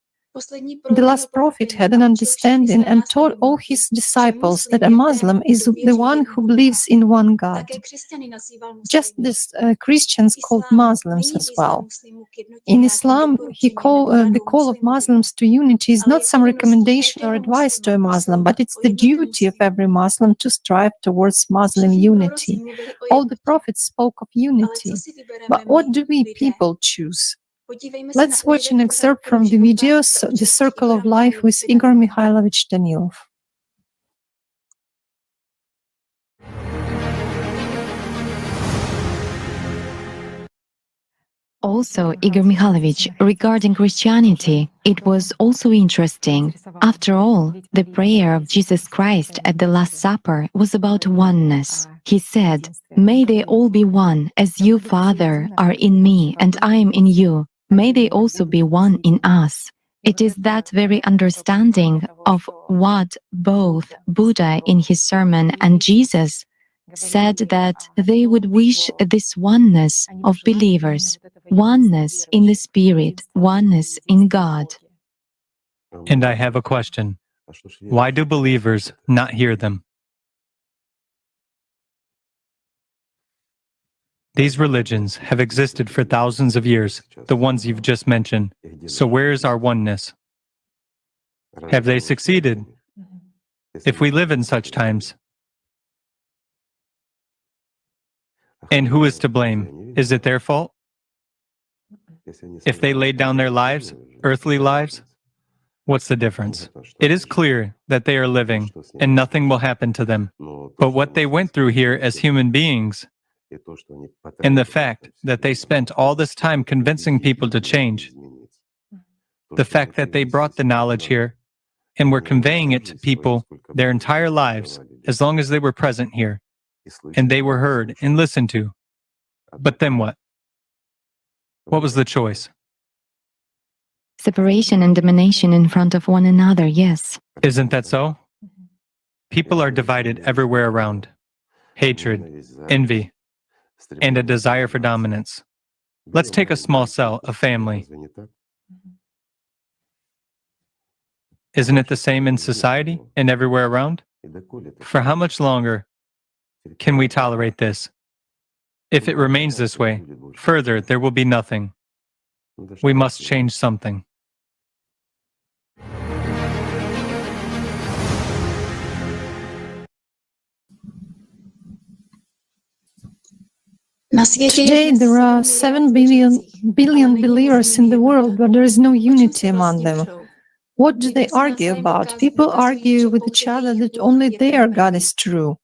The last prophet had an understanding and taught all his disciples that a Muslim is the one who believes in one God. Just as Christians called Muslims as well. In Islam, the call of Muslims to unity is not some recommendation or advice to a Muslim, but it's the duty of every Muslim to strive towards Muslim unity. All the prophets spoke of unity. But what do we people choose? Let's watch an excerpt from the video The Circle of Life with Igor Mikhailovich Danilov. Also, Igor Mikhailovich, regarding Christianity, it was also interesting. After all, the prayer of Jesus Christ at the Last Supper was about oneness. He said, "May they all be one, as you, Father, are in me and I am in you. May they also be one in us." It is that very understanding of what both Buddha in his sermon and Jesus said that they would wish this oneness of believers, oneness in the Spirit, oneness in God. And I have a question. Why do believers not hear them? These religions have existed for thousands of years, the ones you've just mentioned. So where is our oneness? Have they succeeded? If we live in such times, and who is to blame? Is it their fault? If they laid down their lives, earthly lives, what's the difference? It is clear that they are living, and nothing will happen to them. But what they went through here as human beings, and the fact that they spent all this time convincing people to change, the fact that they brought the knowledge here and were conveying it to people their entire lives, as long as they were present here, and they were heard and listened to. But then what? What was the choice? Separation and domination in front of one another, yes. Isn't that so? People are divided everywhere around. Hatred, envy, and a desire for dominance. Let's take a small cell, a family. Isn't it the same in society and everywhere around? For how much longer can we tolerate this? If it remains this way, further there will be nothing. We must change something. Today, there are 7 billion believers in the world, but there is no unity among them. What do they argue about? People argue with each other that only their God is true.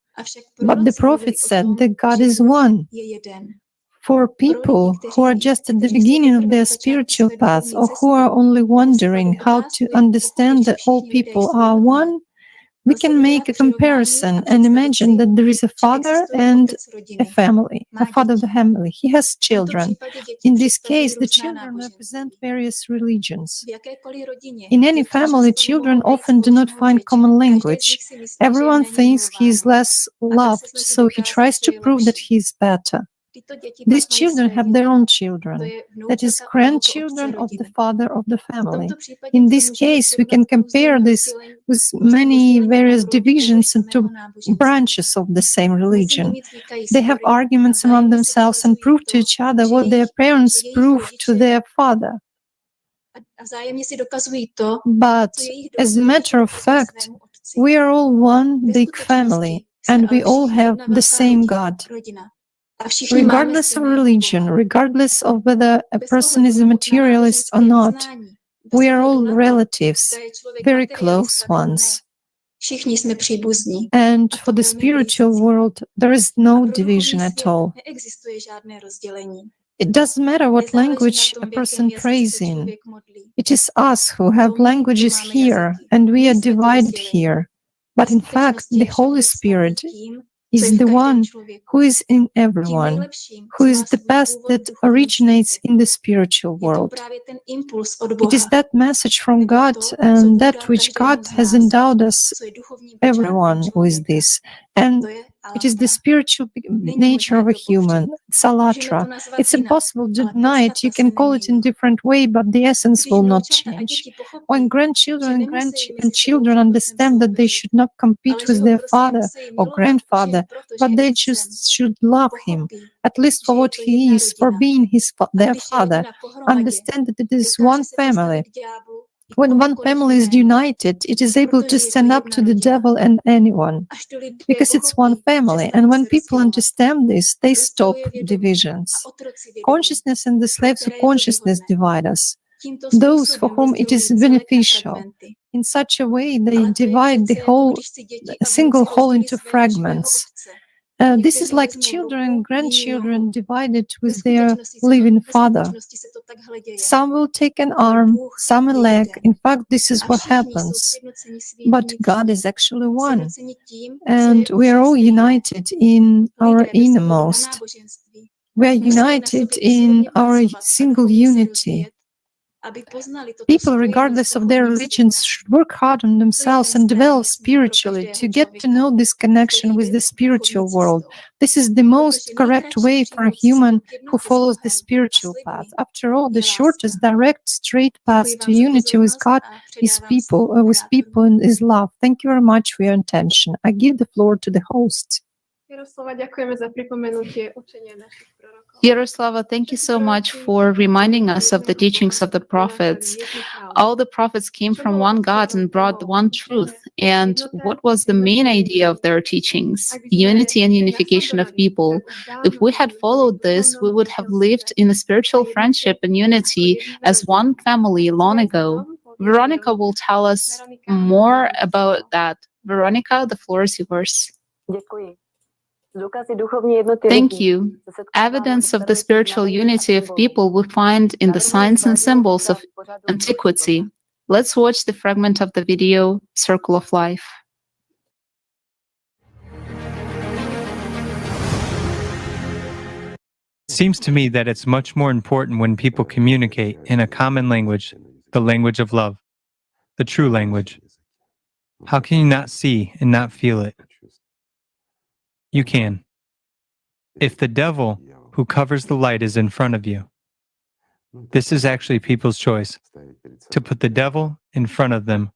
But the prophet said that God is one. For people who are just at the beginning of their spiritual path, or who are only wondering how to understand that all people are one, we can make a comparison and imagine that there is a father and a family, a father of the family. He has children. In this case, the children represent various religions. In any family, children often do not find common language. Everyone thinks he is less loved, so he tries to prove that he is better. These children have their own children, that is, grandchildren of the father of the family. In this case, we can compare this with many various divisions into branches of the same religion. They have arguments among themselves and prove to each other what their parents proved to their father. But as a matter of fact, we are all one big family, and we all have the same God. Regardless of religion, regardless of whether a person is a materialist or not, we are all relatives, very close ones. And for the spiritual world, there is no division at all. It doesn't matter what language a person prays in. It is us who have languages here, and we are divided here. But in fact, the Holy Spirit is the one who is in everyone, who is the best that originates in the spiritual world. It is that message from God and that which God has endowed us, everyone with this. And it is the spiritual nature of a human. It's allatra. It's impossible to deny it. You can call it in different way, but the essence will not change. When grandchildren and children understand that they should not compete with their father or grandfather, but they just should love him, at least for what he is, for being their father, understand that it is one family. When one family is united, it is able to stand up to the devil and anyone, because it's one family. And when people understand this, they stop divisions. Consciousness and the slaves of consciousness divide us. Those for whom it is beneficial. In such a way, they divide the whole, a single whole into fragments. This is like children and grandchildren divided with their living father. Some will take an arm, some a leg. In fact, this is what happens. But God is actually one. And we are all united in our innermost. We are united in our single unity. People, regardless of their religions, should work hard on themselves and develop spiritually to get to know this connection with the spiritual world. This is the most correct way for a human who follows the spiritual path. After all, the shortest, direct, straight path to unity with God is with people and is love. Thank you very much for your attention. I give the floor to the host. Yaroslava, thank you so much for reminding us of the teachings of the prophets. All the prophets came from one God and brought one truth. And what was the main idea of their teachings? Unity and unification of people. If we had followed this, we would have lived in a spiritual friendship and unity as one family long ago. Veronica will tell us more about that. Veronica, the floor is yours. Thank you. Evidence of the spiritual unity of people we find in the signs and symbols of antiquity. Let's watch the fragment of the video, Circle of Life. It seems to me that it's much more important when people communicate in a common language, the language of love, the true language. How can you not see and not feel it? You can. If the devil who covers the light is in front of you, this is actually people's choice, to put the devil in front of them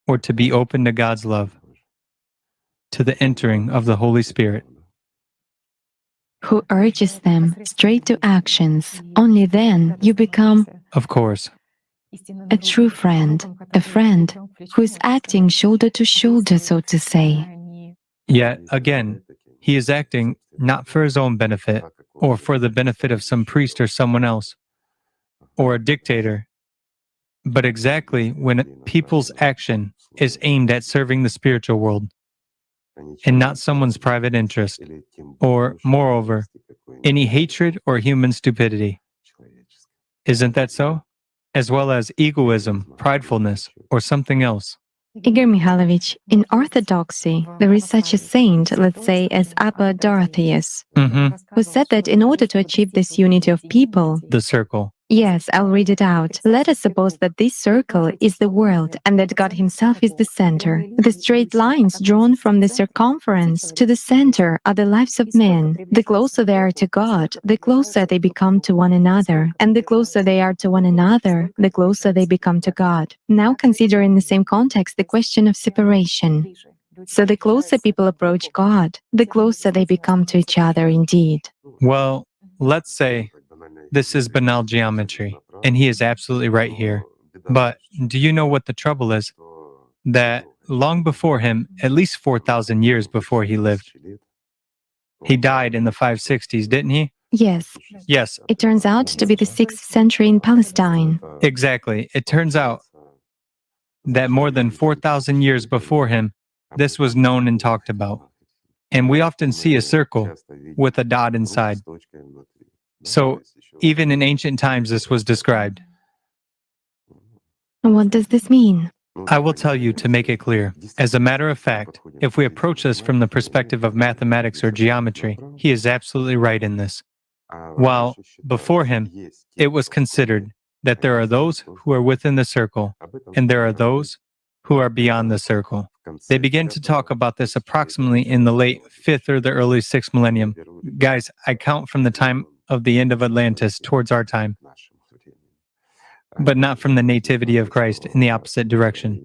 or to be open to God's love, to the entering of the Holy Spirit. Who urges them straight to actions. Only then you become, of course, a true friend, a friend who is acting shoulder to shoulder, so to say. Yet again, he is acting not for his own benefit or for the benefit of some priest or someone else or a dictator, but exactly when people's action is aimed at serving the spiritual world and not someone's private interest or, moreover, any hatred or human stupidity. Isn't that so? As well as egoism, pridefulness, or something else. Igor Mikhailovich, in Orthodoxy, there is such a saint, let's say, as Abba Dorotheus, who said that in order to achieve this unity of people, the circle. Yes, I'll read it out. Let us suppose that this circle is the world and that God Himself is the center. The straight lines drawn from the circumference to the center are the lives of men. The closer they are to God, the closer they become to one another. And the closer they are to one another, the closer they become to God. Now consider in the same context the question of separation. So the closer people approach God, the closer they become to each other indeed. Well, let's say this is banal geometry, and he is absolutely right here. But do you know what the trouble is? That long before him, at least 4,000 years before he lived, he died in the 560s, didn't he? Yes. Yes. It turns out to be the 6th century in Palestine. Exactly. It turns out that more than 4,000 years before him, this was known and talked about. And we often see a circle with a dot inside. So even in ancient times, this was described. What does this mean? I will tell you to make it clear. As a matter of fact, if we approach this from the perspective of mathematics or geometry, he is absolutely right in this. While before him, it was considered that there are those who are within the circle, and there are those who are beyond the circle. They begin to talk about this approximately in the late 5th or the early 6th millennium. Guys, I count from the time of the end of Atlantis towards our time, but not from the nativity of Christ in the opposite direction.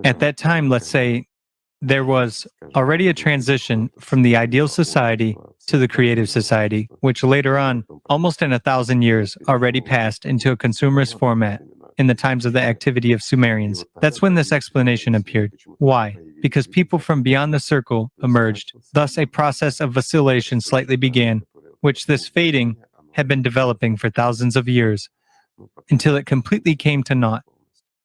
At that time, let's say, there was already a transition from the ideal society to the creative society, which later on, almost in 1,000 years, already passed into a consumerist format in the times of the activity of Sumerians. That's when this explanation appeared. Why? Because people from beyond the circle emerged. Thus, a process of vacillation slightly began, which this fading had been developing for thousands of years, until it completely came to naught.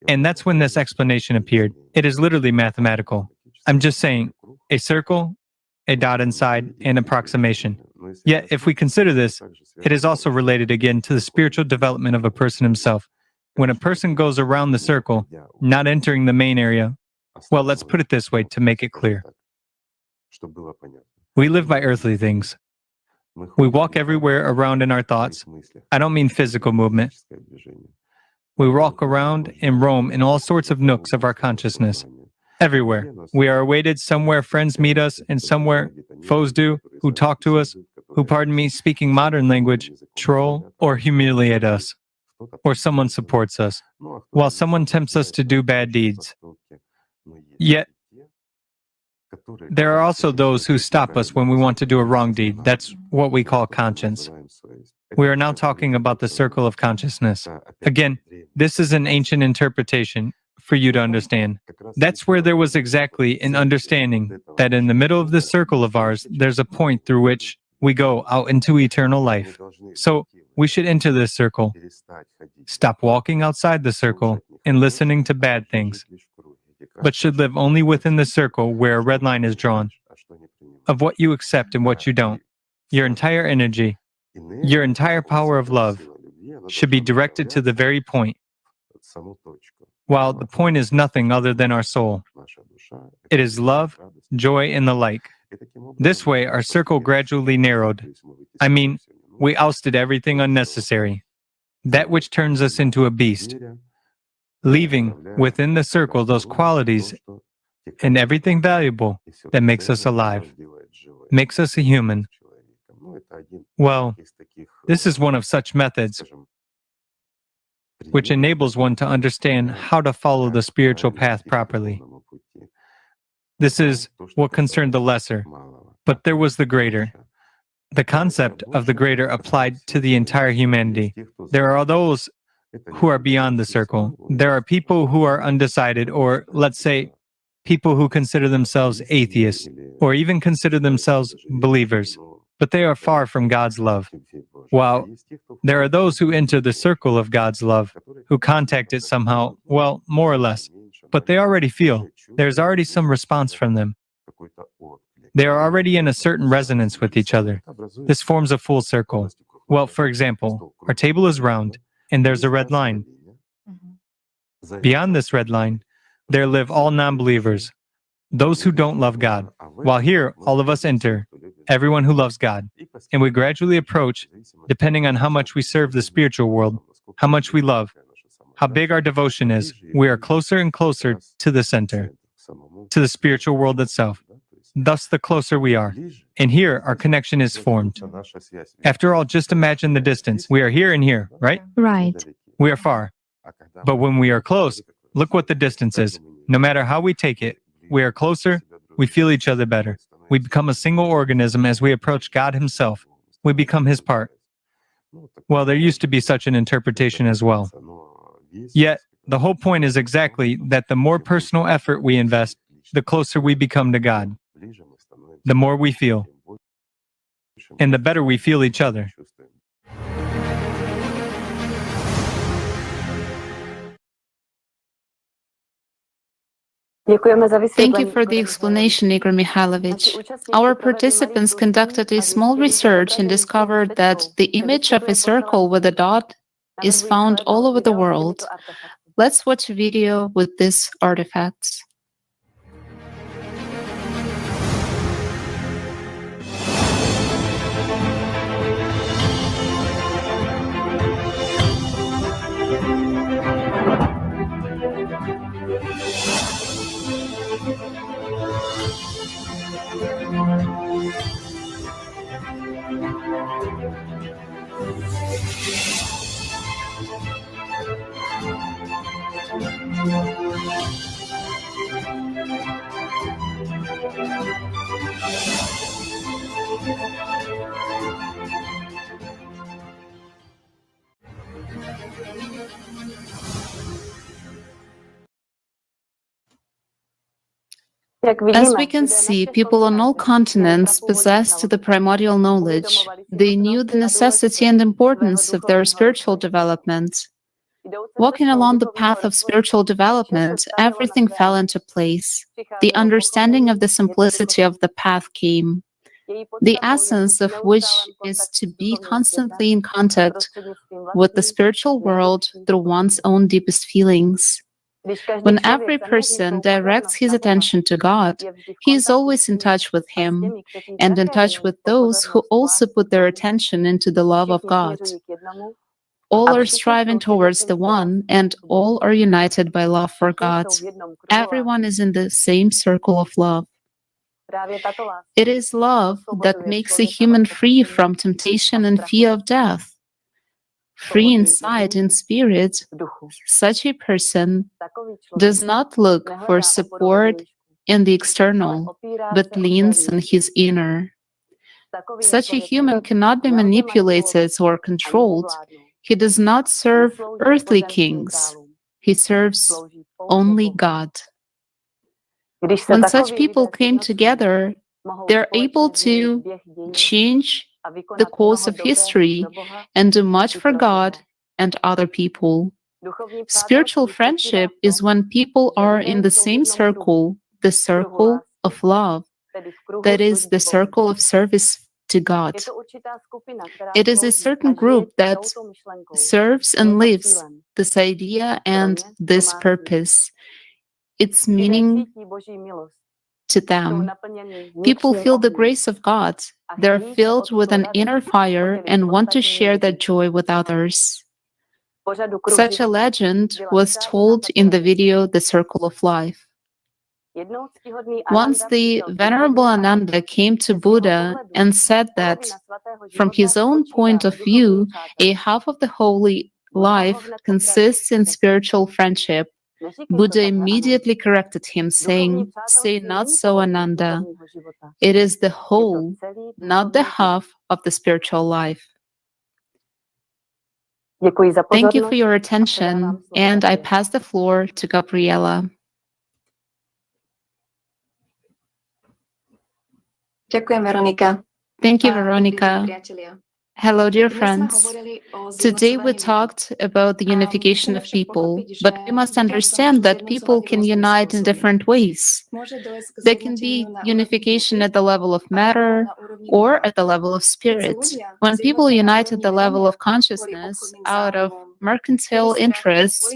And that's when this explanation appeared. It is literally mathematical. I'm just saying, a circle, a dot inside, and approximation. Yet, if we consider this, it is also related again to the spiritual development of a person himself. When a person goes around the circle, not entering the main area, well, let's put it this way to make it clear. We live by earthly things. We walk everywhere around in our thoughts. I don't mean physical movement. We walk around and roam in all sorts of nooks of our consciousness. Everywhere. We are awaited somewhere friends meet us, and somewhere foes do, who talk to us, who, pardon me, speaking modern language, troll or humiliate us. Or someone supports us, while someone tempts us to do bad deeds. Yet, there are also those who stop us when we want to do a wrong deed. That's what we call conscience. We are now talking about the circle of consciousness. Again, this is an ancient interpretation for you to understand. That's where there was exactly an understanding that in the middle of this circle of ours, there's a point through which we go out into eternal life. So, we should enter this circle, stop walking outside the circle and listening to bad things, but should live only within the circle where a red line is drawn, of what you accept and what you don't. Your entire energy, your entire power of love should be directed to the very point, while the point is nothing other than our soul. It is love, joy, and the like. This way, our circle gradually narrowed. I mean, we ousted everything unnecessary, that which turns us into a beast, leaving within the circle those qualities and everything valuable that makes us alive, makes us a human. Well, this is one of such methods which enables one to understand how to follow the spiritual path properly. This is what concerned the lesser, but there was the greater. The concept of the greater applied to the entire humanity. There are those who are beyond the circle. There are people who are undecided, or let's say, people who consider themselves atheists or even consider themselves believers, but they are far from God's love. While there are those who enter the circle of God's love, who contact it somehow, well, more or less, but they already feel, there's already some response from them. They are already in a certain resonance with each other. This forms a full circle. Well, for example, our table is round, and there's a red line. Beyond this red line, there live all non-believers, those who don't love God. While here, all of us enter, everyone who loves God, and we gradually approach, depending on how much we serve the spiritual world, how much we love, how big our devotion is, we are closer and closer to the center, to the spiritual world itself. Thus, the closer we are. And here, our connection is formed. After all, just imagine the distance. We are here and here, right? Right. We are far. But when we are close, look what the distance is. No matter how we take it, we are closer, we feel each other better. We become a single organism as we approach God Himself. We become His part. Well, there used to be such an interpretation as well. Yet, the whole point is exactly that the more personal effort we invest, the closer we become to God. The more we feel, and the better we feel each other. Thank you for the explanation, Igor Mikhailovich. Our participants conducted a small research and discovered that the image of a circle with a dot is found all over the world. Let's watch a video with these artifacts. As we can see, people on all continents possessed the primordial knowledge. They knew the necessity and importance of their spiritual development. Walking along the path of spiritual development, everything fell into place. The understanding of the simplicity of the path came, the essence of which is to be constantly in contact with the spiritual world through one's own deepest feelings. When every person directs his attention to God, he is always in touch with Him and in touch with those who also put their attention into the love of God. All are striving towards the one, and all are united by love for God. Everyone is in the same circle of love. It is love that makes a human free from temptation and fear of death. Free inside in spirit, such a person does not look for support in the external, but leans on his inner. Such a human cannot be manipulated or controlled. He does not serve earthly kings. He serves only God. When such people came together, they're able to change the course of history and do much for God and other people. Spiritual friendship is when people are in the same circle, the circle of love, that is, the circle of service to God. It is a certain group that serves and lives this idea and this purpose. Its meaning to them. People feel the grace of God. They're filled with an inner fire and want to share that joy with others. Such a legend was told in the video The Circle of Life. Once the Venerable Ananda came to Buddha and said that, from his own point of view, a half of the holy life consists in spiritual friendship. Buddha immediately corrected him, saying, "Say not so, Ananda. It is the whole, not the half of the spiritual life." Thank you for your attention, and I pass the floor to Gabriela. Thank you, Veronica. Hello, dear friends. Today we talked about the unification of people, but we must understand that people can unite in different ways. There can be unification at the level of matter or at the level of spirit. When people unite at the level of consciousness out of mercantile interests,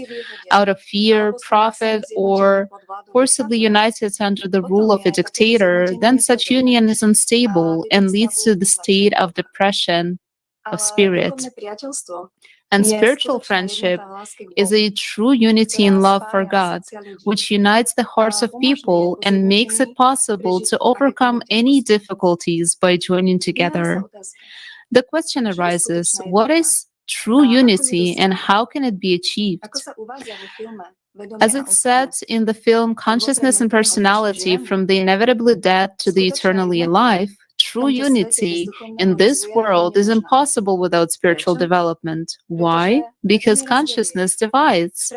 out of fear, profit, or forcibly united under the rule of a dictator, then such union is unstable and leads to the state of depression of spirit. And spiritual friendship is a true unity in love for God, which unites the hearts of people and makes it possible to overcome any difficulties by joining together. The question arises, what is true unity and how can it be achieved? As it's said in the film Consciousness and Personality, from the inevitably dead to the eternally alive, true unity in this world is impossible without spiritual development. Why? Because consciousness divides.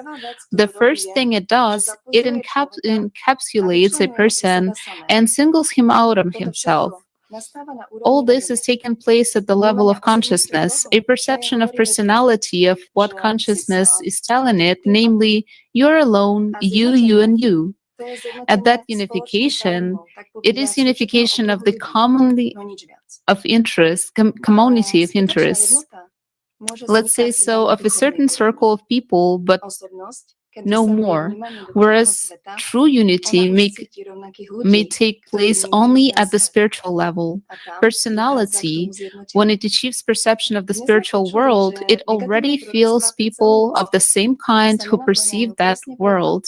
The first thing it does, it encapsulates a person and singles him out of himself. All this is taking place at the level of consciousness, a perception of personality of what consciousness is telling it, namely, you're alone, you, and you. At that unification, it is unification of the community of interest, community of interests. Let's say so, of a certain circle of people, but no more. Whereas true unity may take place only at the spiritual level. Personality, when it achieves perception of the spiritual world, it already feels people of the same kind who perceive that world.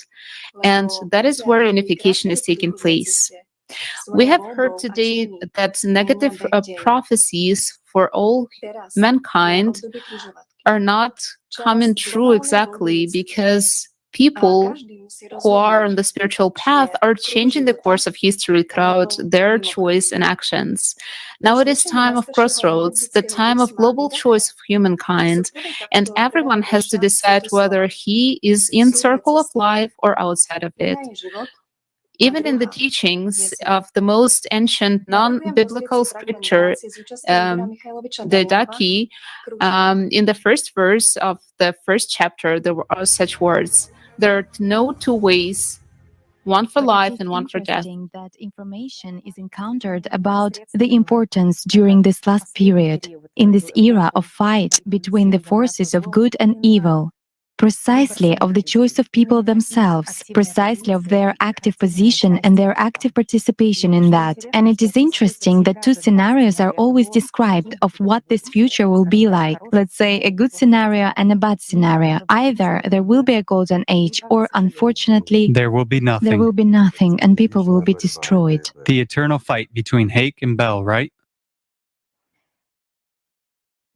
And that is where unification is taking place. We have heard today that negative prophecies for all mankind are not coming true exactly because people who are on the spiritual path are changing the course of history throughout their choice and actions. Now it is time of crossroads, the time of global choice of humankind, and everyone has to decide whether he is in circle of life or outside of it. Even in the teachings of the most ancient non-biblical scripture, the Daki, in the first verse of the first chapter, there are such words: there are no two ways, one for life and one for death. That information is encountered about the importance during this last period, in this era of fight between the forces of good and evil, precisely of the choice of people themselves, precisely of their active position and their active participation in that. And it is interesting that two scenarios are always described of what this future will be like. Let's say a good scenario and a bad scenario. Either there will be a golden age, or unfortunately, There will be nothing. there will be nothing and people will be destroyed. The eternal fight between Hake and Bell, right?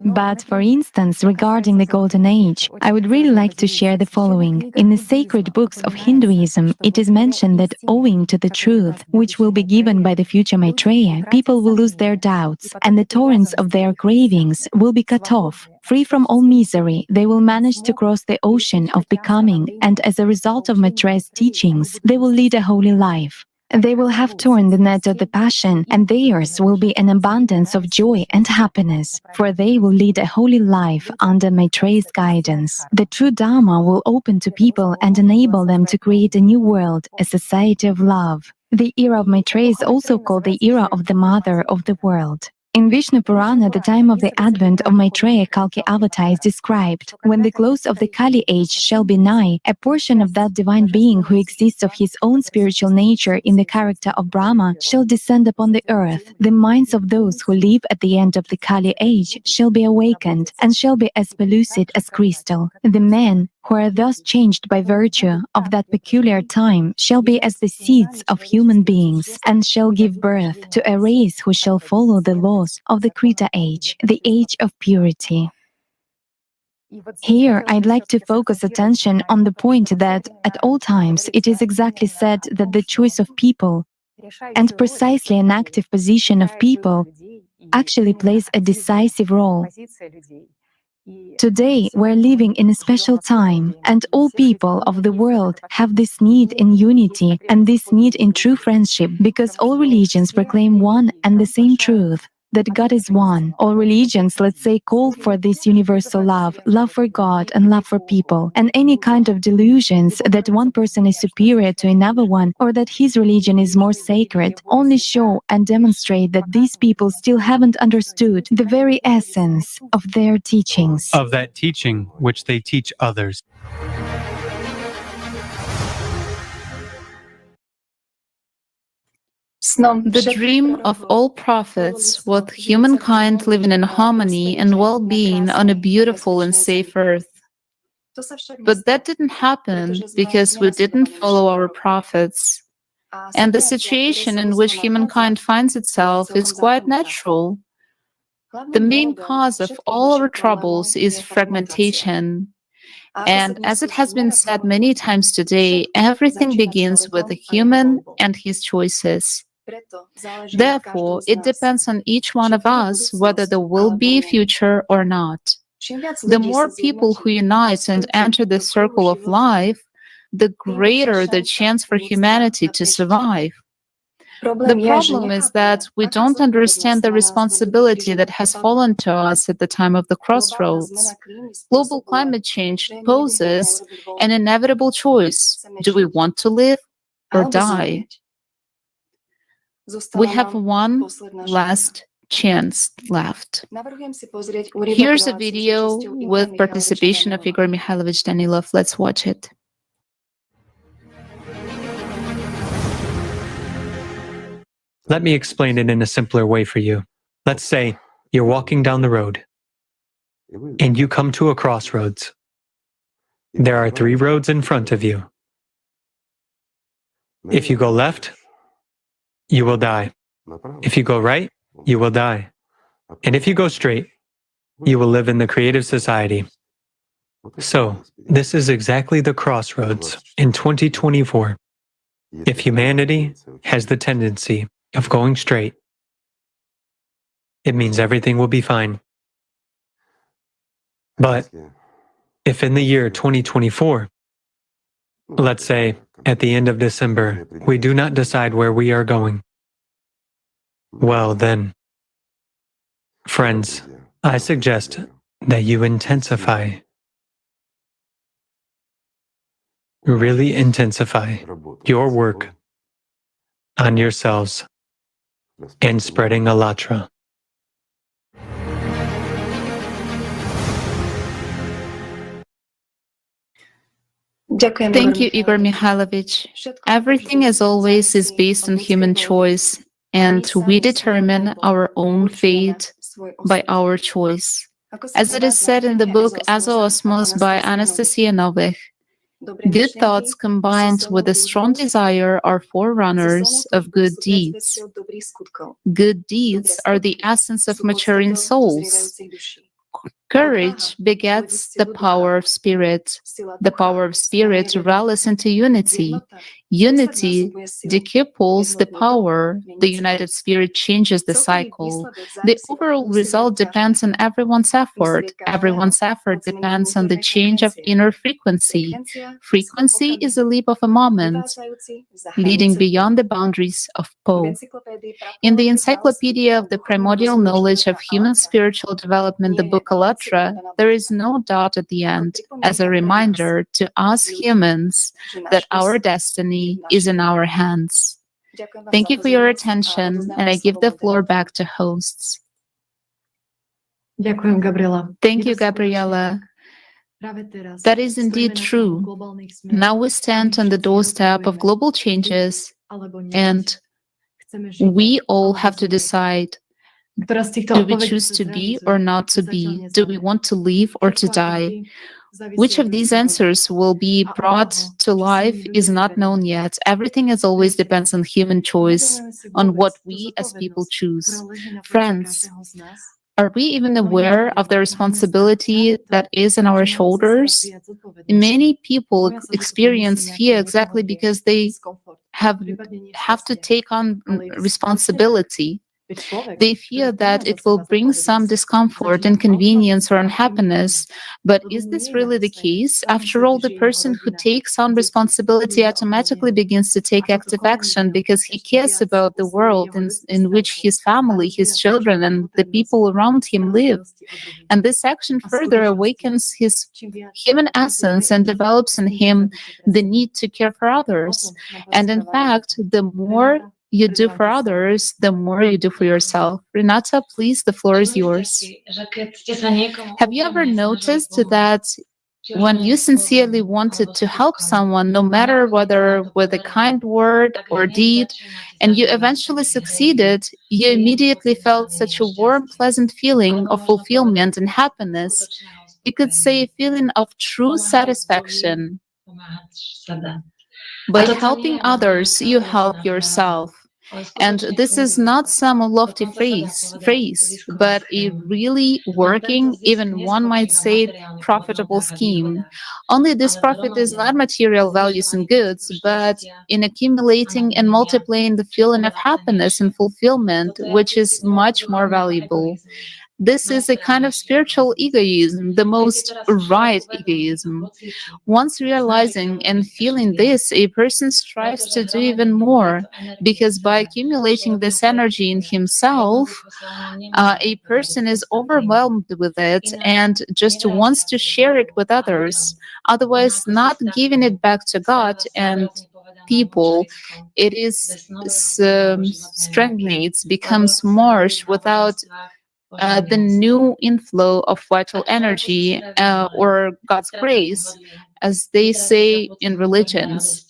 But for instance, regarding the Golden Age, I would really like to share the following. In the sacred books of Hinduism, it is mentioned that owing to the truth, which will be given by the future Maitreya, people will lose their doubts, and the torrents of their cravings will be cut off. Free from all misery, they will manage to cross the ocean of becoming, and as a result of Maitreya's teachings, they will lead a holy life. They will have torn the net of the passion, and theirs will be an abundance of joy and happiness, for they will lead a holy life under Maitreya's guidance. The true Dharma will open to people and enable them to create a new world, a society of love. The era of Maitreya is also called the era of the Mother of the world. In Vishnu Purana, the time of the advent of Maitreya Kalki Avatar is described. When the close of the Kali age shall be nigh, a portion of that divine being who exists of his own spiritual nature in the character of Brahma shall descend upon the earth. The minds of those who live at the end of the Kali age shall be awakened and shall be as pellucid as crystal. The men who are thus changed by virtue of that peculiar time shall be as the seeds of human beings and shall give birth to a race who shall follow the laws of the Krita age, the age of purity. Here, I'd like to focus attention on the point that at all times it is exactly said that the choice of people, and precisely an active position of people, actually plays a decisive role. Today, we're living in a special time, and all people of the world have this need in unity and this need in true friendship, because all religions proclaim one and the same truth, that God is one. All religions, let's say, call for this universal love, love for God and love for people, and any kind of delusions that one person is superior to another one or that his religion is more sacred only show and demonstrate that these people still haven't understood the very essence of their teachings. Of that teaching which they teach others. The dream of all prophets was humankind living in harmony and well-being on a beautiful and safe earth. But that didn't happen because we didn't follow our prophets. And the situation in which humankind finds itself is quite natural. The main cause of all our troubles is fragmentation. And as it has been said many times today, everything begins with the human and his choices. Therefore, it depends on each one of us whether there will be a future or not. The more people who unite and enter the circle of life, the greater the chance for humanity to survive. The problem is that we don't understand the responsibility that has fallen to us at the time of the crossroads. Global climate change poses an inevitable choice. Do we want to live or die? We have one last chance left. Here's a video with participation of Igor Mikhailovich Danilov. Let's watch it. Let me explain it in a simpler way for you. Let's say you're walking down the road and you come to a crossroads. There are 3 roads in front of you. If you go left, you will die. If you go right, you will die. And if you go straight, you will live in the creative society. So, this is exactly the crossroads in 2024. If humanity has the tendency of going straight, it means everything will be fine. But if in the year 2024, let's say at the end of December, we do not decide where we are going, well then, friends, I suggest that you intensify, really intensify your work on yourselves and spreading Allatra. Thank you, Igor Mikhailovich. Everything, as always, is based on human choice, and we determine our own fate by our choice. As it is said in the book Azoosmos by Anastasia Novich, good thoughts combined with a strong desire are forerunners of good deeds. Good deeds are the essence of maturing souls. Courage begets the power of spirit. The power of spirit rallies into unity. Unity decouples the power. The united spirit changes the cycle. The overall result depends on everyone's effort. Everyone's effort depends on the change of inner frequency. Frequency is a leap of a moment, leading beyond the boundaries of Po. In the Encyclopedia of the Primordial Knowledge of Human Spiritual Development, the book Allatra, there is no dot at the end, as a reminder to us humans that our destiny is in our hands. Thank you for your attention, and I give the floor back to hosts. Thank you, Gabriela. That is indeed true. Now we stand on the doorstep of global changes, and we all have to decide, do we choose to be or not to be? Do we want to live or to die? Which of these answers will be brought to life is not known yet. Everything, as always, depends on human choice, on what we as people choose. Friends, are we even aware of the responsibility that is on our shoulders? Many people experience fear exactly because they have to take on responsibility. They fear that it will bring some discomfort, inconvenience, or unhappiness. But is this really the case? After all, the person who takes on responsibility automatically begins to take active action because he cares about the world in which his family, his children, and the people around him live. And this action further awakens his human essence and develops in him the need to care for others. And in fact, the more you do for others, the more you do for yourself. Renata, please, the floor is yours. Have you ever noticed that when you sincerely wanted to help someone, no matter whether with a kind word or deed, and you eventually succeeded, you immediately felt such a warm, pleasant feeling of fulfillment and happiness? You could say a feeling of true satisfaction. By helping others, you help yourself. And this is not some lofty phrase, but a really working, even one might say, profitable scheme. Only this profit is not material values and goods, but in accumulating and multiplying the feeling of happiness and fulfillment, which is much more valuable. This is a kind of spiritual egoism, the most right egoism. Once realizing and feeling this, a person strives to do even more, because by accumulating this energy in himself, a person is overwhelmed with it and just wants to share it with others. Otherwise, not giving it back to God and people, it is stagnates, becomes marsh without the new inflow of vital energy or God's grace, as they say in religions.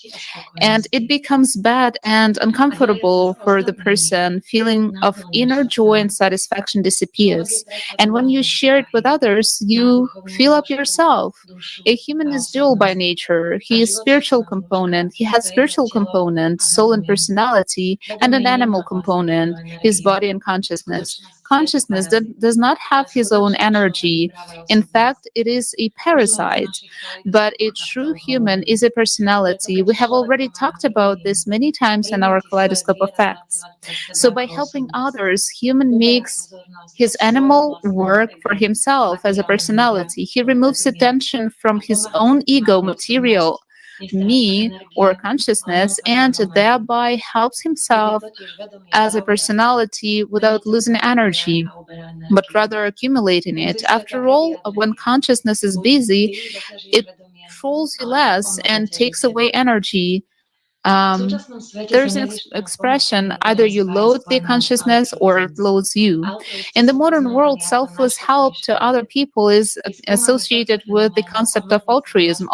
And it becomes bad and uncomfortable for the person. Feeling of inner joy and satisfaction disappears. And when you share it with others, you fill up yourself. A human is dual by nature. He is spiritual component. He has spiritual component, soul and personality, and an animal component, his body and consciousness. Consciousness that does not have his own energy. In fact, it is a parasite. But a true human is a personality. We have already talked about this many times in our Kaleidoscope of Facts. So by helping others, human makes his animal work for himself as a personality. He removes attention from his own ego, material, me, or consciousness, and thereby helps himself as a personality without losing energy, but rather accumulating it. After all, when consciousness is busy, it controls you less and takes away energy. There's an expression, either you load the consciousness or it loads you. In the modern world, selfless help to other people is associated with the concept of altruism.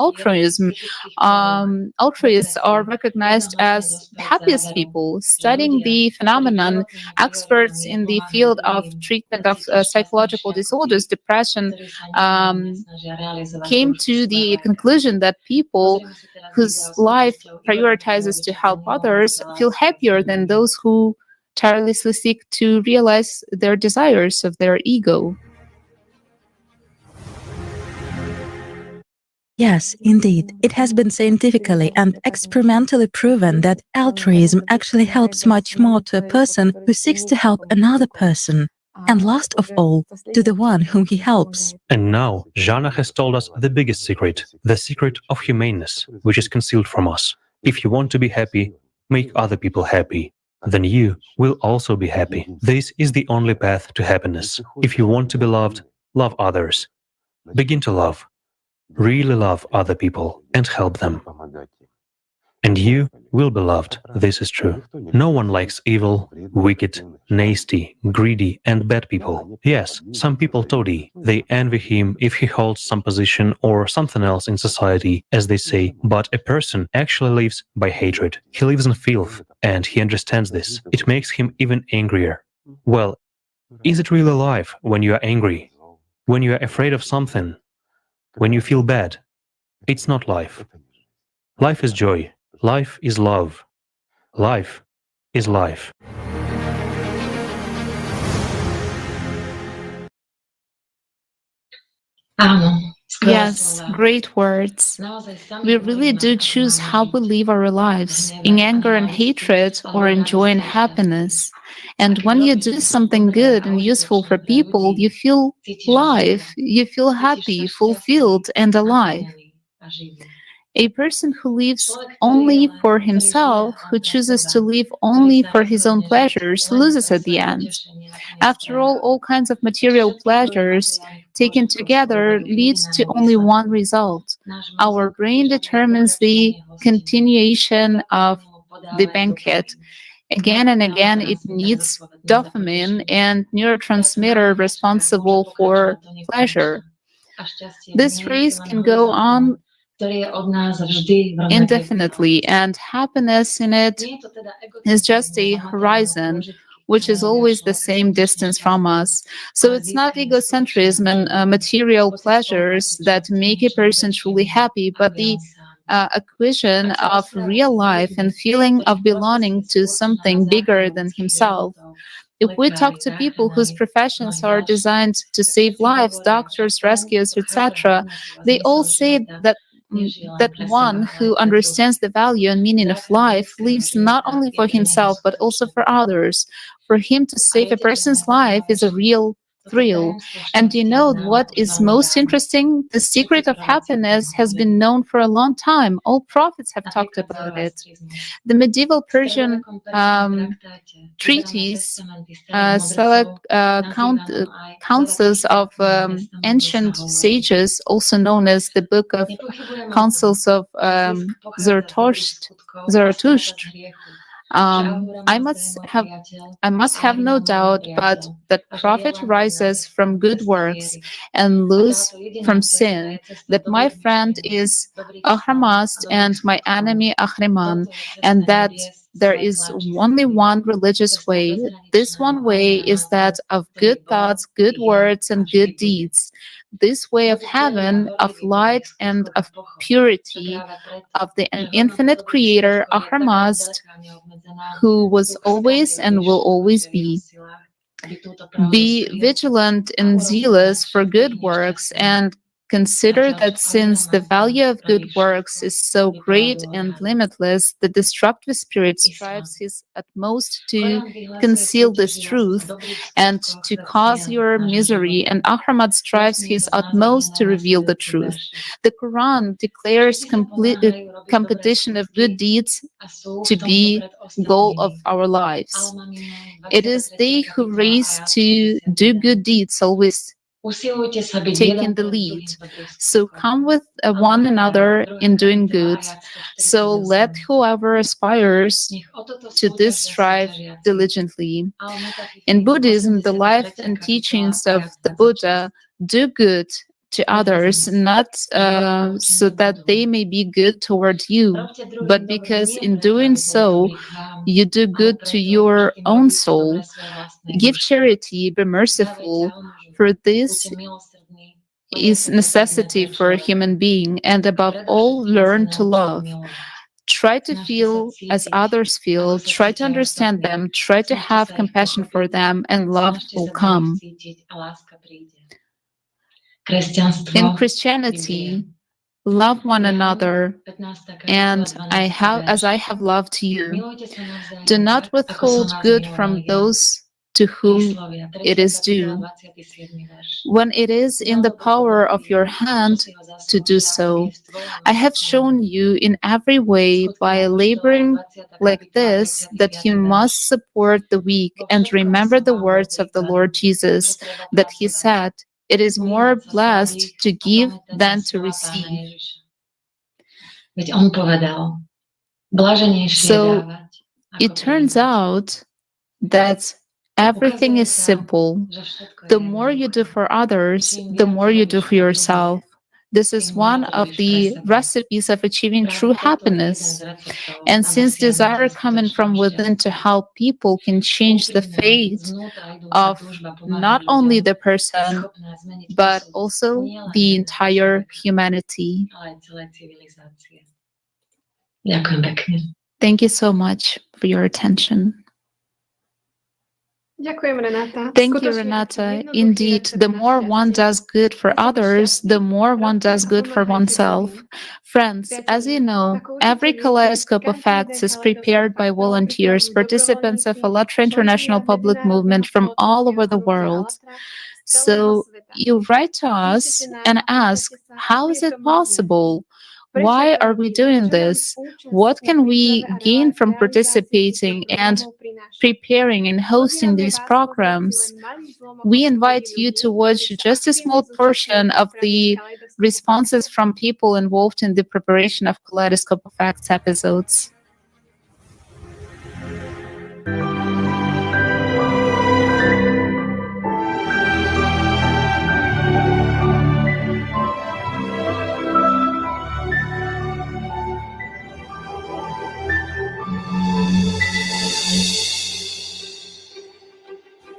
Altruists are recognized as the happiest people. Studying the phenomenon, experts in the field of treatment of psychological disorders, depression, came to the conclusion that people whose life prioritizes to help others feel happier than those who tirelessly seek to realize their desires of their ego. Yes, indeed. It has been scientifically and experimentally proven that altruism actually helps much more to a person who seeks to help another person, and last of all, to the one whom he helps. And now, Jana has told us the biggest secret, the secret of humaneness, which is concealed from us. If you want to be happy, make other people happy. Then you will also be happy. This is the only path to happiness. If you want to be loved, love others. Begin to love. Really love other people and help them. And you will be loved, this is true. No one likes evil, wicked, nasty, greedy, and bad people. Yes, some people toady. They envy him if he holds some position or something else in society, as they say. But a person actually lives by hatred. He lives in filth, and he understands this. It makes him even angrier. Well, is it really life when you are angry? When you are afraid of something? When you feel bad? It's not life. Life is joy. Life is love. Life is life. Yes, great words. We really do choose how we live our lives, in anger and hatred, or in joy and happiness. And when you do something good and useful for people, you feel life, you feel happy, fulfilled, and alive. A person who lives only for himself, who chooses to live only for his own pleasures, loses at the end. After all kinds of material pleasures taken together leads to only one result. Our brain determines the continuation of the banquet. Again and again, it needs dopamine and neurotransmitter responsible for pleasure. This race can go on indefinitely, and happiness in it is just a horizon which is always the same distance from us. So it's not egocentrism and material pleasures that make a person truly happy, but the acquisition of real life and feeling of belonging to something bigger than himself. If we talk to people whose professions are designed to save lives, doctors, rescuers, etc., they all say that one who understands the value and meaning of life lives not only for himself but also for others. For him to save a person's life is a real thrill. And you know what is most interesting? The secret of happiness has been known for a long time. All prophets have talked about it. The medieval Persian treatise councils of ancient sages, also known as the Book of Councils of Zarathustra. I must have no doubt but that prophet rises from good works and loose from sin, that my friend is Ahramazd and my enemy Ahriman, and that there is only one religious way. This one way is that of good thoughts, good words, and good deeds. This way of heaven, of light, and of purity, of the infinite creator Ahramazd, who was always and will always be. Be vigilant and zealous for good works, and consider that since the value of good works is so great and limitless, the destructive spirit strives his utmost to conceal this truth and to cause your misery, and Ahramad strives his utmost to reveal the truth. The Quran declares competition of good deeds to be goal of our lives. It is they who race to do good deeds always taking the lead. So come with one another in doing good. So let whoever aspires to this strive diligently. In Buddhism, the life and teachings of the Buddha do good to others, not so that they may be good toward you, but because in doing so, you do good to your own soul. Give charity, be merciful, for this is necessity for a human being, and above all, learn to love. Try to feel as others feel, try to understand them, try to have compassion for them, and love will come. In Christianity, love one another, and as I have loved you. Do not withhold good from those to whom it is due, when it is in the power of your hand to do so. I have shown you in every way by laboring like this that you must support the weak and remember the words of the Lord Jesus, that he said, "It is more blessed to give than to receive." So it turns out that everything is simple. The more you do for others, the more you do for yourself. This is one of the recipes of achieving true happiness. And since desire coming from within to help people can change the fate of not only the person, but also the entire humanity. Thank you so much for your attention. Thank you, Renata. Indeed, the more one does good for others, the more one does good for oneself. Friends, as you know, every Kaleidoscope of Facts is prepared by volunteers, participants of Allatra International Public Movement from all over the world. So you write to us and ask, how is it possible? Why are we doing this? What can we gain from participating and preparing and hosting these programs? We invite you to watch just a small portion of the responses from people involved in the preparation of Kaleidoscope of Facts episodes.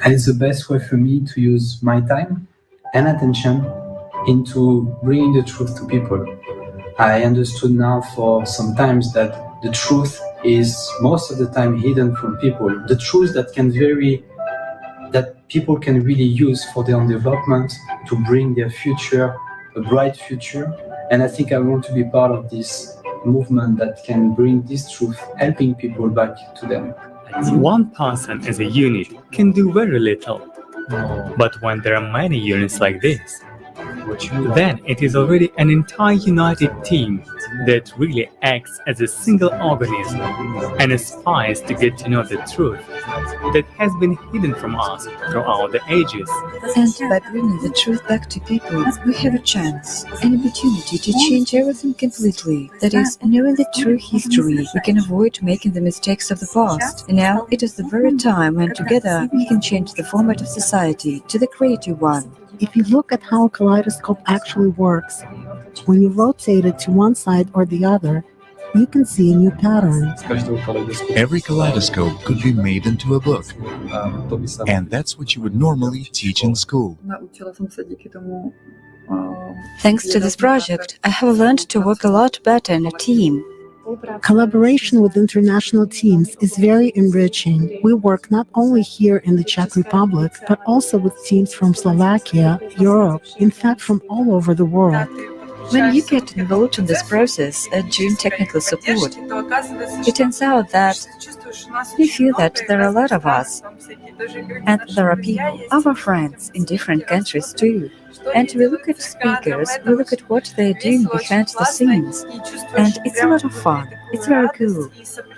And it's the best way for me to use my time and attention into bringing the truth to people. I understood now for some times that the truth is most of the time hidden from people. The truth that people can really use for their own development to bring their future, a bright future. And I think I want to be part of this movement that can bring this truth, helping people back to them. One person as a unit can do very little. But when there are many units like this, then it is already an entire united team that really acts as a single organism and aspires to get to know the truth that has been hidden from us throughout the ages. And by bringing the truth back to people, we have a chance, an opportunity to change everything completely. That is, knowing the true history, we can avoid making the mistakes of the past. And now it is the very time when together we can change the format of society to the creative one. If you look at how a kaleidoscope actually works, when you rotate it to one side or the other, you can see a new pattern. Every kaleidoscope could be made into a book, and that's what you would normally teach in school. Thanks to this project, I have learned to work a lot better in a team. Collaboration with international teams is very enriching. We work not only here in the Czech Republic, but also with teams from Slovakia, Europe, in fact from all over the world. When you get involved in this process during technical support, it turns out that we feel that there are a lot of us, and there are people, our friends, in different countries too. And we look at speakers, we look at what they're doing behind the scenes, and it's a lot of fun. It's very cool.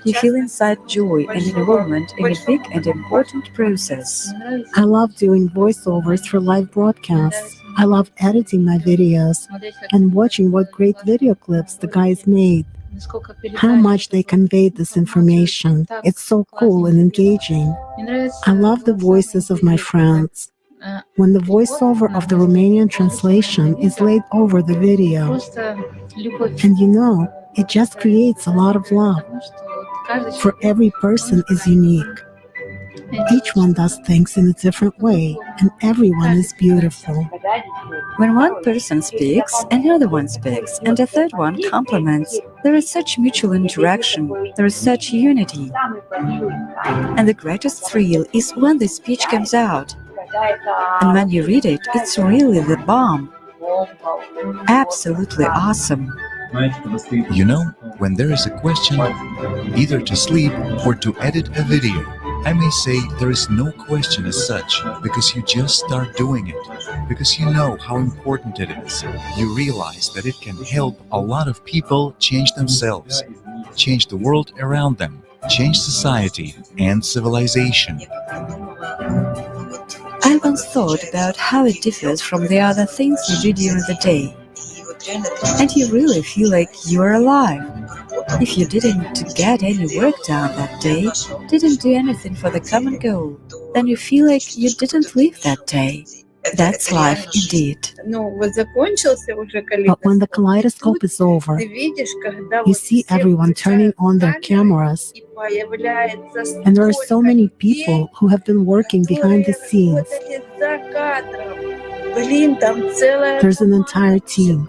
You feel inside joy and involvement in a big and important process. I love doing voiceovers for live broadcasts. I love editing my videos and watching what great video clips the guys made. How much they conveyed this information. It's so cool and engaging. I love the voices of my friends. When the voiceover of the Romanian translation is laid over the video, and you know, it just creates a lot of love. For every person is unique. Each one does things in a different way, and everyone is beautiful. When one person speaks, another one speaks, and a third one compliments, there is such mutual interaction, there is such unity. And the greatest thrill is when the speech comes out. And when you read it, it's really the bomb. Absolutely awesome. You know, when there is a question, either to sleep or to edit a video, I may say there is no question as such, because you just start doing it, because you know how important it is. You realize that it can help a lot of people change themselves, change the world around them, change society and civilization. I once thought about how it differs from the other things you do during the day. And you really feel like you are alive. If you didn't get any work done that day, didn't do anything for the common goal, then you feel like you didn't live that day. That's life indeed. But when the kaleidoscope is over, you see everyone turning on their cameras. And there are so many people who have been working behind the scenes. There's an entire team.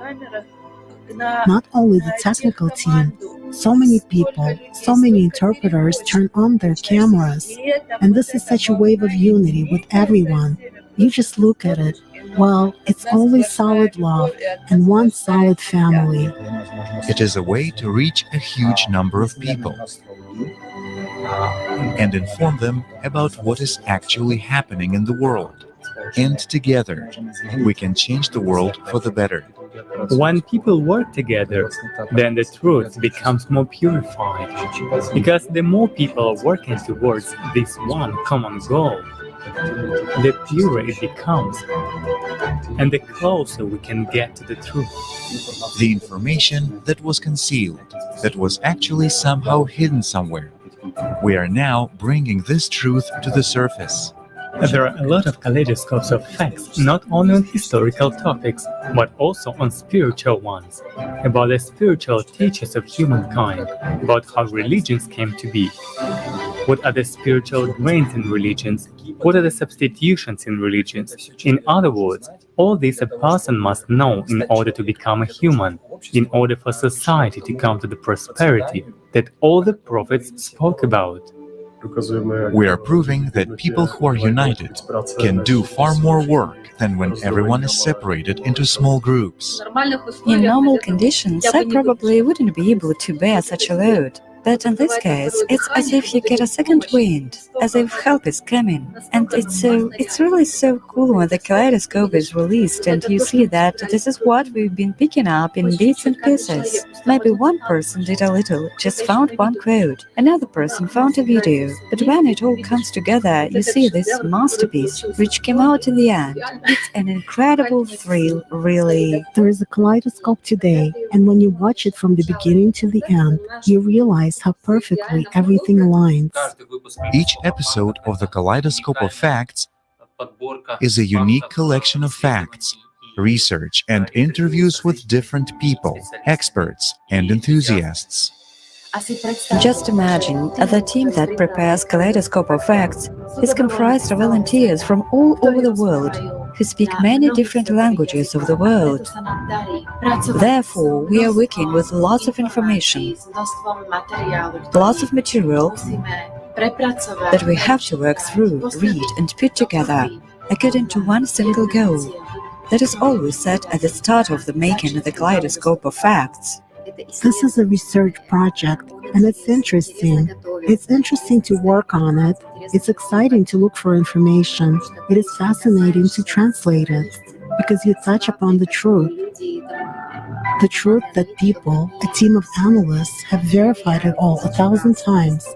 Not only the technical team, So many people, so many interpreters turn on their cameras. And this is such a wave of unity with everyone. You just look at it. Well, it's only solid love and one solid family. It is a way to reach a huge number of people and inform them about what is actually happening in the world. And together, we can change the world for the better. When people work together, then the truth becomes more purified. Because the more people are working towards this one common goal, the purer it becomes, and the closer we can get to the truth. The information that was concealed, that was actually somehow hidden somewhere. We are now bringing this truth to the surface. There are a lot of kaleidoscopes of facts, not only on historical topics, but also on spiritual ones, about the spiritual teachers of humankind, about how religions came to be. What are the spiritual grains in religions? What are the substitutions in religions? In other words, all this a person must know in order to become a human, in order for society to come to the prosperity that all the prophets spoke about. We are proving that people who are united can do far more work than when everyone is separated into small groups. In normal conditions, I probably wouldn't be able to bear such a load. But in this case, it's as if you get a second wind, as if help is coming. And it's really so cool when the kaleidoscope is released and you see that this is what we've been picking up in bits and pieces. Maybe one person did a little, just found one quote, another person found a video. But when it all comes together, you see this masterpiece, which came out in the end. It's an incredible thrill, really. There is a kaleidoscope today, and when you watch it from the beginning to the end, you realize how perfectly everything aligns. Each episode of the Kaleidoscope of Facts is a unique collection of facts, research, and interviews with different people, experts, and enthusiasts. Just imagine, the team that prepares Kaleidoscope of Facts is comprised of volunteers from all over the world who speak many different languages of the world. Therefore, we are working with lots of information, lots of material that we have to work through, read, and put together according to one single goal that is always set at the start of the making of the Kaleidoscope of Facts. This is a research project, and it's interesting. It's interesting to work on it. It's exciting to look for information. It is fascinating to translate it, because you touch upon the truth. The truth that people, a team of analysts, have verified it all 1,000 times.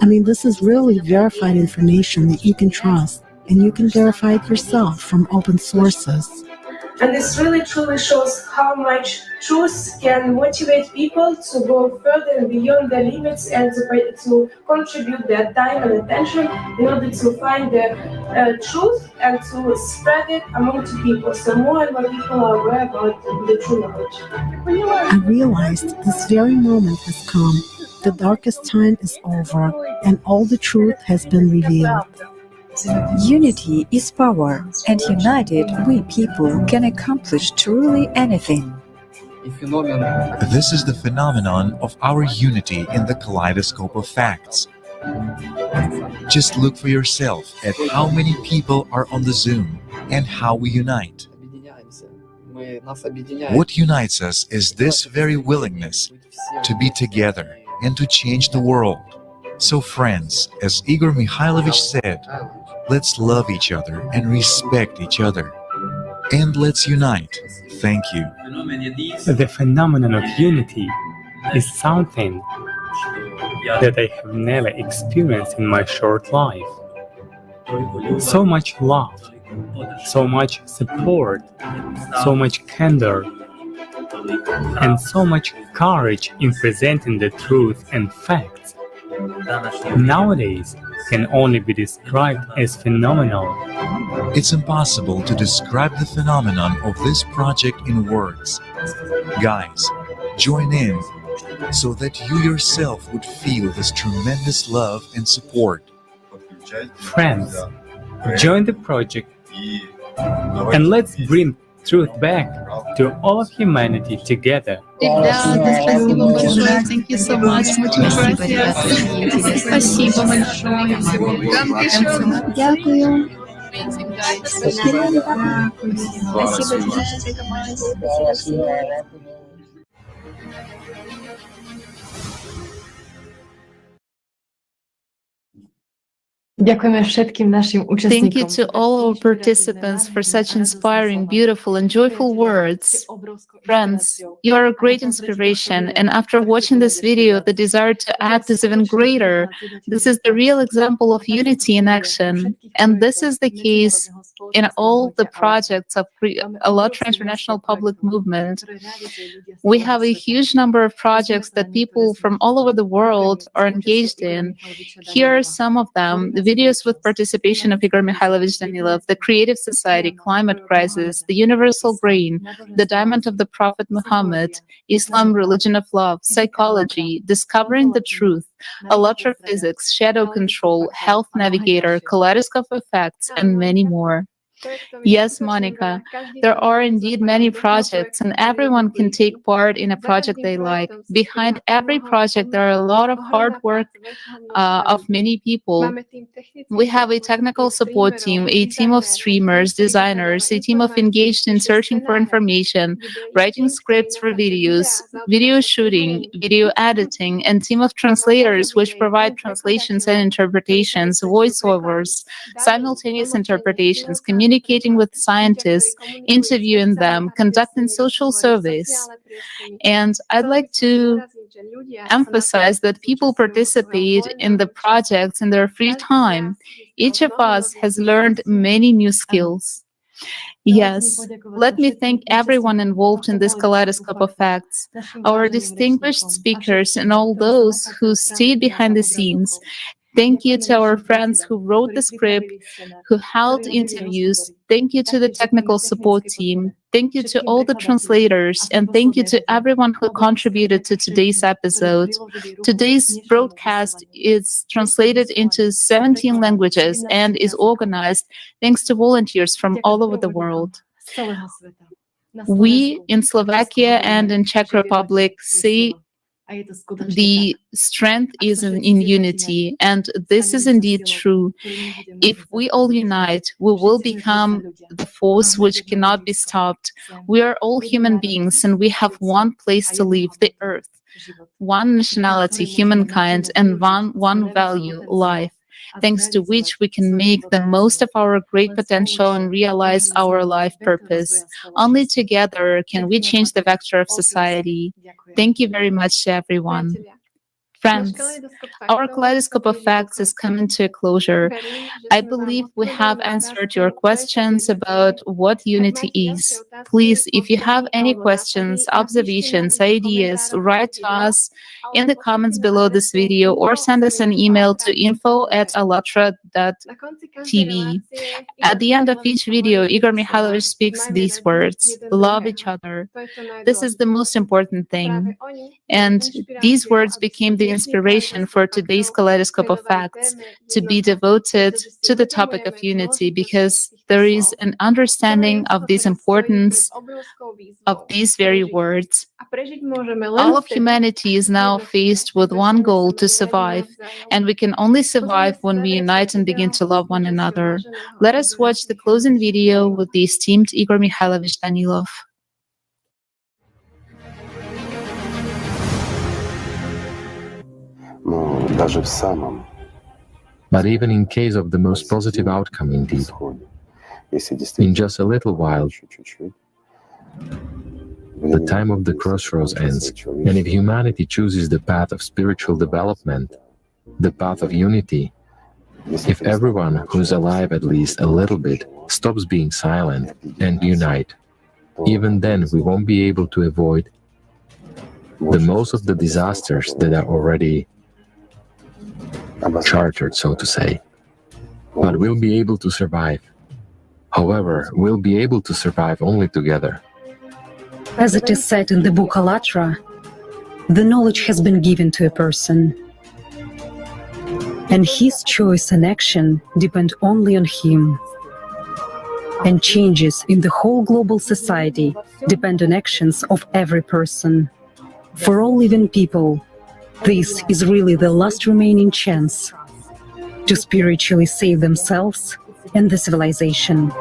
I mean, this is really verified information that you can trust, and you can verify it yourself from open sources. And this really truly shows how much truth can motivate people to go further and beyond their limits and to contribute their time and attention in order to find the truth and to spread it among the people. So more and more people are aware about the true knowledge. I realized this very moment has come. The darkest time is over, and all the truth has been revealed. Unity is power, and united, we people can accomplish truly anything. This is the phenomenon of our unity in the Kaleidoscope of Facts. Just look for yourself at how many people are on the Zoom and how we unite. What unites us is this very willingness to be together and to change the world. So friends, as Igor Mikhailovich said, let's love each other and respect each other. And let's unite. Thank you. The phenomenon of unity is something that I have never experienced in my short life. So much love, so much support, so much candor, and so much courage in presenting the truth and facts nowadays can only be described as phenomenal. It's impossible to describe the phenomenon of this project in words. Guys, join in so that you yourself would feel this tremendous love and support. Friends, join the project and let's bring truth back to all of humanity together. Ребята, спасибо большое. Thank you so much. Muchas gracias. Спасибо большое. Dankeschön. Дякую. Amazing, guys. Дякуємо všetkým нашим Thank you учасникам. to all our participants for such inspiring, beautiful, and joyful words. Friends, you are a great inspiration, and after watching this video, the desire to act is even greater. This is the real example of unity in action, and this is the case in all the projects of Allatra International Public Movement. We have a huge number of projects that people from all over the world are engaged in. Here are some of them: the videos with participation of Igor Mikhailovich Danilov, the Creative Society, Climate Crisis, the Universal Brain, the Diamond of the Prophet Muhammad, Islam, Religion of Love, Psychology, Discovering the Truth, Allatra Physics, Shadow Control, Health Navigator, Kaleidoscope of Facts, and many more. Yes, Monica, there are indeed many projects, and everyone can take part in a project they like. Behind every project, there are a lot of hard work of many people. We have a technical support team, a team of streamers, designers, a team of engaged in searching for information, writing scripts for videos, video shooting, video editing, and team of translators which provide translations and interpretations, voiceovers, simultaneous interpretations, communicating with scientists, interviewing them, conducting social surveys. And I'd like to emphasize that people participate in the projects in their free time. Each of us has learned many new skills. Yes, let me thank everyone involved in this Kaleidoscope of Facts, our distinguished speakers and all those who stayed behind the scenes. Thank you to our friends who wrote the script, who held interviews. Thank you to the technical support team. Thank you to all the translators. And thank you to everyone who contributed to today's episode. Today's broadcast is translated into 17 languages and is organized thanks to volunteers from all over the world. We in Slovakia and in Czech Republic say the strength is in unity, and this is indeed true. If we all unite, we will become the force which cannot be stopped. We are all human beings, and we have one place to live, the earth, one nationality, humankind, and one value, life, thanks to which we can make the most of our great potential and realize our life purpose. Only together can we change the vector of society. Thank you very much to everyone. Friends, our Kaleidoscope of Facts is coming to a closure. I believe we have answered your questions about what unity is. Please, if you have any questions, observations, ideas, write to us in the comments below this video or send us an email to info@allatra.tv. At the end of each video, Igor Mikhailovich speaks these words: love each other. This is the most important thing. And these words became the inspiration for today's Kaleidoscope of Facts, to be devoted to the topic of unity, because there is an understanding of this importance of these very words. All of humanity is now faced with one goal: to survive, and we can only survive when we unite and begin to love one another. Let us watch the closing video with the esteemed Igor Mikhailovich Danilov. But even in case of the most positive outcome indeed, in just a little while, the time of the crossroads ends, and if humanity chooses the path of spiritual development, the path of unity, if everyone who is alive at least a little bit stops being silent and unite, even then we won't be able to avoid the most of the disasters that are already chartered, so to say. But we'll be able to survive. However, we'll be able to survive only together. As it is said in the book Allatra, the knowledge has been given to a person, and his choice and action depend only on him. And changes in the whole global society depend on actions of every person. For all living people, this is really the last remaining chance to spiritually save themselves and the civilization.